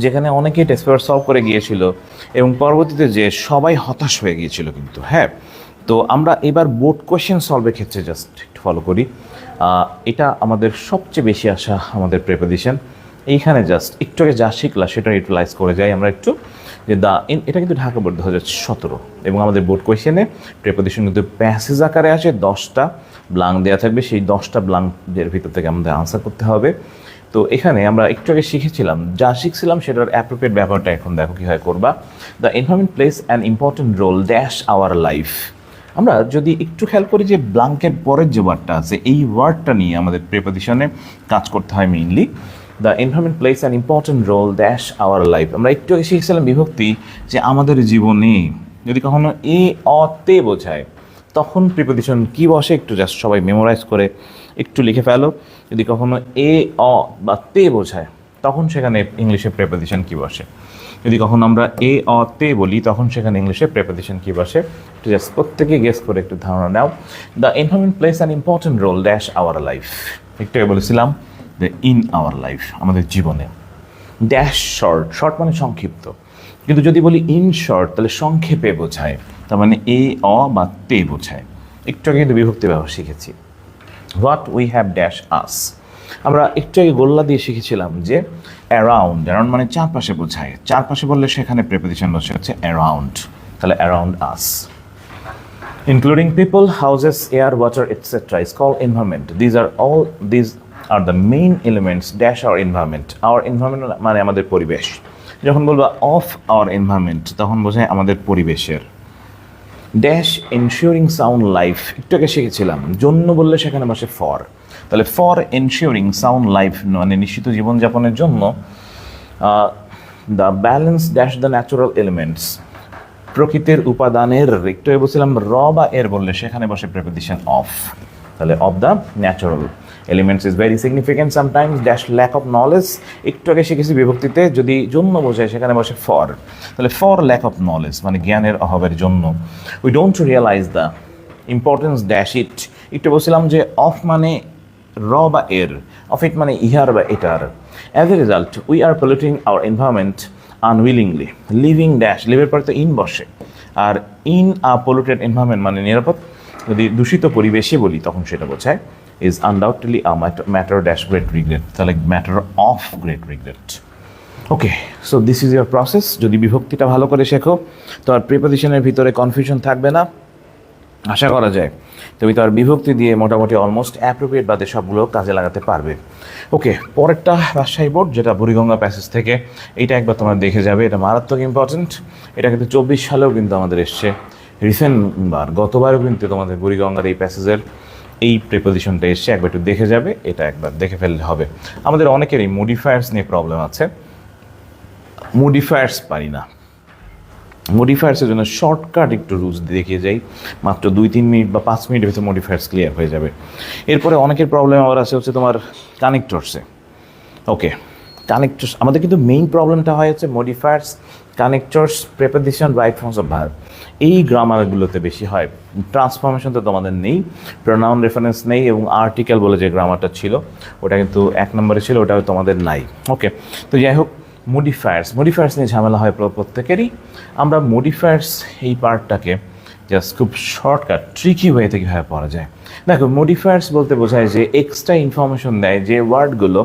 যেখানে অনেকেই টেস্ট পেপার সলভ করে গিয়েছিল এবং পরবর্তীতে যে সবাই হতাশ হয়ে গিয়েছিল কিন্তু। হ্যাঁ, তো আমরা এবার বোর্ড কোয়েশ্চেন সলভের ক্ষেত্রে জাস্ট একটু ফলো করি। এটা আমাদের সবচেয়ে বেশি আসা আমাদের প্রিপোজিশন। এইখানে জাস্ট একটু আগে যা শিখলা সেটা ইউটিলাইজ করে যাই আমরা একটু, যে এটা কিন্তু ঢাকা বোর্ড 2017, এবং আমাদের বোর্ড কোয়েশ্চেনে প্রিপোজিশন কিন্তু প্যাসেজ আকারে আসে, 10টা ব্লাঙ্ক দেওয়া থাকবে, সেই 10টা ব্লাঙ্কের ভিতর থেকে আমাদের আনসার করতে হবে। তো এখানে আমরা একটু আগে শিখেছিলাম, যা শিখছিলাম সেটার অ্যাপ্রোপ্রিয়েট ব্যাপারটা এখন দেখো কীভাবে করবা। The environment plays an important role dash our life. আমরা যদি একটু খেয়াল করি যে ব্লাঙ্কের পরের যে ওয়ার্ডটা আছে, এই ওয়ার্ডটা নিয়ে আমাদের প্রিপোজিশনে কাজ করতে হয় mainly. The environment plays an important role dash our life. আমরা একটু আগে শিখেছিলাম বিভক্তি, যে আমাদের জীবনে যদি কখনো তে বোঝায় তখন প্রিপোজিশন কী বসে, একটু জাস্ট সবাই মেমোরাইজ করে একটু লিখে ফেলো। যদি কখনো বা তে বোঝায় তখন সেখানে ইংলিশে প্রিপোজিশন কী বসে। যদি কখনো আমরা তে বলি তখন সেখানে ইংলিশে প্রিপোজিশন কী বসে, একটু জাস্ট প্রত্যেকে গেস করে একটু ধারণা নাও। The environment plays an important role dash our life. একটু আগে বলেছিলাম যে ইন আওয়ার লাইফ, আমাদের জীবনে। ড্যাশ শর্ট মানে সংক্ষিপ্ত, কিন্তু যদি বলি ইন শর্ট তাহলে সংক্ষেপে বোঝায়, তার মানে বা তে বোঝায়। একটু আগে কিন্তু বিভক্তি ব্যবহার শিখেছি। হোয়াট উই হ্যাভ ড্যাশ আস। আমরা একটু আগে গোল্লা দিয়ে শিখেছিলাম যে অ্যারাউন্ড মানে চারপাশে বোঝায়, চারপাশে বললে সেখানে প্রিপোজিশন বসে হচ্ছে অ্যারাউন্ড, তাহলে around us. Including people, houses, air, water etcetera is called environment. These are the main elements dash our environment. Our environment মানে আমাদের পরিবেশ। যখন বলবো অফ আওয়ার এনভায়রনমেন্ট তখন বোঝায় আমাদের পরিবেশের। ড্যাশ এনশিওরিং সাউন্ড লাইফ, একটু আগে শিখেছিলাম, জন্য বললে সেখানে বসে ফর, তাহলে ফর এনশিওরিং সাউন্ড লাইফ মানে নিশ্চিত জীবনযাপনের জন্য। The balance dash the natural elements, প্রকৃতির উপাদানের, একটু বলছিলাম বা এর বললে সেখানে বসে প্রিপোজিশন অফ, তাহলে of the natural elements is very significant sometimes dash lack of knowledge. একটু আগে শিখেছি বিভক্তিতে যদি জন্য বোঝায় সেখানে বসে ফর, তাহলে ফর ল্যাক অফ নলেজ মানে জ্ঞানের অভাবের জন্য। We don't realise the importance dash it. একটু বলছিলাম যে অফ মানে র বা এর, অফ ইট মানে ইহার বা এটার। As a result we are polluting our environment unwillingly. Living dash, লিভের পরে তো ইন বসে, আর ইন আ পলিউটেড এনভায়রনমেন্ট মানে নিরাপদ, যদি দূষিত পরিবেশে বলি তখন সেটা বোঝায় is undoubtedly a matter dash great regret, তাহলে matter of great regret. Okay, so this is year process. যদি বিভক্তিটা ভালো করে শেখো তো আর প্রিপোজিশনের ভিতরে কনফিউশন থাকবে না আশা করা যায়। তুমি তো আর বিভক্তি দিয়ে মোটামুটি অলমোস্ট অ্যাপ্রোপ্রিয়েট বাদে সবগুলো কাজে লাগাতে পারবে। ওকে, পরেরটা রাজশাহী বোর্ড, যেটা বুড়িগঙ্গা প্যাসেজ থেকে। এটা একবার তোমরা দেখে যাবে, এটা মারাত্মক ইম্পর্টেন্ট। এটা কিন্তু 24 সালেও কিন্তু আমাদের এসছে, রিসেন্টবার গতবারও কিন্তু তোমাদের বুড়িগঙ্গার এই প্যাসেজের এই প্রিপোজিশনটা এসছে, একবার একটু দেখে যাবে, এটা একবার দেখে ফেললে হবে। আমাদের অনেকেরই মডিফায়ার্স নিয়ে প্রবলেম আছে, মডিফায়ার্স পারি না। মডিফায়ার্সের জন্য শর্টকাট একটু রুলস দেখিয়ে যাই, মাত্র 2-3 মিনিট বা 5 মিনিটের ভিতরে মডিফায়ার্স ক্লিয়ার হয়ে যাবে। এরপরে অনেকের প্রবলেম আবার আছে হচ্ছে তোমার কানেক্টরসে। ওকে, কানেক্টরস আমাদের কিন্তু মেইন প্রবলেমটা হয় হচ্ছে modifiers, connectors, preposition, right forms of verb, এই গ্রামারগুলোতে বেশি হয়। ট্রান্সফরমেশন তো তোমাদের নেই, প্রোনাউন রেফারেন্স নেই, এবং আর্টিকেল বলে যে গ্রামারটা ছিল ওটা কিন্তু 1 নম্বরে ছিল, ওটাও তোমাদের নাই। ওকে, তো যাই হোক, মডিফায়ার্স নিয়ে ঝামেলা হয় প্রত্যেকেরই। আমরা মডিফায়ার্স এই পার্টটাকে জাস্ট খুব শর্টকাট ট্রিকি ওয়ে থেকে কীভাবে পড়া যায়। দেখো, মডিফায়ার্স বলতে বোঝায় যে এক্সট্রা ইনফরমেশন দেয় যে ওয়ার্ডগুলো,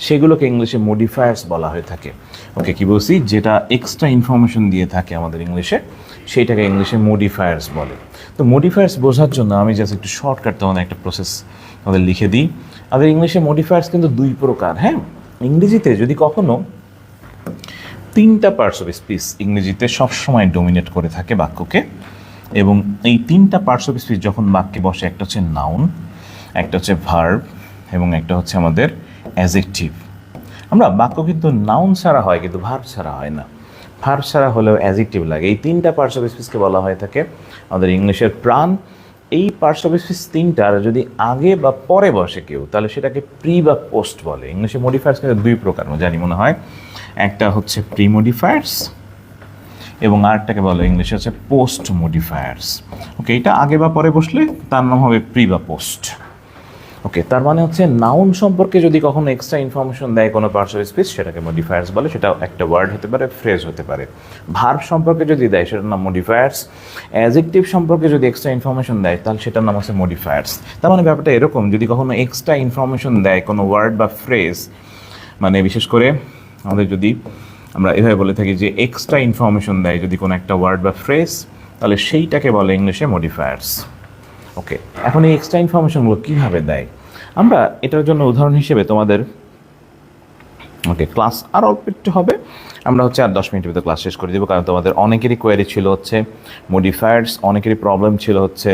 সেগুলোকে ইংলিশে মডিফায়ার্স বলা হয়ে থাকে। ওকে, কি বলছি, যেটা এক্সট্রা ইনফরমেশন দিয়ে থাকে আমাদের ইংলিশে, সেইটাকে ইংলিশে মডিফায়ার্স বলে। তো মডিফায়ার্স বোঝার জন্য আমি জাস্ট একটু শর্টকাট তোমাদের একটা প্রসেস আমাদের লিখে দিই। আমাদের ইংলিশে মডিফায়ার্স কিন্তু 2 প্রকার। হ্যাঁ, ইংরেজিতে যদি কখনো 3টা পার্টস অফ স্পিচ ইংরেজিতে সবসময় ডোমিনেট করে থাকে বাক্যকে, এবং এই 3টা পার্টস অফ স্পিচ যখন বাক্যে বসে, একটা হচ্ছে নাউন, একটা হচ্ছে ভার্ব, এবং একটা হচ্ছে আমাদের অ্যাজেক্টিভ। আমরা বাক্য কিন্তু নাউন ছাড়া হয়, কিন্তু ভার্ব ছাড়া হয় না। ভার্ব ছাড়া হলেও অ্যাজেক্টিভ লাগে। এই 3টা পার্টস অফ স্পিচকে বলা হয়ে থাকে আমাদের ইংলিশের প্রাণ। এই পার্টস অফ স্পিচ 3টার যদি আগে বা পরে বসে কেউ, তাহলে সেটাকে প্রি বা পোস্ট বলে। ইংলিশে মডিফায়ার্স কিন্তু 2 প্রকার জানি মনে হয়, একটা হচ্ছে প্রি মডিফায়ার্স এবং আরেকটাকে বলে ইংলিশে হচ্ছে পোস্ট মডিফায়ার্স। ওকে, এটা আগে বা পরে বসলে তার নাম হবে প্রি বা পোস্ট। ওকে, তার মানে হচ্ছে নাউন সম্পর্কে যদি কখনো এক্সট্রা ইনফরমেশন দেয় কোনো পার্টস অফ স্পিচ, সেটাকে মডিফায়ার্স বলে, সেটা একটা ওয়ার্ড হতে পারে, ফ্রেজ হতে পারে। ভার্ব সম্পর্কে যদি দেয় সেটার নাম মডিফায়ার্স। অ্যাডজেক্টিভ সম্পর্কে যদি এক্সট্রা ইনফরমেশন দেয় তাহলে সেটার নাম হচ্ছে মডিফায়ার্স। তার মানে ব্যাপারটা এরকম, যদি কখনো এক্সট্রা ইনফরমেশন দেয় কোনো ওয়ার্ড বা ফ্রেজ, মানে বিশেষ করে আমাদের যদি আমরা এভাবে বলে থাকি যে এক্সট্রা ইনফরমেশন দেয় যদি কোনো একটা ওয়ার্ড বা ফ্রেজ, তাহলে সেইটাকে বলে ইংলিশে মডিফায়ার্স। ওকে, এখন এই এক্সট্রা ইনফরমেশনগুলো কীভাবে দেয়, আমরা এটার জন্য উদাহরণ হিসেবে তোমাদের ওকে ক্লাস আর অল্প একটু হবে, আমরা হচ্ছে আর 10 মিনিটের ভিতরে ক্লাস শেষ করে দেবো, কারণ তোমাদের অনেকেরই কোয়ারি ছিল হচ্ছে মডিফায়ার্স, অনেকেরই প্রবলেম ছিল হচ্ছে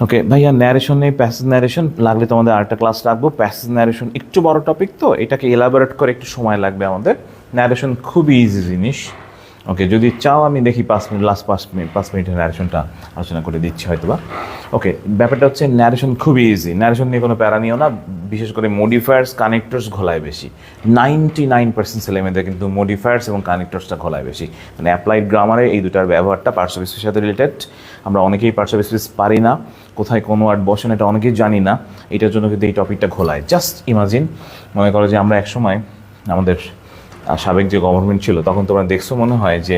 ওকে ভাইয়া ন্যারেশন নেই, প্যাসেজ ন্যারেশন লাগলে তোমাদের আরেকটা ক্লাস রাখবো। প্যাসেজ ন্যারেশন একটু বড় টপিক, তো এটাকে এলাবোরেট করে একটু সময় লাগবে আমাদের। ন্যারেশন খুবই ইজি জিনিস। ওকে, যদি চাও আমি দেখি 5 মিনিট, লাস্ট 5 মিনিটের ন্যারেশনটা আলোচনা করে দিচ্ছি হয়তো বা। ওকে, ব্যাপারটা হচ্ছে ন্যারেশন খুবই ইজি, ন্যারেশন নিয়ে কোনো প্যারা নিও না। বিশেষ করে মডিফায়ার্স, কানেক্টরস ঘোলায় বেশি। 99% ছেলেমেয়েদের কিন্তু মডিফায়ার্স এবং কানেক্টরসটা ঘোলায় বেশি। মানে অ্যাপ্লাইড গ্রামারে এই দুটার ব্যবহারটা পার্টস অফ স্পিচের সাথে রিলেটেড। আমরা অনেকেই পার্টস অফ স্পিচ পারি না, কোথায় কোন ওয়ার্ড বসেন এটা অনেকেই জানি না, এটার জন্য কিন্তু এই টপিকটা ঘোলায়। জাস্ট ইমাজিন, মনে করো যে আমরা একসময় আমাদের সাবেক যে গভর্নমেন্ট ছিল তখন তোমরা দেখছো মনে হয় যে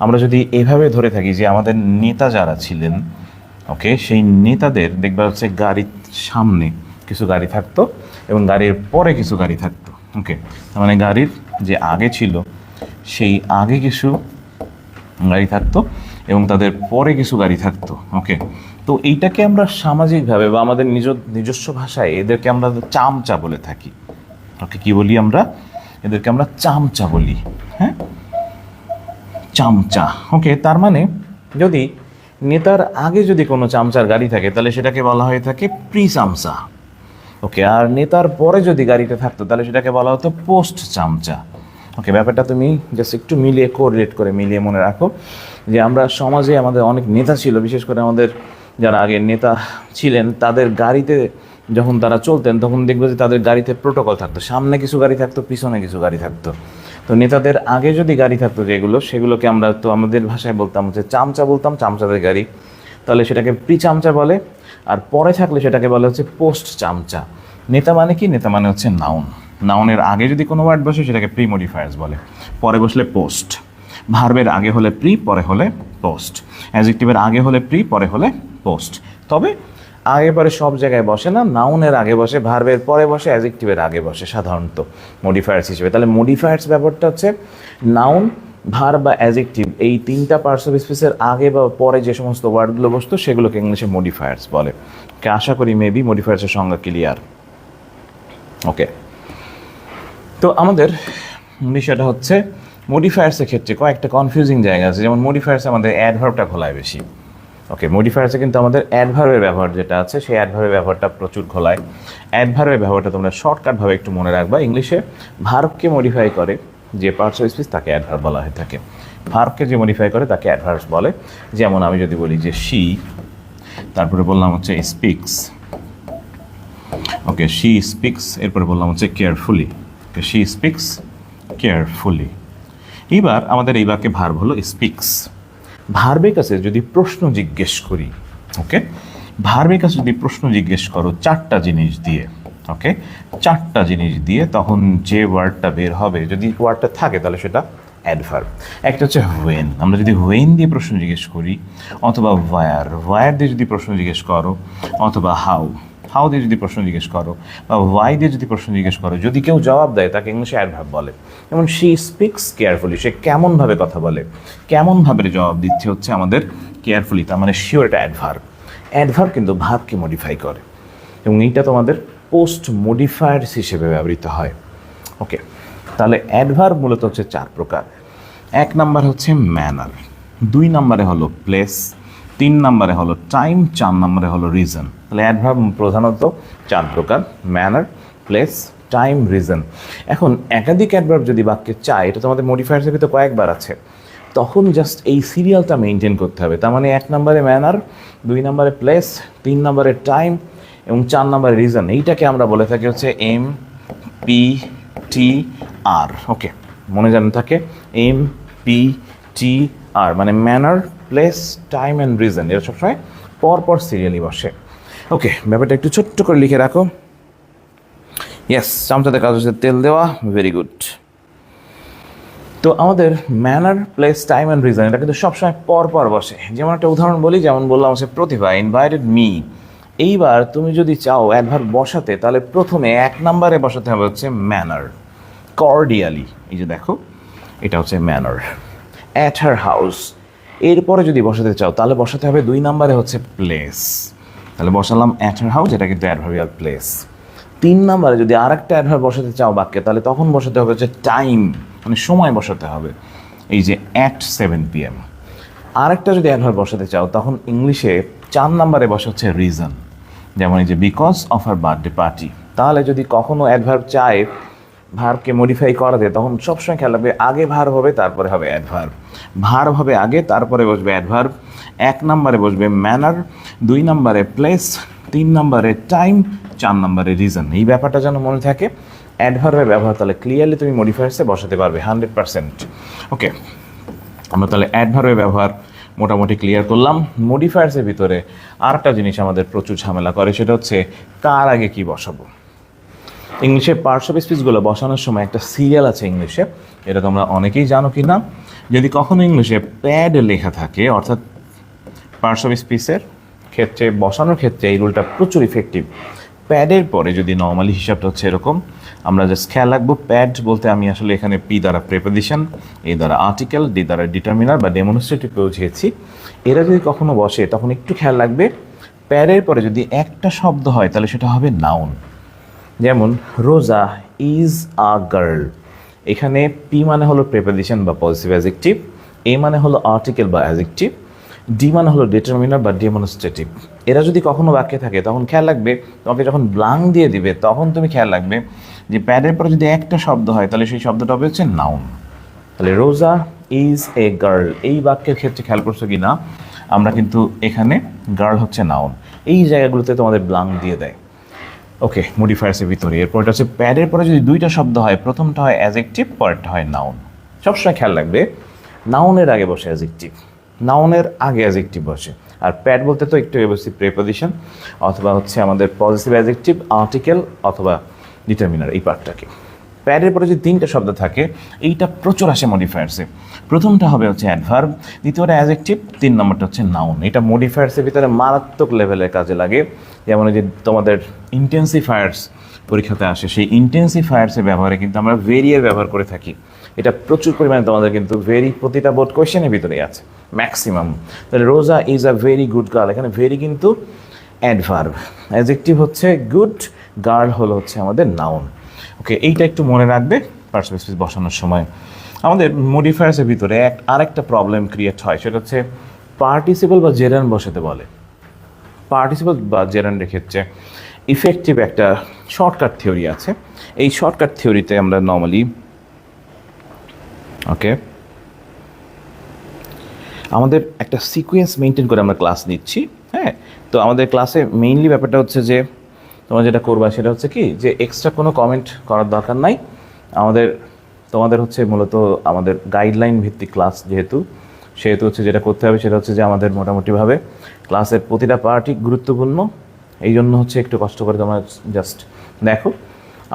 আমরা যদি এভাবে ধরে থাকি যে আমাদের নেতা যারা ছিলেন, ওকে, সেই নেতাদের দেখবা হচ্ছে গাড়ির সামনে কিছু গাড়ি থাকতো এবং গাড়ির পরে কিছু গাড়ি থাকতো। ওকে, তার মানে গাড়ির যে আগে ছিল সেই আগে কিছু গাড়ি থাকতো এবং তাদের পরে কিছু গাড়ি থাকতো। ওকে, তো এইটাকে আমরা সামাজিকভাবে বা আমাদের নিজস্ব ভাষায় এদেরকে আমরা চামচা বলে থাকি। ওকে, কি বলি আমরা এদেরকে? আমরা চামচা বলি। হ্যাঁ, চামচা। ওকে, তার মানে যদি নেতার আগে যদি কোনো চামচার গাড়ি থাকে তাহলে সেটাকে বলা হয়ে থাকে প্রি চামচা। ওকে, আর নেতার পরে যদি গাড়িটা থাকতো তাহলে সেটাকে বলা হতো পোস্ট চামচা। ওকে, ব্যাপারটা তুমি জাস্ট একটু মিলিয়ে কোরিলেট করে মিলিয়ে মনে রাখো যে আমরা সমাজে আমাদের অনেক নেতা ছিল, বিশেষ করে আমাদের যারা আগে নেতা ছিলেন তাদের গাড়িতে যখন তারা চলতেন তখন দেখবে যে তাদের গাড়িতে প্রোটোকল থাকতো, সামনে কিছু গাড়ি থাকতো, পিছনে কিছু গাড়ি থাকতো। তো নেতাদের আগে যদি গাড়ি থাকতো যেগুলো, সেগুলোকে আমরা তো আমাদের ভাষায় বলতাম হচ্ছে চামচা, বলতাম চামচাদের গাড়ি, তাহলে সেটাকে প্রি চামচা বলে। আর পরে থাকলে সেটাকে বলে হচ্ছে পোস্ট চামচা। নেতা মানে কি? নেতা মানে হচ্ছে নাউন। নাউনের আগে যদি কোনো ওয়ার্ড বসে সেটাকে প্রি মডিফায়ার্স বলে, পরে বসলে পোস্ট। ভার্বের আগে হলে প্রি, পরে হলে পোস্ট। অ্যাডজেক্টিভের আগে হলে প্রি, পরে হলে পোস্ট। তবে আগে পরে সব জায়গায় বসে না, নাউনের আগে বসে, ভার্বের পরে বসে, অ্যাডজেক্টিভের আগে বসে সাধারণত মডিফায়ার্স হিসেবে। তাহলে মডিফায়ার্স ব্যাপারটা হচ্ছে নাউন, ভার্ব বা অ্যাডজেক্টিভ এই তিনটা পার্টস অফ স্পিচের আগে বা পরে যে সমস্ত ওয়ার্ডগুলো বসতো সেগুলোকে ইংলিশে মডিফায়ার্স বলে। আশা করি মেবি মডিফায়ার্সের সংজ্ঞা ক্লিয়ার। ওকে, তো আমাদের বিষয়টা হচ্ছে মডিফায়ার্সের ক্ষেত্রে কয়েকটা কনফিউজিং জায়গা আছে। যেমন মডিফায়ার্সে আমাদের অ্যাডভার্বটা ঘোলায় বেশি। ওকে, মডিফায়ার্সে কিন্তু আমাদের অ্যাডভার্বের ব্যবহার যেটা আছে সেই অ্যাডভার্বের ব্যবহারটা প্রচুর ঘোলায়। অ্যাডভার্বের ব্যবহারটা তোমরা শর্টকাটভাবে একটু মনে রাখবা। ইংলিশে ভার্বকে মডিফাই করে যে পার্টস অফ স্পিচ তাকে অ্যাডভার্ব বলা হয়ে থাকে। ভার্বকে যে মডিফাই করে তাকে অ্যাডভার্বস বলে। যেমন আমি যদি বলি যে শি, তারপরে বললাম হচ্ছে স্পিক্স। ওকে, শি স্পিক্স, এরপরে বললাম হচ্ছে carefully. Okay, she speaks carefully. এইবার আমাদের এই বাক্যে ভার্ব হলো স্পিক্স। ভার্বের কাছে যদি প্রশ্ন জিজ্ঞেস করি, ওকে, ভার্বের কাছে যদি প্রশ্ন জিজ্ঞেস করো চারটা জিনিস দিয়ে, ওকে, চারটা জিনিস দিয়ে, তখন যে ওয়ার্ডটা বের হবে, যদি ওয়ার্ডটা থাকে তাহলে সেটা অ্যাডভার্ব। একটা হচ্ছে হোয়েন, আমরা যদি হোয়েন দিয়ে প্রশ্ন জিজ্ঞেস করি, অথবা ওয়ার, ওয়ার দিয়ে যদি প্রশ্ন জিজ্ঞেস করো, অথবা হাউ, হাউ দিয়ে যদি প্রশ্ন জিজ্ঞেস করো, বা ওয়াই দিয়ে যদি প্রশ্ন জিজ্ঞেস করো, যদি কেউ জবাব দেয় তাকে ইংলিশে অ্যাডভার্ব বলে। যেমন শি স্পিক্স কেয়ারফুলি, সে কেমনভাবে কথা বলে, কেমনভাবে জবাব দিচ্ছে হচ্ছে আমাদের কেয়ারফুলি, তার মানে শিওর এটা অ্যাডভার্ব। অ্যাডভার্ব কিন্তু ভার্বকে মডিফাই করে এবং এইটা তোমাদের পোস্ট মডিফায়ার্স হিসেবে ব্যবহৃত হয়। ওকে, তাহলে অ্যাডভার্ব মূলত হচ্ছে চার প্রকার। এক নাম্বার হচ্ছে ম্যানার, দুই নম্বরে হলো প্লেস, তিন নম্বরে হলো টাইম, চার নম্বরে হলো রিজন। তাহলে অ্যাডভার্ব প্রধানত চার প্রকার: ম্যানার, প্লেস, টাইম, রিজন। এখন একাধিক অ্যাডভার্ব যদি বাক্যে চায়, এটা তোমাদের মডিফায়ার্সের ভিতরে কয়েকবার আছে, তখন জাস্ট এই সিরিয়ালটা মেনটেন করতে হবে। তার মানে এক নম্বরে ম্যানার, দুই নম্বরে প্লেস, তিন নম্বরে টাইম এবং চার নম্বরে রিজন। এইটাকে আমরা বলে থাকি হচ্ছে MPTR। ওকে, মনে জানা থাকে MPTR, মানে manner, place, time and reason. এরা সবসময় পরপর সিরিয়ালি বসে। ওকে, ব্যাপারটা একটু ছোট্ট করে লিখে রাখো। ইয়েস, চামচাতে কাজ হচ্ছে তেল দেওয়া, ভেরি গুড। তো আমাদের manner, place, time and reason এটা কিন্তু সবসময় পরপর বসে। যেমন একটা উদাহরণ বলি, যেমন বললাম হচ্ছে প্রতিভা ইনভাইটেড মি। এইবার তুমি যদি চাও অ্যাডভার্ব বসাতে, তাহলে প্রথমে এক নম্বরে বসাতে হবে হচ্ছে ম্যানার, কর্ডিয়ালি। এই যে দেখো, এটা হচ্ছে ম্যানার। অ্যাট হার হাউস, এরপরে যদি বসাতে চাও তাহলে বসাতে হবে দুই নম্বরে হচ্ছে প্লেস। তাহলে বসালাম অ্যাট হার হাউস, এটা কিন্তু অ্যাডভার্বিয়াল প্লেস। তিন নম্বরে যদি আর একটা অ্যাডভার্ব বসাতে চাও বাক্যে, তাহলে তখন বসাতে হবে হচ্ছে টাইম, মানে সময় বসাতে হবে। এই যে অ্যাট 7 PM। আরেকটা যদি অ্যাডভার্ব বসাতে চাও তখন ইংলিশে চার নম্বরে বসে হচ্ছে রিজন। যেমন এই যে because of our birthday party. তাহলে যদি কখনো অ্যাডভার্ব চায় ভার্বকে মডিফাই করাতে, তখন সবসময় খেয়াল রাখবে আগে ভার্ব হবে, তারপরে হবে অ্যাডভার্ব। ভার্ব হবে আগে, তারপরে বসবে অ্যাডভার্ব। এক নম্বরে বসবে ম্যানার, দুই নম্বরে প্লেস, তিন নম্বরে টাইম, চার নম্বরে রিজন। এই ব্যাপারটা যেন মনে থাকে। অ্যাডভার্বের ব্যবহার তাহলে ক্লিয়ারলি তুমি মডিফায়ার্সে বসাতে পারবে 100%। ওকে, আমরা তাহলে অ্যাডভার্বের ব্যবহার মোটামুটি ক্লিয়ার করলাম। মডিফায়ার্সের ভিতরে আরেকটা জিনিস আমাদের প্রচুর ঝামেলা করে, সেটা হচ্ছে কার আগে কি বসাবো। ইংলিশে পার্টস অফ স্পিচগুলো বসানোর সময় একটা সিরিয়াল আছে ইংলিশে, এটা তোমরা অনেকেই জানো কি না। যদি কখনো ইংলিশে প্যাড লেখা থাকে, অর্থাৎ পার্টস অফ স্পিচের ক্ষেত্রে বসানোর ক্ষেত্রে এই রুলটা প্রচুর ইফেক্টিভ। প্যাডের পরে যদি নর্মালি হিসাবটা হচ্ছে এরকম, আমরা জাস্ট খেয়াল রাখবো প্যাড বলতে আমি আসলে এখানে পি দ্বারা প্রেপোজিশন, এ দ্বারা আর্টিকেল, ডি দ্বারা ডিটারমিনার বা ডেমনস্ট্রেটিভ বুঝিয়েছি। এরা যদি কখনো বসে তখন একটু খেয়াল রাখবে প্যাডের পরে যদি একটা শব্দ হয় তাহলে সেটা হবে নাউন। যেমন রোজা ইজ আ গার্ল, এখানে পি মানে হলো প্রেপোজিশন বা পজিটিভ অ্যাডজেক্টিভ, এ মানে হলো আর্টিকেল বা অ্যাডজেক্টিভ, ডি মানে হলো ডিটারমিনার বা ডেমনস্ট্রেটিভ। এরা যদি কখনো বাক্যে থাকে তখন খেয়াল রাখবে তোমাকে যখন ব্লাঙ্ক দিয়ে দিবে তখন তুমি খেয়াল রাখবে যে প্যাডের পরে যদি একটা শব্দ হয় তাহলে সেই শব্দটা হবে হচ্ছে নাউন। তাহলে রোজা ইজ এ গার্ল, এই বাক্যের ক্ষেত্রে খেয়াল করছো কি না, আমরা কিন্তু এখানে গার্ল হচ্ছে নাউন, এই জায়গাগুলোতে তোমাদের ব্লাঙ্ক দিয়ে দেয়। ওকে, মডিফায়ার্সের ভিতরে এরপর এটা হচ্ছে প্যাডের পরে যদি দুইটা শব্দ হয়, প্রথমটা হয় অ্যাডজেক্টিভ, পরেরটা হয় নাউন। সবসময় খেয়াল রাখবে নাউনের আগে বসে অ্যাডজেক্টিভ, নাউনের আগে অ্যাডজেক্টিভ বসে। আর প্যাড বলতে তো একটু বলছি প্রেপোজিশন অথবা হচ্ছে আমাদের পজিটিভ অ্যাডজেক্টিভ, আর্টিকেল অথবা ডিটারমিনার, এই পার্টটাকে। প্যাডের পরে যদি তিনটা শব্দ থাকে এইটা প্রচুর আসে মডিফায়ার্সে। প্রথমটা হবে হচ্ছে অ্যাডভার্ব, দ্বিতীয়টা অ্যাডজেক্টিভ, 3 নম্বরটা হচ্ছে নাউন। এটা মডিফায়ার্সের ভিতরে মারাত্মক লেভেলের কাজে লাগে। যেমন যে তোমাদের ইন্টেন্সিফায়ার্স পরীক্ষাতে আসে, সেই ইন্টেন্সিফায়ার্সের ব্যবহারে কিন্তু আমরা ভেরিয়ের ব্যবহার করে থাকি। এটা প্রচুর পরিমাণে তোমাদের কিন্তু ভেরি প্রতিটা বোর্ড কোয়েশ্চেনের ভিতরেই আছে ম্যাক্সিমাম। তাহলে রোজা is a very good girl, এখানে ভেরি কিন্তু অ্যাডভার্ব, অ্যাডজেক্টিভ হচ্ছে গুড, গার্ল হলো হচ্ছে আমাদের নাউন। ওকে, এইটা একটু মনে রাখবে পার্সিপেল স্পিচ বসানোর সময়। আমাদের মডিফায়ার্সের ভিতরে আরেকটা প্রবলেম ক্রিয়েট হয়, সেটা হচ্ছে পার্টিসিপল বা জেরান বসাতে বলে। পার্টিসিপল বা জেরান্ডের ক্ষেত্রে ইফেক্টিভ একটা শর্টকাট থিওরি আছে। এই শর্টকাট থিওরিতে আমরা নর্মালি ওকে আমাদের একটা সিকোয়েন্স মেনটেন করে আমরা ক্লাস নিচ্ছি। হ্যাঁ, তো আমাদের ক্লাসে মেইনলি ব্যাপারটা হচ্ছে যে তোমরা যেটা করবা সেটা হচ্ছে কি, যে এক্সট্রা কোনো কমেন্ট করার দরকার নাই। তোমাদের হচ্ছে মূলত আমাদের গাইডলাইন ভিত্তিক ক্লাস সেহেতু হচ্ছে যেটা করতে হবে সেটা হচ্ছে যে আমাদের মোটামুটিভাবে ক্লাসের প্রতিটা পার্টই গুরুত্বপূর্ণ। এই জন্য হচ্ছে একটু কষ্ট করে তোমরা জাস্ট দেখো।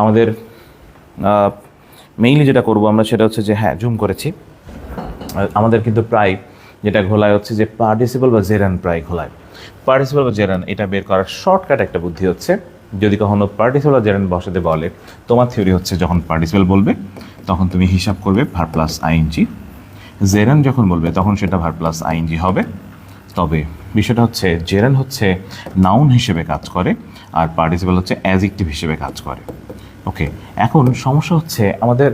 আমাদের মেইনলি যেটা করবো আমরা সেটা হচ্ছে যে হ্যাঁ জুম করেছি, আমাদের কিন্তু প্রায় যেটা ঘোলায় হচ্ছে যে পার্টিসিপল বা জেরান প্রায় ঘোলায়। পার্টিসিপল বা জেরান এটা বের করার শর্টকাট একটা বুদ্ধি হচ্ছে, যদি কখনো পার্টিসিপল বা জেরান বসাতে বলে, তোমার থিওরি হচ্ছে যখন পার্টিসিপল বলবে তখন তুমি হিসাব করবে ভার প্লাস আইএনজি, জেরান যখন বলবে তখন সেটা ভার প্লাস আইএনজি হবে। তবে বিষয়টা হচ্ছে জেরান হচ্ছে নাউন হিসেবে কাজ করে আর পার্টিসিপল হচ্ছে অ্যাডজেক্টিভ হিসেবে কাজ করে। ওকে, এখন সমস্যা হচ্ছে আমাদের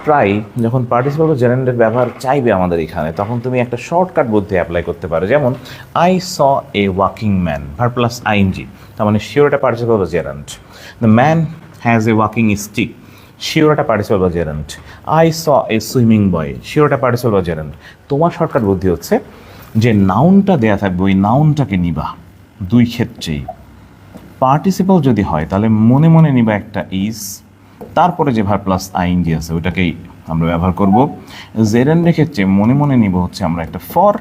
প্রায় যখন পার্টিসিপল বা জেরান্ডের ব্যবহার চাইবে আমাদের এখানে, তখন তুমি একটা শর্টকাট বুদ্ধি অ্যাপ্লাই করতে পারো। যেমন I saw a walking man, verb plus ING, তার মানে শিওর একটা পার্টিসিপল বা gerund. The man has a walking stick, sure একটা পার্টিসিপল বা gerund. I saw a swimming boy, sure একটা পার্টিসিপল বা জেরান্ড। তোমার শর্টকাট বুদ্ধি হচ্ছে যে নাউনটা দেয়া থাকবে ওই নাউনটাকে নিবা দুই ক্ষেত্রেই। পার্টিসিপল যদি হয় তাহলে মনে মনে নিবা একটা ইজ, তারপরে যে ভার প্লাস আইএনজি আছে ওইটাকেই আমরা ব্যবহার করব। জেরান্ডের ক্ষেত্রে মনে মনে নিব হচ্ছে আমরা একটা ফর,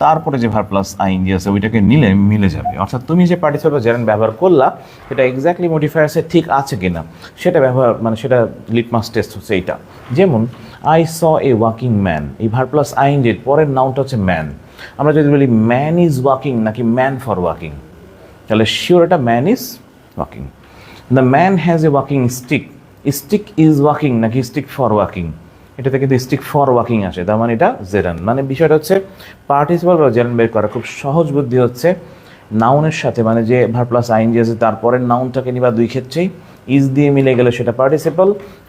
তারপরে যে ভার প্লাস আইএনজি আছে ওইটাকে নিলে মিলে যাবে। অর্থাৎ তুমি যে পার্টিসিপল বা জেরান্ড ব্যবহার করলা সেটা এক্স্যাক্টলি মডিফায়ার্সে ঠিক আছে কিনা সেটা ব্যবহার, মানে সেটা লিটমাস টেস্ট হচ্ছে এইটা। যেমন I saw a walking man, এই ভার প্লাস আইএনজির পরের নাউনটা হচ্ছে ম্যান। আমরা যদি বলি ম্যান ইজ ওয়াকিং নাকি ম্যান ফর ওয়াকিং, তাহলে শিওর এটা man is walking. The man has a walking stick, stick is walking নাকি স্টিক ফর ওয়াকিং, এটাতে কিন্তু স্টিক ফর ওয়াকিং আসে, তার মানে এটা জেরান। মানে বিষয়টা হচ্ছে পার্টিসিপল বা জেরান বের করা খুব সহজ বুদ্ধি হচ্ছে নাউনের সাথে, মানে যে ভার প্লাস আইএনজি আছে তারপরের নাউনটাকে নিবা দুই ক্ষেত্রেই। ইজ দিয়ে মিলে গেলে সেটা পার্টিসিপল,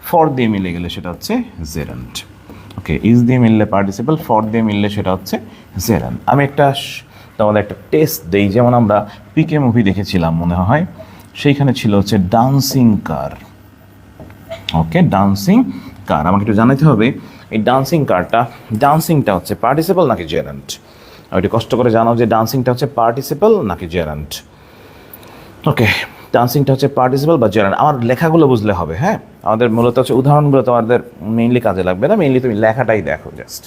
ফর দিয়ে মিলে গেলে সেটা হচ্ছে জেরান্ড। ওকে, ইজ দিয়ে মিললে পার্টিসিপল, ফর দিয়ে মিললে সেটা হচ্ছে জেরান। আমি তোমাদের একটা টেস্ট দেই। যেমন আমরা পিকে মুভি দেখেছিলাম মনে হয়, সেইখানে ছিল হচ্ছে ডান্সিং কার। ওকে, ডান্সিং কার, আমাকে একটু জানাতে হবে এই ডান্সিংটা হচ্ছে পার্টিসিপল নাকি জেরান্ড। একটু কষ্ট করে জানাও যে ডান্সিংটা হচ্ছে পার্টিসিপল নাকি জেরান্ড। ওকে, ডান্সিংটা হচ্ছে পার্টিসিপল বা জেরান্ড। আমার লেখাগুলো বুঝলে হবে। হ্যাঁ, আমাদের মূলত হচ্ছে উদাহরণগুলো তোমাদের মেইনলি কাজে লাগবে না, মেইনলি তুমি লেখাটাই দেখো জাস্ট।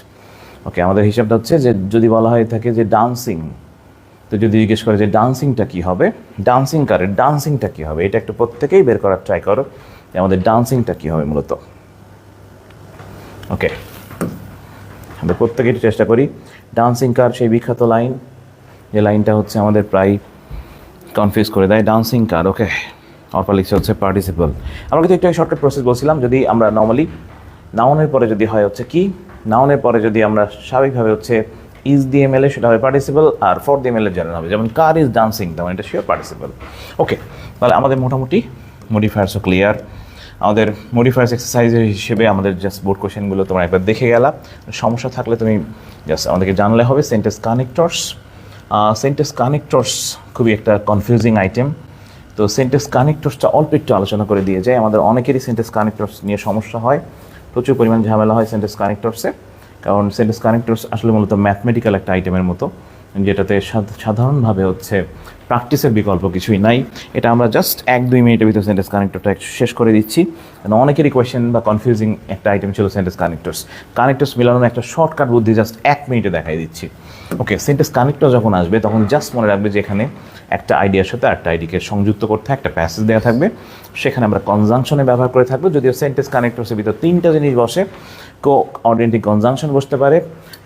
ওকে, আমাদের হিসাবটা হচ্ছে যে যদি বলা হয়ে থাকে যে ডান্সিং, তো যদি জিজ্ঞেস করে যে ডান্সিংটা কী হবে, ডান্সিং কারের ডান্সিংটা কী হবে, এটা একটু প্রত্যেকেই বের করার ট্রাই করো আমাদের ডান্সিংটা কী হবে মূলত। ওকে, আমরা প্রত্যেকেই চেষ্টা করি। ডান্সিং কার সেই বিখ্যাত লাইন, যে লাইনটা হচ্ছে আমাদের প্রায় কনফিউজ করে দেয়, ডান্সিং কার। ওকে, অর্পা লিখছে হচ্ছে পার্টিসিপল। আমরা কিন্তু একটু শর্টকাট প্রসেস বলছিলাম, যদি আমরা নর্মালি নাউনের পরে যদি হয় হচ্ছে কি, নাউনের পরে যদি আমরা স্বাভাবিকভাবে হচ্ছে ইজ দিয়ে মেলে সেটা হবে পার্টিসিপল, আর ফর দিয়ে মেলে জেরান হবে। যেমন কার ইজ ডান্সিং, তেমন এটা শিওর পার্টিসিপল। ওকে, তাহলে আমাদের মোটামুটি মডিফায়ার্সও ক্লিয়ার। আমাদের মডিফায়ার্স এক্সারসাইজ হিসেবে আমাদের জাস্ট বোর্ড কোয়েশ্চেনগুলো তোমরা একবার দেখে গেলা। সমস্যা থাকলে তুমি জাস্ট আমাদেরকে জানলে হবে। সেন্টেন্স কানেক্টরস খুবই একটা কনফিউজিং আইটেম। তো সেন্টেন্স কানেক্টরসটা অল্প একটু আলোচনা করে দিয়ে যায়। আমাদের অনেকেরই সেন্টেন্স কানেক্টরস নিয়ে সমস্যা হয়, প্রচুর পরিমাণ ঝামেলা হয় সেন্টেন্স কানেক্টরসে। কারণ সেন্টেন্স কানেক্টরস আসলে মূলত ম্যাথমেটিক্যাল একটা আইটেমের মতো, যেটাতে সাধারণভাবে হচ্ছে প্র্যাকটিসের বিকল্প কিছুই নাই। এটা আমরা জাস্ট 1-2 মিনিটের ভিতরে সেন্টেন্স কানেক্টরটা শেষ করে দিচ্ছি। অনেকেরই কোয়েশ্চেন বা কনফিউজিং একটা আইটেম ছিল সেন্টেন্স কানেক্টরস মিলানোর একটা শর্টকাট বুদ্ধি জাস্ট 1 মিনিটে দেখাই দিচ্ছি। ওকে, সেন্টেন্স কানেক্টর যখন আসবে তখন জাস্ট মনে রাখবে যে এখানে একটা আইডিয়ার সাথে একটা আইডিকে সংযুক্ত করতে একটা প্যাসেজ দেওয়া থাকবে, সেখানে আমরা কনজাংশনে ব্যবহার করে থাকবো। যদিও সেন্টেন্স কানেক্টরসের ভিতরে 3টা জিনিস বসে, কোঅর্ডিনেটিং কনজাংশন বসতে পারে,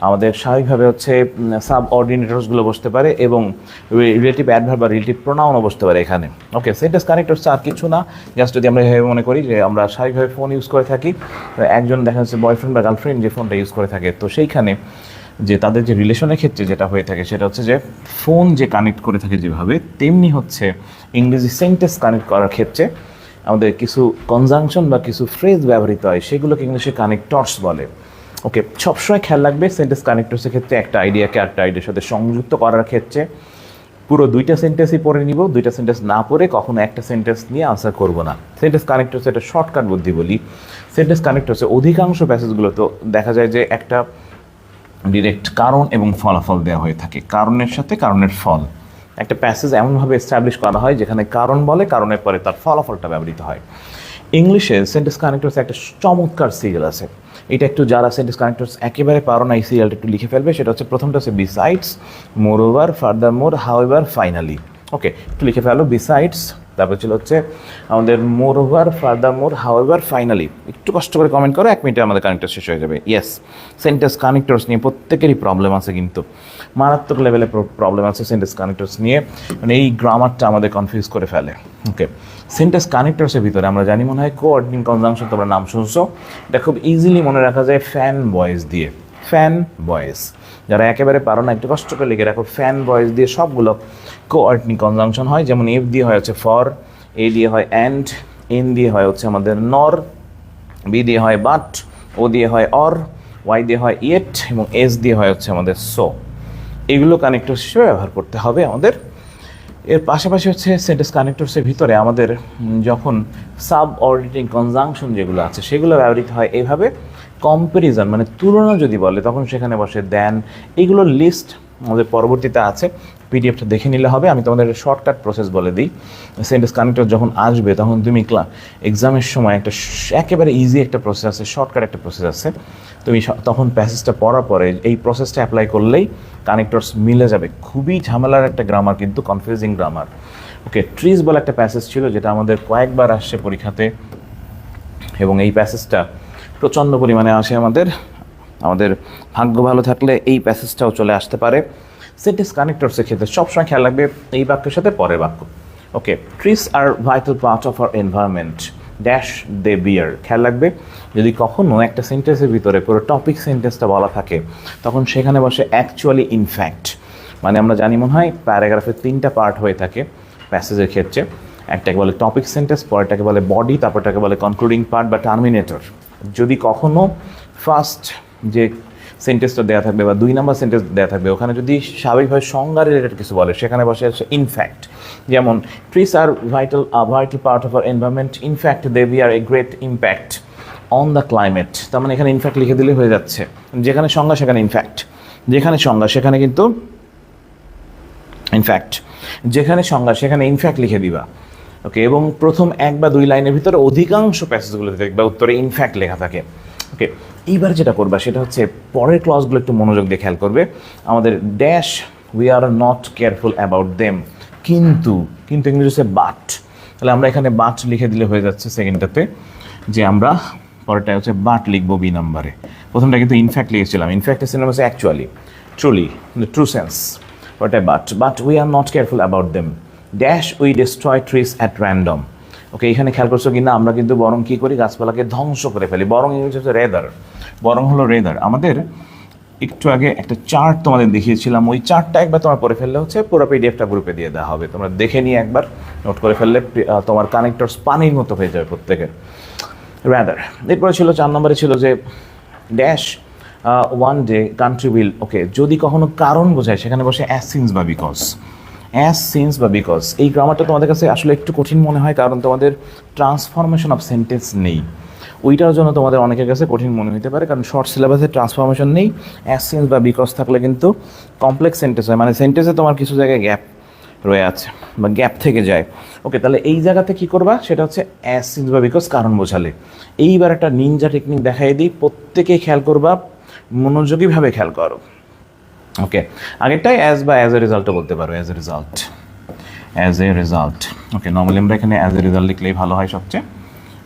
আমাদের স্বাভাবিকভাবে হচ্ছে সাব অর্ডিনেটরসগুলো বসতে পারে, এবং রিলেটিভ অ্যাডভার্ব বা রিলেটিভ প্রোনাউনও বসতে পারে এখানে। ওকে, সেন্টেন্স কানেক্টরস আর কিছু না, জাস্ট যদি আমরা এভাবে মনে করি যে আমরা স্বাভাবিকভাবে ফোন ইউজ করে থাকি, একজন দেখা যাচ্ছে বয়ফ্রেন্ড বা গার্লফ্রেন্ড যে ফোনটা ইউজ করে থাকে, তো সেইখানে যে তাদের যে রিলেশনের ক্ষেত্রে যেটা হয়ে থাকে সেটা হচ্ছে যে ফোন যে কানেক্ট করে থাকে যেভাবে, তেমনি হচ্ছে ইংরেজি সেন্টেন্স কানেক্ট করার ক্ষেত্রে আমাদের কিছু কনজাংশন বা কিছু ফ্রেজ ব্যবহৃত হয়, সেগুলোকে ইংলিশে কানেক্টরস বলে। ওকে, সবসময় খেয়াল রাখবে সেন্টেন্স কানেক্টরসের ক্ষেত্রে একটা আইডিয়াকে একটা আইডিয়ার সাথে সংযুক্ত করার ক্ষেত্রে পুরো 2টা সেন্টেন্সই পড়ে নিব, 2টা সেন্টেন্স না পড়ে কখনো একটা সেন্টেন্স নিয়ে আনসার করব না। সেন্টেন্স কানেক্টরস একটা শর্টকাট বুদ্ধি বলি। সেন্টেন্স কানেক্টরসে অধিকাংশ প্যাসেজগুলো তো দেখা যায় যে একটা ডিরেক্ট কারণ এবং ফলাফল দেওয়া হয়ে থাকে, কারণের সাথে কারণের ফল। একটা প্যাসেজ এমনভাবে এস্টাবলিশ করা হয় যেখানে কারণ বলে, কারণের পরে তার ফলাফলটা ব্যবহৃত হয়। ইংলিশে সেন্টেন্স কানেক্টরস একটা চমৎকার সিরিয়াল আছে, এটা একটু যারা সেন্টেন্স কানেক্টরস একেবারে পারো না এই সিরিয়ালটা একটু লিখে ফেলবে। সেটা হচ্ছে প্রথমটা হচ্ছে বিসাইডস, মোর ওভার, ফার্দার মোর, হাউএভার, ফাইনালি। ওকে, একটু লিখে ফেলো বিসাইডস, তারপর ছিল হচ্ছে আমাদের মোর ওভার, ফার্দার মোর, হাউএভার, ফাইনালি। একটু কষ্ট করে কমেন্ট করো, 1 মিনিটে আমাদের কানেক্টর শেষ হয়ে যাবে। ইয়েস, সেন্টেন্স কানেক্টরস নিয়ে প্রত্যেকেরই প্রবলেম আছে, কিন্তু মারাত্মক লেভেলে প্রবলেম আছে সেন্টেন্স কানেক্টরস নিয়ে, মানে এই গ্রামারটা আমাদের কনফিউজ করে ফেলে। ওকে, সেন্টেন্স কানেক্টরসের ভিতরে আমরা জানি মনে হয় কোঅর্ডিনেটিং কনজাংশন, তোমরা নাম শুনছো, এটা খুব ইজিলি মনে রাখা যায় ফ্যান বয়েজ দিয়ে। ফ্যান বয়েজ, যারা একেবারে পারো না একটু কষ্ট করে লিখে রাখো, ফ্যান বয়েজ দিয়ে সবগুলো কোঅর্ডিনেটিং কনজাংশন হয়। যেমন এফ দিয়ে হয় হচ্ছে ফর, এ দিয়ে হয় অ্যান্ড, এন দিয়ে হয় হচ্ছে আমাদের নর, বি দিয়ে হয় বাট, ও দিয়ে হয় অর, ওয়াই দিয়ে হয় ইয়েট, এবং এস দিয়ে হয় হচ্ছে আমাদের সো। এগুলো কানেক্টর হিসেবে ব্যবহার করতে হবে আমাদের। এর পাশাপাশি হচ্ছে সেন্টেন্স কানেক্টরসের ভিতরে আমাদের যখন সাব অর্ডিনেটিং কনজাংশন যেগুলো আছে সেগুলো ব্যবহৃত হয় এইভাবে। কম্প্যারিজন মানে তুলনা যদি বলে তখন সেখানে বসে দেন। এইগুলোর লিস্ট আমাদের পরবর্তীতে আছে, পিডিএফটা দেখে নিলে হবে। আমি তোমাদের শর্টকাট প্রসেস বলে দিই। সেন্টেন্স কানেক্টর যখন আসবে তখন তুমি এক্সামের সময় একটা একেবারে ইজি একটা প্রসেস আছে, শর্টকাট একটা প্রসেস আছে। তুমি তখন প্যাসেজটা পড়ার পরে এই প্রসেসটা অ্যাপ্লাই করলেই কানেক্টরস মিলে যাবে। খুবই ঝামেলার একটা গ্রামার, কিন্তু কনফিউজিং গ্রামার। ওকে, ট্রিজ বলে একটা প্যাসেজ ছিল যেটা আমাদের কয়েকবার আসছে পরীক্ষাতে, এবং এই প্যাসেজটা প্রচণ্ড পরিমাণে আসে আমাদের ভাগ্য ভালো থাকলে এই প্যাসেজটাও চলে আসতে পারে। সেন্টেন্স কানেক্টরসের ক্ষেত্রে সবসময় খেয়াল রাখবে এই বাক্যের সাথে পরের বাক্য। Okay, trees are vital part of our environment dash they bear. খেয়াল রাখবে যদি কখনো একটা সেন্টেন্সের ভিতরে পুরো টপিক সেন্টেন্সটা বলা থাকে তখন সেখানে বসে অ্যাকচুয়ালি ইনফ্যাক্ট। মানে আমরা জানি মনে হয় প্যারাগ্রাফের 3টা পার্ট হয়ে থাকে প্যাসেজের ক্ষেত্রে, একটাকে বলে টপিক সেন্টেন্স, পরেরটাকে বলে বডি, তারপরটাকে বলে কনক্লুডিং পার্ট বা টার্মিনেটর। যদি কখনো ফার্স্ট যে সেন্টেন্সটা দেওয়া থাকবে বা 2 নম্বর সেন্টেন্স দেওয়া থাকবে ওখানে যদি স্বাভাবিকভাবে সংজ্ঞা রিলেটেড কিছু বলে সেখানে বসে আছে ইনফ্যাক্ট। যেমন trees are vital part of our environment, in fact they bear a great impact on the climate. তার মানে এখানে ইনফ্যাক্ট লিখে দিলে হয়ে যাচ্ছে, যেখানে সংজ্ঞা সেখানে ইনফ্যাক্ট, যেখানে সংজ্ঞা সেখানে কিন্তু ইনফ্যাক্ট, যেখানে সংজ্ঞা সেখানে ইনফ্যাক্ট লিখে দিবা। ওকে, এবং প্রথম 1 বা 2 লাইনের ভিতরে অধিকাংশ প্যাসেজগুলোতে দেখবা উত্তরে ইনফ্যাক্ট লেখা থাকে। ওকে, এইবার যেটা করবা সেটা হচ্ছে পরের ক্লজগুলো একটু মনোযোগ দিয়ে খেয়াল করবে। আমাদের dash we are not careful about them, কিন্তু ইংলিশ হচ্ছে বাট। তাহলে আমরা এখানে বাট লিখে দিলে হয়ে যাচ্ছে সেকেন্ডটাতে, যে আমরা পরেরটা হচ্ছে বাট লিখবো বি নাম্বারে। প্রথমটা কিন্তু ইনফ্যাক্ট লিখেছিলাম, ইনফ্যাক্টের সিনেমা হচ্ছে অ্যাকচুয়ালি, ট্রুলি, ট্রু সেন্স। পরেরটা but we are not careful about them dash we destroy trees at random. Okay, এখানে খেয়াল করছো কি না, আমরা কিন্তু বরং কী করি, গাছপালাকে ধ্বংস করে ফেলি। বরং ইংলিশ হচ্ছে রেদার, বরং হলো রেদার। আমাদের একটু আগে একটা চার্ট তোমাদের দেখিয়েছিলাম, ওই চার্টটা একবার তোমার পড়ে ফেললে হচ্ছে পুরো পিডিএফটা গ্রুপে দিয়ে দেওয়া হবে। তোমরা দেখে নিয়ে একবার নোট করে ফেললে তোমার কানেক্টরস পানির মতো হয়ে যাবে প্রত্যেকের। রেদার, এরপরে ছিল 4 নম্বরে ছিল যে dash one day country will. Okay, যদি কখনো কারণ বোঝায় সেখানে বসে অ্যাজ সিন্স বা বিকজ, অ্যাজ সিন্স বা বিকজ। এই গ্রামারটা তোমাদের কাছে আসলে একটু কঠিন মনে হয় কারণ তোমাদের ট্রান্সফরমেশন অফ সেন্টেন্স নেই, ওইটার জন্য তোমাদের অনেকের কাছে কঠিন মনে হতে পারে, কারণ শর্ট সিলেবাসে ট্রান্সফরমেশন নেই। অ্যাজ সিন্স বা বিকজ থাকলে কিন্তু কমপ্লেক্স সেন্টেন্স হয়, মানে সেন্টেন্সে তোমার কিছু জায়গায় গ্যাপ রয়ে আছে বা গ্যাপ থেকে যায়। ওকে, তাহলে এই জায়গাতে কি করবা সেটা হচ্ছে অ্যাজ সিন্স বা বিকজ কারণ বোঝালে। এইবার একটা নিনজা টেকনিক দেখাই দিই, প্রত্যেকেই খেয়াল করবা, মনোযোগীভাবে খেয়াল করো। ওকে, আগেরটাই অ্যাজ বা অ্যাজ এ রেজাল্টও বলতে পারো, as a result, as a result. Okay, normally আমরা এখানে অ্যাজ এ রেজাল্ট লিখলেই ভালো হয় সবচেয়ে।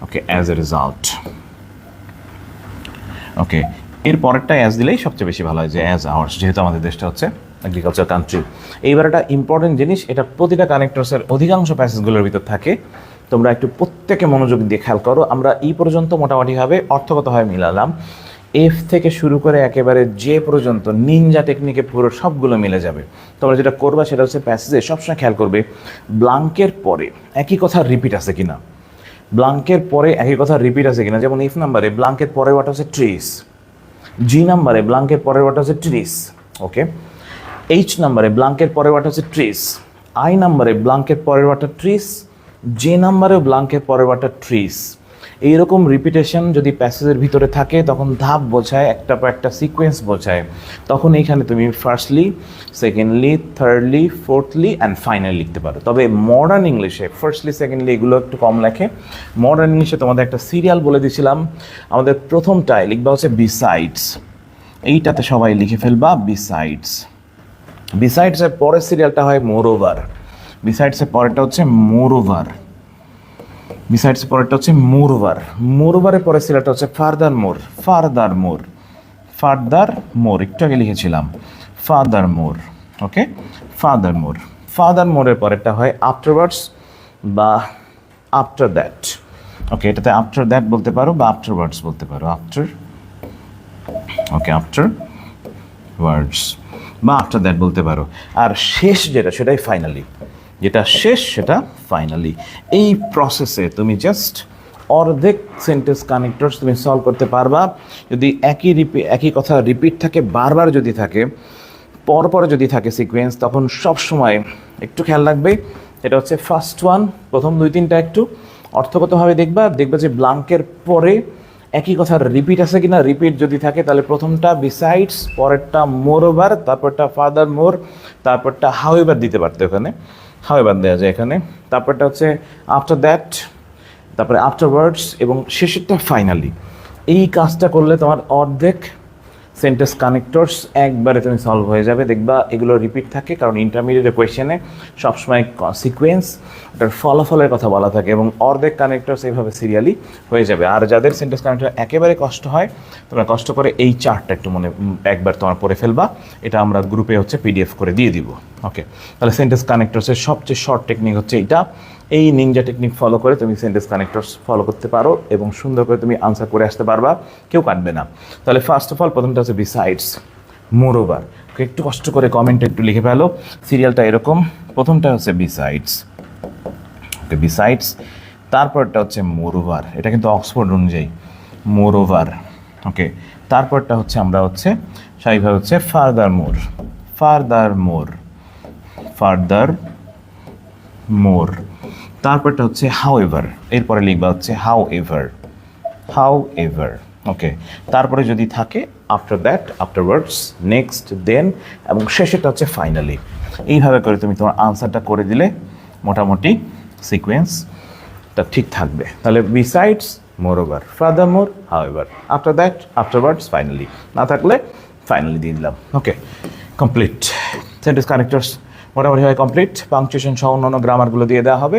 ওকে, অ্যাজ এ রেজাল্ট। ওকে, এর পরেরটা অ্যাজ দিলেই সবচেয়ে বেশি ভালো হয়, যে অ্যাজ আওয়ার্স, যেহেতু আমাদের দেশটা হচ্ছে এগ্রিকালচার কান্ট্রি। এইবার একটা ইম্পর্টেন্ট জিনিস, এটা প্রতিটা কানেক্টরসের অধিকাংশ প্যাসেজগুলোর ভিতর থাকে, তোমরা একটু প্রত্যেকে মনোযোগ দিয়ে খেয়াল করো। আমরা এই পর্যন্ত মোটামুটিভাবে অর্থগতভাবে মিলালাম, এফ থেকে শুরু করে একেবারে যে পর্যন্ত নিনজা টেকনিকে পুরো সবগুলো মিলে যাবে। তোমরা যেটা করবা সেটা হচ্ছে প্যাসেজে সবসময় খেয়াল করবে ব্লাঙ্কের পরে একই কথা রিপিট আছে কিনা, ব্লাঙ্কের পরে একই কথা রিপিট আছে কিনা। যেমন ইফ নাম্বারে ব্লাঙ্কের পরের ওয়ার্ডটা হচ্ছে ট্রিস, জি নাম্বারে ব্লাঙ্কের পরের ওয়ার্ডটা হচ্ছে ট্রিস। ওকে, এইচ নাম্বারে ব্লাঙ্কের পরের ওয়ার্ডটা হচ্ছে ট্রিস, আই নাম্বারে ব্লাঙ্কের পরের ওয়ার্ডটা ট্রিস, যে নাম্বারেও ব্লাঙ্কের পরের ওয়ার্ডটা ট্রিস। এইরকম রিপিটেশন যদি প্যাসেজের ভিতরে থাকে তখন ধাপ বোঝায়, একটা পর একটা সিকোয়েন্স বোঝায়। তখন এইখানে তুমি firstly, secondly, thirdly, fourthly and finally লিখতে পারো। তবে মডার্ন ইংলিশে ফার্স্টলি, সেকেন্ডলি এগুলো একটু কম লেখে। মডার্ন ইংলিশে তোমাদের একটা সিরিয়াল বলে দিয়েছিলাম, আমাদের প্রথমটায় লিখবা হচ্ছে বিসাইডস, এইটাতে সবাই লিখে ফেলবা বিসাইডস। বিসাইডসের পরের সিরিয়ালটা হয় মোর ওভার, বিসাইডসের পরেরটা হচ্ছে মোর ওভার, বিসাইডস পরেরটা হচ্ছে মোর ওভার, মোর ওভারের পরের সিরিয়ালটা হচ্ছে ফার্দার মোর, ফার্দার মোর, ফার্দার মোর, একটু আগে লিখেছিলাম ফার্দার মোর। ওকে, ফার্দার মোর, ফার্দার মোরের পরেরটা হয় আফটারওয়ার্ডস বা আফটার দ্যাট। ওকে, এটাতে আফটার দ্যাট বলতে পারো বা আফটারওয়ার্ডস বলতে পারো, আফটার। ওকে, আফটার ওয়ার্ডস বা আফটার দ্যাট বলতে পারো। আর শেষ যেটা সেটাই ফাইনালি, যেটা শেষ সেটা ফাইনালি। এই প্রসেসে তুমি জাস্ট অর্ধেক সেন্টেন্স কানেক্টরস তুমি সলভ করতে পারবা যদি একই কথা রিপিট থাকে, বারবার যদি থাকে, পরপরে যদি থাকে সিকোয়েন্স, তখন সব সময় একটু খেয়াল রাখবে। এটা হচ্ছে ফার্স্ট ওয়ান, প্রথম দুই তিনটা একটু অর্থগতভাবে দেখবা, দেখবা যে ব্লাঙ্কের পরে একই কথা রিপিট আছে কিনা। রিপিট যদি থাকে তাহলে প্রথমটা বিসাইডস, পরেরটা মোর ওভার, তারপরটা ফার্দার মোর, তারপরটা হাউ এভার দিতে পারতো ওখানে, হাউ এভার দেওয়া যায় এখানে, তারপরটা হচ্ছে আফটার দ্যাট, তারপরে আফটারওয়ার্ডস এবং শেষেরটা ফাইনালি। এই কাজটা করলে তোমার অর্ধেক সেন্টেন্স কানেক্টরস একবারে তুমি সলভ হয়ে যাবে। দেখবা এগুলো রিপিট থাকে, কারণ ইন্টারমিডিয়েট কোয়েশ্চেনে সবসময় সিকোয়েন্স, ওটার ফলাফলের কথা বলা থাকে, এবং অর্ধেক কানেক্টরস এইভাবে সিরিয়ালি হয়ে যাবে। আর যাদের সেন্টেন্স কানেক্টর একেবারে কষ্ট হয়, তোমরা কষ্ট করে এই চার্টটা একটু একবার তোমার পড়ে ফেলবা। এটা আমরা গ্রুপে হচ্ছে পিডিএফ করে দিয়ে দিব। ওকে, তাহলে সেন্টেন্স কানেক্টরসের সবচেয়ে শর্ট টেকনিক হচ্ছে এইটা। এই নিনজা টেকনিক ফলো করে তুমি সেন্টেন্স কানেক্টরস ফলো করতে পারো এবং সুন্দর করে তুমি আনসার করে আসতে পারবা, কেউ কাটবে না। তাহলে ফার্স্ট অফ অল প্রথমটা হচ্ছে বিসাইডস, মোর ওভার। একটু কষ্ট করে কমেন্টে একটু লিখে ফেলো, সিরিয়ালটা এরকম, প্রথমটা হচ্ছে বিসাইডস, ওকে বিসাইডস, তারপরটা হচ্ছে মোর ওভার, এটা কিন্তু অক্সফোর্ড অনুযায়ী মোর ওভার। ওকে, তারপরটা হচ্ছে আমরা হচ্ছে স্বাভাবিকভাবে হচ্ছে ফার্দার মোর, ফার্দার মোর, ফার্দার মোর, তারপরটা হচ্ছে হাউ এভার, এরপরে লিখবা হচ্ছে হাউ এভার, হাউ এভার। ওকে, তারপরে যদি থাকে আফটার দ্যাট, আফটারওয়ার্ডস, নেক্সট, দেন, এবং শেষেরটা হচ্ছে ফাইনালি। এইভাবে করে তুমি তোমার আনসারটা করে দিলে মোটামুটি সিকোয়েন্সটা ঠিক থাকবে। তাহলে besides, more over, further more, how ever, after that, afterwards, finally. না থাকলে ফাইনালি দিয়ে দিলাম। ওকে, কমপ্লিট। সেন্টেন্স কানেক্টরস মোটামুটি হয় কমপ্লিট। পাংচুয়েশন সহ অন্যান্য গ্রামারগুলো দিয়ে দেওয়া হবে,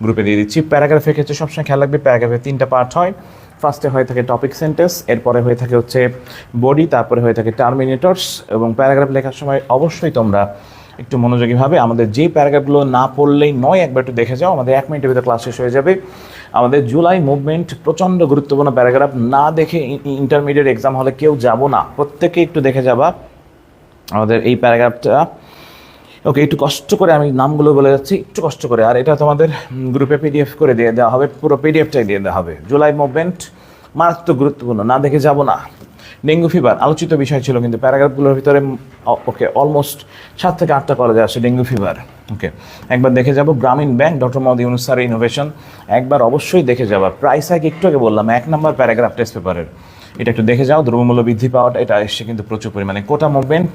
গ্রুপে দিয়ে দিচ্ছি। প্যারাগ্রাফের ক্ষেত্রে সবসময় খেয়াল রাখবে, প্যারাগ্রাফে তিনটা পার্ট হয়। ফার্স্টে হয়ে থাকে টপিক সেন্টেন্স, এরপরে হয়ে থাকে হচ্ছে বডি, তারপরে হয়ে থাকে টার্মিনেটরস। এবং প্যারাগ্রাফ লেখার সময় অবশ্যই তোমরা একটু মনোযোগীভাবে আমাদের যেই প্যারাগ্রাফগুলো না পড়লেই নয়, একবার একটু দেখে যাও। আমাদের 1 মিনিটের ভিতরে ক্লাস শেষ হয়ে যাবে। আমাদের জুলাই মুভমেন্ট প্রচণ্ড গুরুত্বপূর্ণ প্যারাগ্রাফ, না দেখে ইন্টারমিডিয়েট এক্সাম হলে কেউ যাব না, প্রত্যেকে একটু দেখে যাবা আমাদের এই প্যারাগ্রাফটা। ওকে, একটু কষ্ট করে আমি নামগুলো বলে যাচ্ছি, একটু কষ্ট করে। আর এটা তোমাদের গ্রুপে পিডিএফ করে দিয়ে দেওয়া হবে, পুরো পিডিএফটাই দিয়ে দেওয়া হবে। জুলাই মুভমেন্ট মারাত্মক গুরুত্বপূর্ণ, না দেখে যাব না। ডেঙ্গু ফিভার আলোচিত বিষয় ছিল, কিন্তু প্যারাগ্রাফগুলোর ভিতরে ওকে অলমোস্ট 7 থেকে 8টা কলেজে আসে ডেঙ্গু ফিভার। ওকে, একবার দেখে যাব। গ্রামীণ ব্যাংক, ডক্টর মোহাম্মদ ইউনূস স্যারের ইনোভেশন, একবার অবশ্যই দেখে যাবা। প্রাইস হাইক একটু আগে বললাম, 1 নম্বর প্যারাগ্রাফ টেস্ট পেপারের, এটা একটু দেখে যাও। দ্রব্যমূল্য বৃদ্ধি পাওয়াটা এটা এসছে কিন্তু প্রচুর পরিমাণে। কোটা মুভমেন্ট,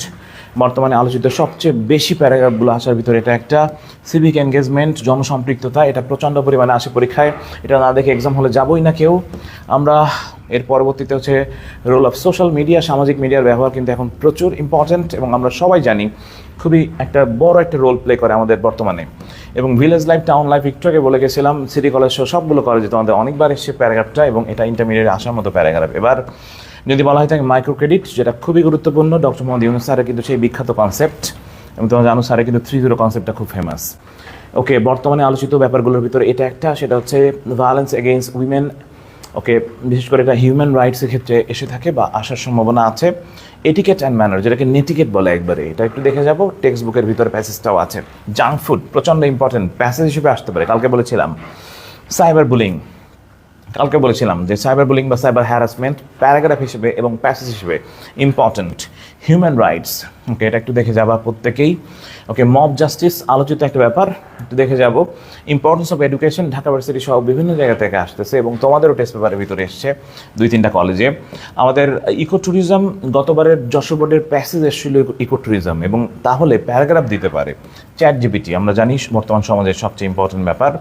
বর্তমানে আলোচিত সবচেয়ে বেশি প্যারাগ্রাফগুলো আসার ভিতরে এটা একটা সিভিক এনগেজমেন্ট, জনসম্পৃক্ততা, এটা প্রচণ্ড পরিমাণে আসে পরীক্ষায়। এটা না দেখে এক্সাম হলে যাবোই না কেউ আমরা। এর পরবর্তীতে হচ্ছে রোল অফ সোশ্যাল মিডিয়া, সামাজিক মিডিয়ার ব্যবহার কিন্তু এখন প্রচুর ইম্পর্ট্যান্ট এবং আমরা সবাই জানি খুবই একটা বড় একটা রোল প্লে করে আমাদের বর্তমানে। এবং ভিলেজ লাইফ, টাউন লাইফ, একটু আগে বলে গেছিলাম, সিটি কলেজ সহ সবগুলো কলেজে তোমাদের অনেকবার এসছে প্যারাগ্রাফটা এবং এটা ইন্টারমিডিয়েটে আসার মতো প্যারাগ্রাফ। এবার যদি বলা হয় থাকে মাইক্রো ক্রেডিট, যেটা খুবই গুরুত্বপূর্ণ, ডক্টর মোহাম্মদ ইউনূস স্যারের কিন্তু সেই বিখ্যাত কনসেপ্ট, এবং তোমরা জানো স্যারের কিন্তু 3-0 কনসেপ্টটা খুব ফেমাস। ওকে, বর্তমানে আলোচিত ব্যাপারগুলোর ভিতরে এটা একটা, সেটা হচ্ছে ভায়োলেন্স এগেইনস্ট উইমেন। ওকে, বিশেষ করে এটা হিউম্যান রাইটসের ক্ষেত্রে এসে থাকে বা আসার সম্ভাবনা আছে। এটিকেট অ্যান্ড ম্যানার, যেটাকে নেটিকেট বলে একবারে, এটা একটু দেখে যাবো। টেক্সট বুকের ভিতরে প্যাসেজটাও আছে। জাঙ্ক ফুড প্রচণ্ড ইম্পর্টেন্ট প্যাসেজ হিসেবে আসতে পারে। কালকে বলেছিলাম সাইবার বুলিং, কালকে বলেছিলাম যে সাইবার বুলিং বা সাইবার হ্যারাসমেন্ট প্যারাগ্রাফ হিসেবে এবং প্যাসেজ হিসেবে ইম্পর্টেন্ট। হিউম্যান রাইটস, ওকে, এটা একটু দেখে যাবা প্রত্যেকেই। ওকে, মব জাস্টিস আলোচিত একটা ব্যাপার, একটু দেখে যাব। Importance of education, Dhaka varsity সহ বিভিন্ন জায়গা থেকে আসতেছে এবং তোমাদেরও টেস্ট পেপারের ভিতরে এসছে 2-3টা কলেজে। আমাদের ইকো ট্যুরিজম, গতবারের যশোর বোর্ডের প্যাসেজ এসেছিল ইকো ট্যুরিজম, এবং তাহলে প্যারাগ্রাফ দিতে পারে চ্যাট জিপিটি। আমরা জানি বর্তমান সমাজের সবচেয়ে ইম্পর্টেন্ট ব্যাপার।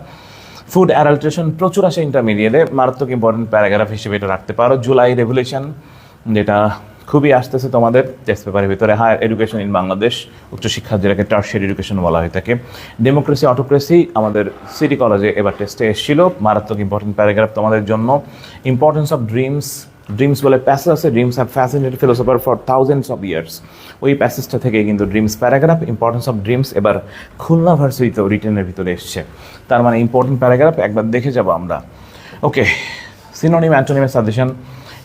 ফুড অ্যাডাল্ট্রেশন প্রচুর আসে ইন্টারমিডিয়েটে, মারাত্মক ইম্পর্টেন্ট প্যারাগ্রাফ হিসেবে এটা রাখতে পারো। জুলাই রেভলিউশন, যেটা খুবই আসতেছে তোমাদের টেস্ট পেপারের ভিতরে। হায়ার এডুকেশন ইন বাংলাদেশ, উচ্চশিক্ষা, যেটাকে টার্সিয়ারি এডুকেশন বলা হয়ে থাকে। ডেমোক্রেসি অটোক্রেসি আমাদের সিটি কলেজে এবার টেস্টে এসেছিল, মারাত্মক ইম্পর্টেন্ট প্যারাগ্রাফ তোমাদের জন্য। ইম্পর্টেন্স অফ ড্রিমস, ড্রিমস বলে প্যাসেজ আছে, dreams have fascinated philosopher for thousands of years, ওই প্যাসেজটা থেকে কিন্তু dreams paragraph. Importance of dreams এবার খুলনা ভার্সিটিতেও রিটেনের ভিতরে এসছে, তার মানে ইম্পর্টেন্ট প্যারাগ্রাফ, একবার দেখে যাবো আমরা। ওকে, সিনোনিম অ্যান্টোনিমের সাজেশন,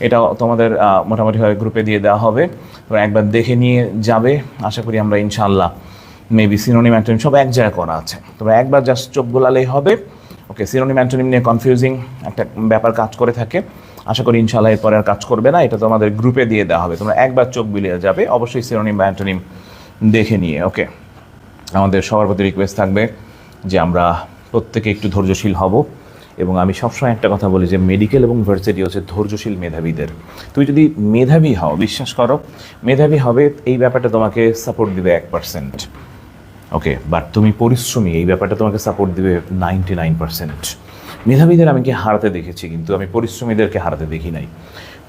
এটাও তোমাদের মোটামুটিভাবে গ্রুপে দিয়ে দেওয়া হবে, তোমরা একবার দেখে নিয়ে যাবে। আশা করি আমরা ইনশাআল্লাহ মেবি সিনোনিম অ্যান্টোনিম সব এক জায়গায় করা আছে, তোমরা একবার জাস্ট চোখ গোলালেই হবে। ওকে, সিনোনিম অ্যান্টোনিম নিয়ে কনফিউজিং একটা ব্যাপার কাজ করে থাকে, আশা করি ইনশাআল্লাহ এরপরে আর কাজ করবে না, এটা তোমাদের গ্রুপে দিয়ে দেওয়া হবে, তোমরা একবার চোখ বিলিয়ে যাবে অবশ্যই সিনোনিম বা অ্যান্টোনিম দেখে নিয়ে। ওকে, আমাদের সবার প্রতি রিকোয়েস্ট থাকবে যে আমরা প্রত্যেকে একটু ধৈর্যশীল হব, এবং আমি সবসময় একটা কথা বলি যে মেডিকেল এবং ভার্সিটি হচ্ছে ধৈর্যশীল মেধাবীদের। তুমি যদি মেধাবী হও, বিশ্বাস করো মেধাবী হবে, এই ব্যাপারটা তোমাকে সাপোর্ট দিবে 1%। ওকে, বাট তুমি পরিশ্রমী, এই ব্যাপারটা তোমাকে সাপোর্ট দিবে 99%। মেধাবীদের আমি কি হারাতে দেখেছি, কিন্তু আমি পরিশ্রমীদেরকে হারাতে দেখি নাই।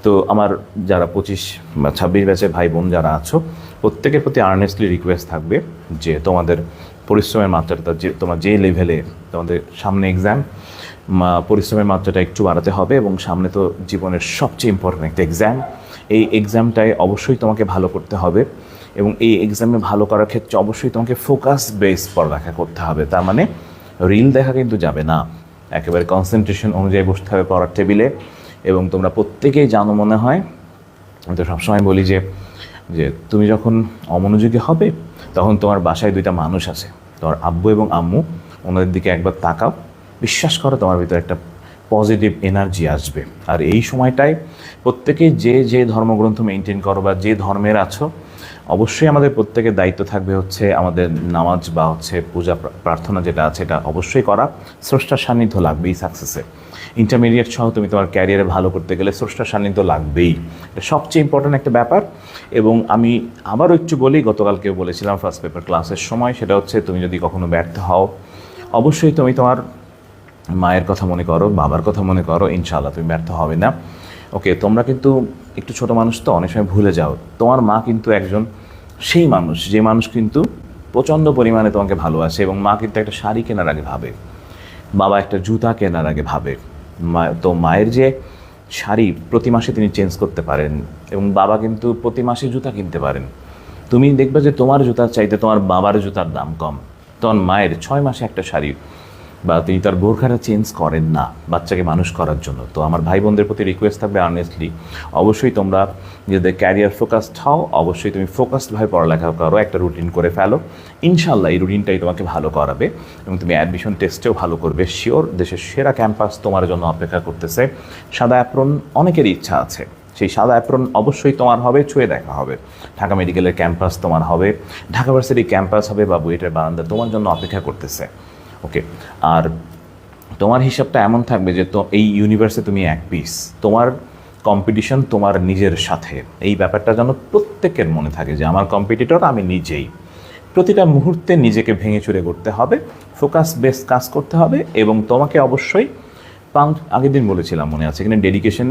তো আমার যারা 25 বা 26 ব্যাচের ভাই বোন যারা আছো, প্রত্যেকের প্রতি আর্নেস্টলি রিকোয়েস্ট থাকবে যে তোমাদের পরিশ্রমের মাত্রাটা, যে তোমরা যে লেভেলে, তোমাদের সামনে এক্সাম, পরিশ্রমের মাত্রাটা একটু বাড়াতে হবে। এবং সামনে তো জীবনের সবচেয়ে ইম্পর্টেন্ট একটা এক্সাম, এই এক্সামটায় অবশ্যই তোমাকে ভালো করতে হবে, এবং এই এক্সামে ভালো করার ক্ষেত্রে অবশ্যই তোমাকে ফোকাস বেস পড়ালেখা করতে হবে। তার মানে রিল দেখা কিন্তু যাবে না, একেবারে কনসেন্ট্রেশন অনুযায়ী বসতে হবে পড়ার টেবিলে। এবং তোমরা প্রত্যেকেই জানো মনে হয়, আমি তো সবসময় বলি যে তুমি যখন অমনোযোগী হবে তখন তোমার বাসায় 2টা মানুষ আছে, তোমার আব্বু এবং আম্মু, ওনাদের দিকে একবার তাকাও, বিশ্বাস করো তোমার ভিতরে একটা পজিটিভ এনার্জি আসবে। আর এই সময়টায় প্রত্যেকেই যে ধর্মগ্রন্থ মেনটেন করো বা যে ধর্মের আছো, অবশ্যই আমাদের প্রত্যেকের দায়িত্ব থাকবে হচ্ছে আমাদের নামাজ বা হচ্ছে পূজা প্রার্থনা যেটা আছে এটা অবশ্যই করা। স্রষ্টার সান্নিধ্য লাগবেই সাকসেসে। ইন্টারমিডিয়েট সহ তুমি তোমার ক্যারিয়ারে ভালো করতে গেলে স্রষ্টার সান্নিধ্য লাগবেই, এটা সবচেয়ে ইম্পর্ট্যান্ট একটা ব্যাপার। এবং আমি আবারও একটু বলি, গতকালকেও বলেছিলাম ফার্স্ট পেপার ক্লাসের সময়, সেটা হচ্ছে তুমি যদি কখনো ব্যর্থ হও, অবশ্যই তুমি তোমার মায়ের কথা মনে করো, বাবার কথা মনে করো, ইনশাআল্লাহ তুমি ব্যর্থ হবে না। ওকে, তোমরা কিন্তু একটু ছোট মানুষ তো অনেক সময় ভুলে যাও, তোমার মা কিন্তু একজন সেই মানুষ, যে মানুষ কিন্তু প্রচণ্ড পরিমাণে তোমাকে ভালোবাসে। এবং মা কিন্তু একটা শাড়ি কেনার আগে ভাবে, বাবা একটা জুতা কেনার আগে ভাবে। তো মায়ের যে শাড়ি প্রতি মাসে তিনি চেঞ্জ করতে পারেন, এবং বাবা কিন্তু প্রতি মাসে জুতা কিনতে পারেন। তুমি দেখবে যে তোমার জুতার চাইতে তোমার বাবার জুতার দাম কম, তখন মায়ের 6 মাসে একটা শাড়ি বা তিনি তার বোরখাটা চেঞ্জ করেন না বাচ্চাকে মানুষ করার জন্য। তো আমার ভাই বোনদের প্রতি রিকোয়েস্ট থাকবে আর্নেস্টলি, অবশ্যই তোমরা নিজেদের ক্যারিয়ার ফোকাসড হও, অবশ্যই তুমি ফোকাসডভাবে পড়ালেখা করো, একটা রুটিন করে ফেলো, ইনশাআল্লাহ এই রুটিনটাই তোমাকে ভালো করাবে এবং তুমি অ্যাডমিশন টেস্টেও ভালো করবে শিওর। দেশের সেরা ক্যাম্পাস তোমার জন্য অপেক্ষা করতেছে। সাদা অ্যাপ্রন অনেকেরই ইচ্ছা আছে, সেই সাদা অ্যাপ্রন অবশ্যই তোমার হবে, ছুঁয়ে দেখা হবে। ঢাকা মেডিকেলের ক্যাম্পাস তোমার হবে, ঢাকা ভার্সিটি ক্যাম্পাস হবে, বা বুয়েটের বারান্দা তোমার জন্য অপেক্ষা করতেছে। ওকে, আর তোমার হিসাবটা এমন থাকবে যে তো এই ইউনিভার্সে তুমি এক পিস, তোমার কম্পিটিশন তোমার নিজের সাথে, এই ব্যাপারটা যেন প্রত্যেকের মনে থাকে যে আমার কম্পিটিটর আমি নিজেই। প্রতিটা মুহূর্তে নিজেকে ভেঙে চুরে করতে হবে, ফোকাস বেস কাজ করতে হবে, এবং তোমাকে অবশ্যই আগের দিন বলেছিলাম মনে আছে এখানে, ডেডিকেশন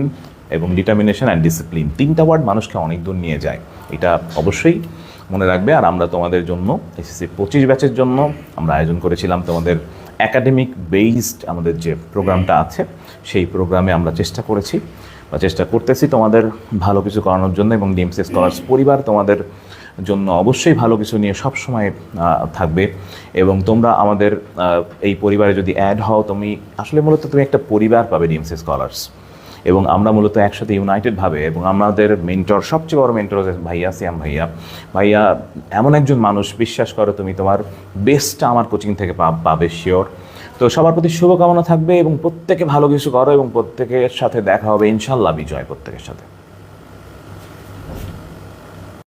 এবং ডিটারমিনেশন অ্যান্ড ডিসিপ্লিন, 3টা ওয়ার্ড মানুষকে অনেক দূর নিয়ে যায়, এটা অবশ্যই মনে রাখবে। আর আমরা তোমাদের জন্য এসএসসি 25 ব্যাচের জন্য আমরা আয়োজন করেছিলাম তোমাদের একাডেমিক বেসড আমাদের যে প্রোগ্রামটা আছে, সেই প্রোগ্রামে আমরা চেষ্টা করেছি বা চেষ্টা করতেছি তোমাদের ভালো কিছু করানোর জন্য, এবং ডিএমসি স্কলার্স পরিবার তোমাদের জন্য অবশ্যই ভালো কিছু নিয়ে সবসময় থাকবে। এবং তোমরা আমাদের এই পরিবারে যদি অ্যাড হও, তুমি আসলে মূলত তুমি একটা পরিবার পাবে ডিএমসি স্কলার্স, এবং আমরা মূলত একসাথে ইউনাইটেডভাবে, এবং আমাদের মেন্টর, সবচেয়ে বড় মেন্টর ভাইয়া সিয়াম ভাইয়া এমন একজন মানুষ, বিশ্বাস করো তুমি তোমার বেস্টটা আমার কোচিং থেকে পাবে শিওর। তো সবার প্রতি শুভকামনা থাকবে, এবং প্রত্যেকে ভালো কিছু করো, এবং প্রত্যেকের সাথে দেখা হবে ইনশাল্লাহ বিজয় প্রত্যেকের সাথে।